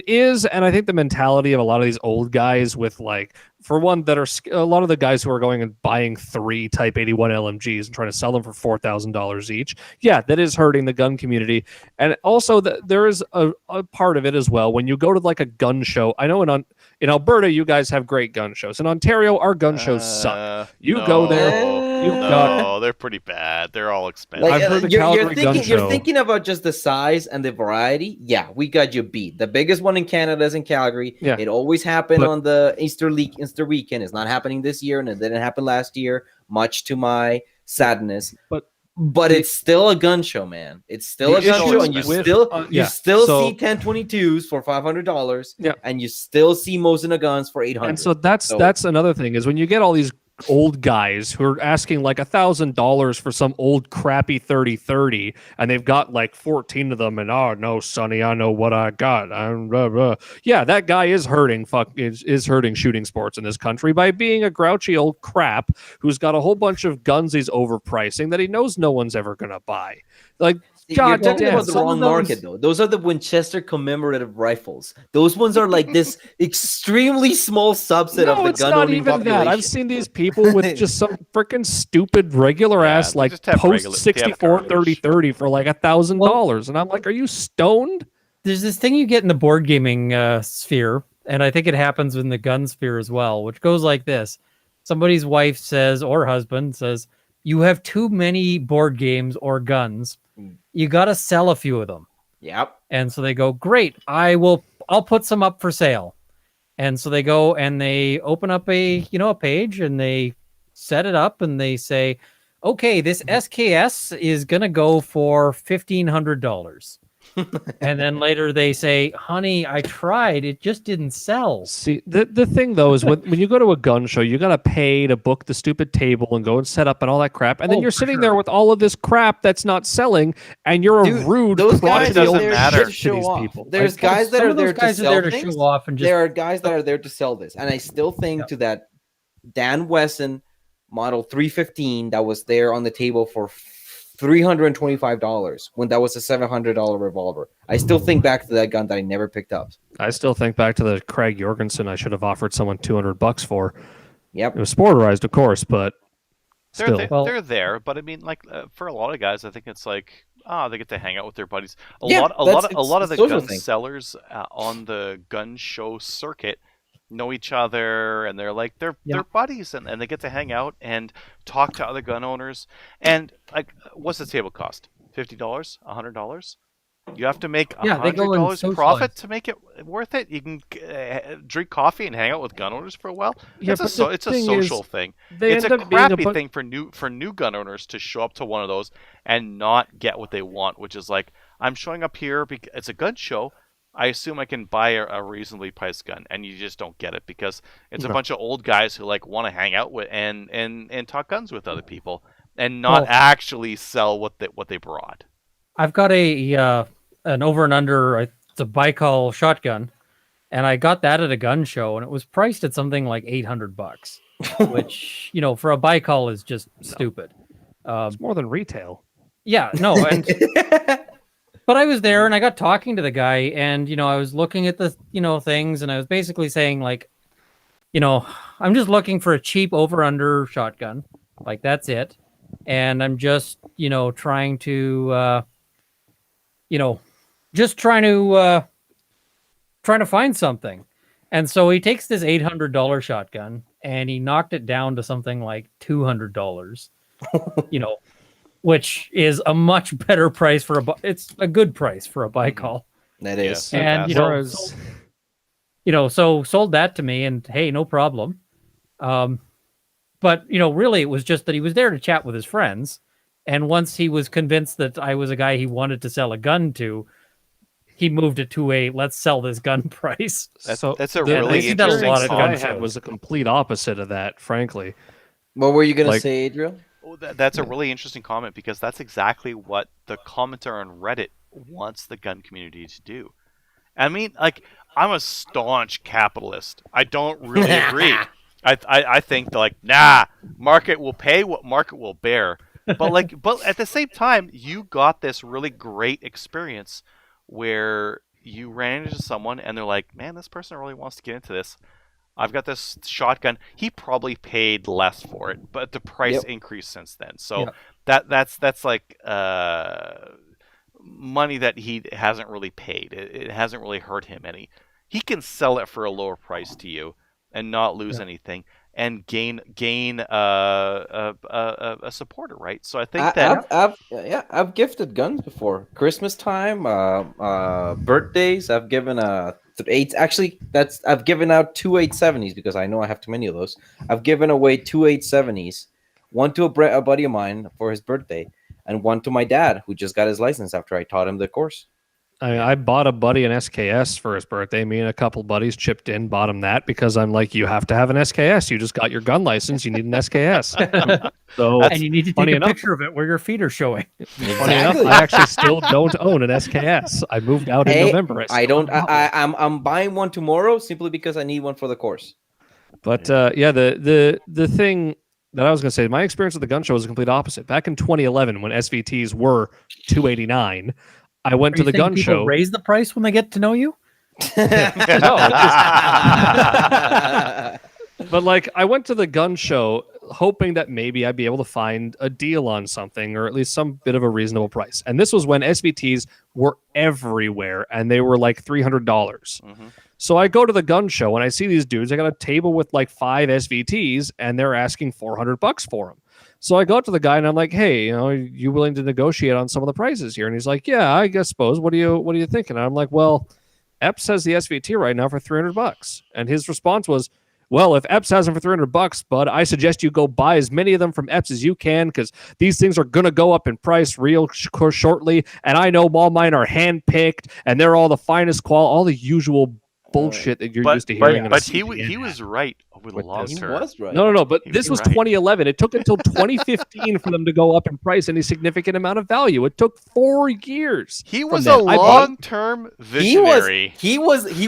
is, and I think the mentality of a lot of these old guys with like, for one, that are a lot of the guys who are going and buying 3 Type 81 LMGs and trying to sell them for $4,000 each. Yeah, that is hurting the gun community. And also there is a part of it as well. When you go to like a gun show, I know in Alberta, you guys have great gun shows. In Ontario, our gun shows suck. Go there. They're pretty bad. They're all expensive. Like, I've heard the Calgary gun show. You're thinking about just the size and the variety. Yeah, we got you beat. The biggest one in Canada is in Calgary. Yeah. It always happened on the Easter weekend. It's not happening this year, and it didn't happen last year, much to my sadness. But it's still a gun show, man. It's still a gun show, and you still see 1022s for $500, and you still see Mosin guns for $800. And so that's another thing is when you get all these old guys who are asking like $1,000 for some old crappy 30-30, and they've got like 14 of them, and oh no, Sonny, I know what I got. Yeah, that guy is hurting. Is hurting shooting sports in this country by being a grouchy old crap who's got a whole bunch of guns he's overpricing that he knows no one's ever gonna buy. Like, You're God talking damn, about the some wrong of those- market, though. Those are the Winchester commemorative rifles. Those ones are like this extremely small subset no, of the it's gun not owning even population. that. I've seen these people with just some freaking stupid regular Yeah, ass they like just have post regular- they have 64 garbage. 30-30 for like $1,000, and I'm like, are you stoned? There's this thing you get in the board gaming sphere, and I think it happens in the gun sphere as well, which goes like this. Somebody's wife says, or husband says, you have too many board games or guns. You got to sell a few of them. Yep. And so they go, great, I'll put some up for sale. And so they go and they open up a page and they set it up and they say, okay, this SKS is going to go for $1,500. And then later they say, honey, I tried. It just didn't sell. See, the thing though is when you go to a gun show, you gotta pay to book the stupid table and go and set up and all that crap, and then Oh, you're for sitting sure. there with all of this crap that's not selling, and you're Dude, a rude, those guys it crotchety are doesn't old there matter. to shit to show these off. people. There's guys that Some are of there those guys to are sell there to things. show off and just There are guys that are there to sell this, and I still think Yep. to that Dan Wesson Model 315 that was there on the table for $325 when that was a $700 revolver. I still think back to that gun that I never picked up. I still think back to the Craig Jorgensen I should have offered someone $200 for. Yep. It was sporterized, of course, but They're still. there, Well- they're there, but I mean, like for a lot of guys, I think it's like they get to hang out with their buddies. A Yeah, lot it's of a the social gun thing. sellers on the gun show circuit know each other, and they're like they're buddies, and they get to hang out and talk to other gun owners. And like, what's the table cost? $50, $100? You have to make Yeah, they go and $100 socialize. profit to make it worth it. You can drink coffee and hang out with gun owners for a while. Yeah, It's but a the it's a thing is, social thing. they It's end a up being crappy bu- thing for new gun owners to show up to one of those and not get what they want, which is like, I'm showing up here because it's a gun show. I assume I can buy a reasonably priced gun, and you just don't get it because it's a No. bunch of old guys who like want to hang out with and talk guns with other people and not Well- actually sell what they brought. I've got an over and under. It's a Baikal shotgun, and I got that at a gun show, and it was priced at something like $800, which for a Baikal is just stupid. It's more than retail. Yeah, no, and but I was there and I got talking to the guy, and I was looking at the things, and I was basically saying like, I'm just looking for a cheap over under shotgun, like that's it, and I'm just trying to trying to find something. And so he takes this $800 shotgun and he knocked it down to something like $200, which is a much better price for it's a good price for a Baikal. That is. And Fantastic. so sold that to me, and hey, no problem. But really it was just that he was there to chat with his friends. And once he was convinced that I was a guy he wanted to sell a gun to, he moved it to a let's sell this gun price. That's the a really I've seen that a interesting lot of gun I comment. shows. had was a complete opposite of that, frankly. What were you gonna Like- say, Adriel? Oh, that's a really interesting comment because that's exactly what the commenter on Reddit wants the gun community to do. I mean, like, I'm a staunch capitalist. I don't really agree. I think like, nah, market will pay what market will bear. But at the same time, you got this really great experience where you ran into someone and they're like, man, this person really wants to get into this. I've got this shotgun. He probably paid less for it, but the price increased since then. So that's like money that he hasn't really paid. It hasn't really hurt him any. He can sell it for a lower price to you and not lose anything and gain a supporter, right? So I think I've gifted guns before. Christmas time, birthdays. I've given I've given out 2 870s because I know I have too many of those. I've given away 2 870s, one to a buddy of mine for his birthday, and one to my dad who just got his license after I taught him the course. I bought a buddy an SKS for his birthday. Me and a couple buddies chipped in, bought him that because I'm like, you have to have an SKS. You just got your gun license. You need an SKS. So, And you need to take funny a enough- picture of it where your feet are showing. funny enough, I actually still don't own an SKS. I moved out in November. I don't. still haven't bought one. I'm buying one tomorrow simply because I need one for the course. But the thing that I was going to say, my experience with the gun show was the complete opposite. Back in 2011, when SVTs were $289, I went to the gun show. Raise the price when they get to know you. But like, I went to the gun show hoping that maybe I'd be able to find a deal on something, or at least some bit of a reasonable price. And this was when SVTs were everywhere, and they were like $300. Mm-hmm. So I go to the gun show and I see these dudes. I got a table with like 5 SVTs, and they're asking $400 for them. So I go up to the guy and I'm like, "Hey, you willing to negotiate on some of the prices here?" And he's like, "Yeah, I guess suppose. What are you thinking?" And I'm like, "Well, Epps has the SVT right now for $300." And his response was, "Well, if Epps has them for $300, bud, I suggest you go buy as many of them from Epps as you can, because these things are going to go up in price real shortly. And I know all mine are hand-picked, and they're all the finest quality, all the usual bullshit that you're used to hearing." But he was right over the With long this. term. right. No. But He this was was right. 2011. It took until 2015 for them to go up in price any significant amount of value. It took 4 years. He from was then. a I bought- long-term He was visionary. he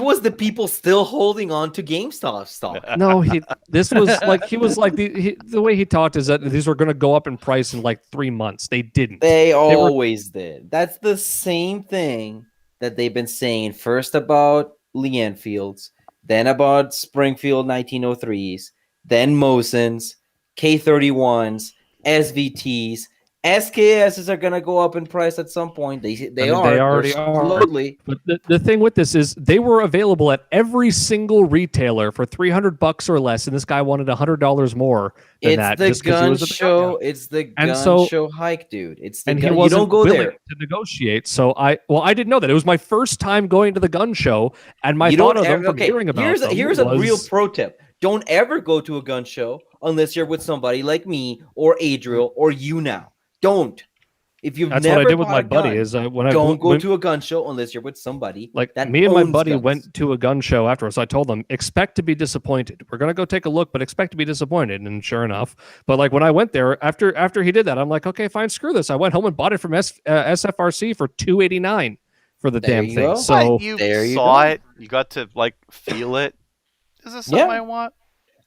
was the people still holding on to GameStop stock. No, this was like the way he talked is that these were going to go up in price in like 3 months. They didn't. They were- always did. That's the same thing that they've been saying first about Lee Enfields, then about Springfield 1903s, then Mosins, K31s, SVTs. SKSs are going to go up in price at some point. They They are. already They're are. slowly. But the thing with this is they were available at every single retailer for $300 or less, and this guy wanted $100 more than It's that. the just 'cause he gun was at the show. gun. It's the And gun so- show hike, dude. It's the And gun. he You wasn't don't go willing there. to negotiate. So I didn't know that. It was my first time going to the gun show, and my You thought don't of them ever, from okay, hearing about here's them here's a real was- pro tip. Don't ever go to a gun show unless you're with somebody like me or Adriel or you now. Don't. If you've That's never what I did with bought my a buddy. gun, Is when I don't go went- to a gun show unless you're with somebody like that me and my owns buddy guns. went to a gun show afterwards. So I told them, expect to be disappointed. We're gonna go take a look, but expect to be disappointed. And sure enough, but like when I went there after he did that, I'm like, okay, fine, screw this. I went home and bought it from SFRC for $289 for the There damn you thing. go. So But you there you saw go. it. You got to like feel it. Is this something Yeah. I want?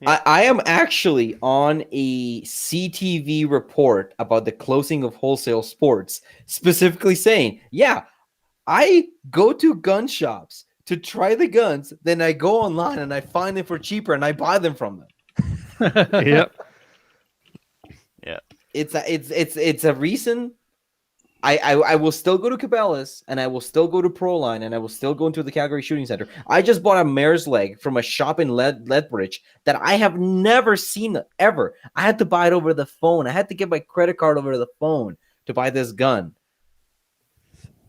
I am actually on a CTV report about the closing of wholesale sports, specifically saying, yeah, I go to gun shops to try the guns, then I go online and I find them for cheaper and I buy them from them. yep. It's a reason. I will still go to Cabela's and I will still go to Proline and I will still go into the Calgary Shooting Center. I just bought a mare's leg from a shop in Lethbridge that I have never seen ever. I had to buy it over the phone. I had to get my credit card over the phone to buy this gun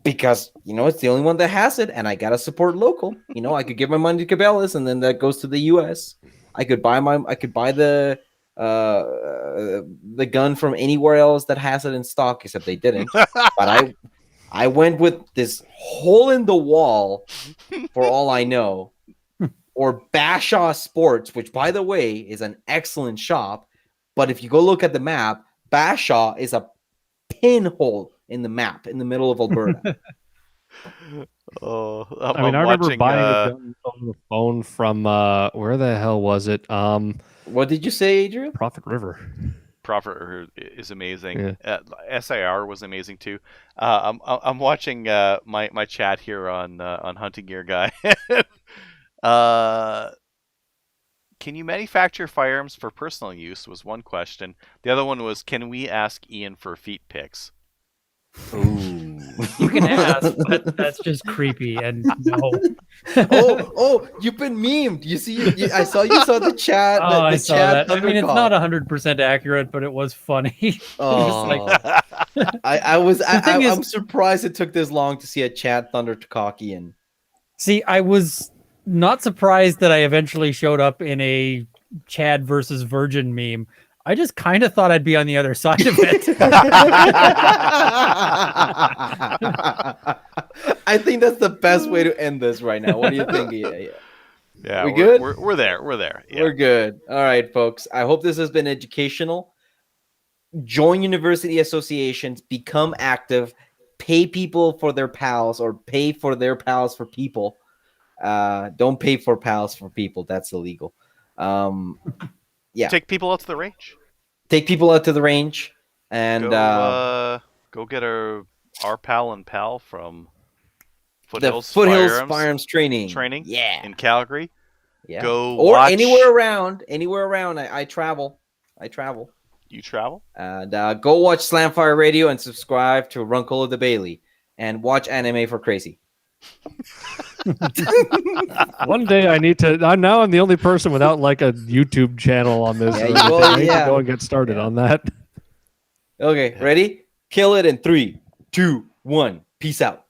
because it's the only one that has it, and I gotta support local. I could give my money to Cabela's and then that goes to the U.S. I could buy the gun from anywhere else that has it in stock, except they didn't. But I went with this hole in the wall, for all I know, or Bashaw Sports, which by the way is an excellent shop. But if you go look at the map, Bashaw is a pinhole in the map in the middle of Alberta. Oh, I mean, I remember buying a gun over the phone from where the hell was it? What did you say, Adrian? Prophet River. Prophet is amazing. SIR was amazing too. I'm watching my chat here on Hunting Gear Guy. Can you manufacture firearms for personal use? Was one question. The other one was, can we ask Ian for feet pics? Ooh. You can ask, but that's just creepy. And no. oh, you've been memed. You see, I saw you saw the chat. Oh, the I saw chat that. I mean, it's Thundercock. not 100% accurate, but it was funny. Oh, I'm surprised it took this long to see a chat Thundercock Ian. See, I was not surprised that I eventually showed up in a Chad versus Virgin meme. I just kind of thought I'd be on the other side of it. I think that's the best way to end this right now. What do you think? Yeah, We good? We're there. We're there. Yeah. We're good. All right, folks. I hope this has been educational. Join university associations, become active, pay people for their pals, or pay for their pals for people. Don't pay for pals for people. That's illegal. Yeah. Take people out to the range. Take people out to the range and Go get our pal and pal from the Foothills Firearms training. Yeah. in Calgary. Yeah. Go or watch... anywhere around. I travel. You travel? And go watch Slamfire Radio and subscribe to Runkle of the Bailey and watch anime for Krazee. One day I need to. I'm the only person without like a YouTube channel on this. Yeah, I need to go and get started on that. Okay, ready? Kill it in 3, 2, 1. Peace out.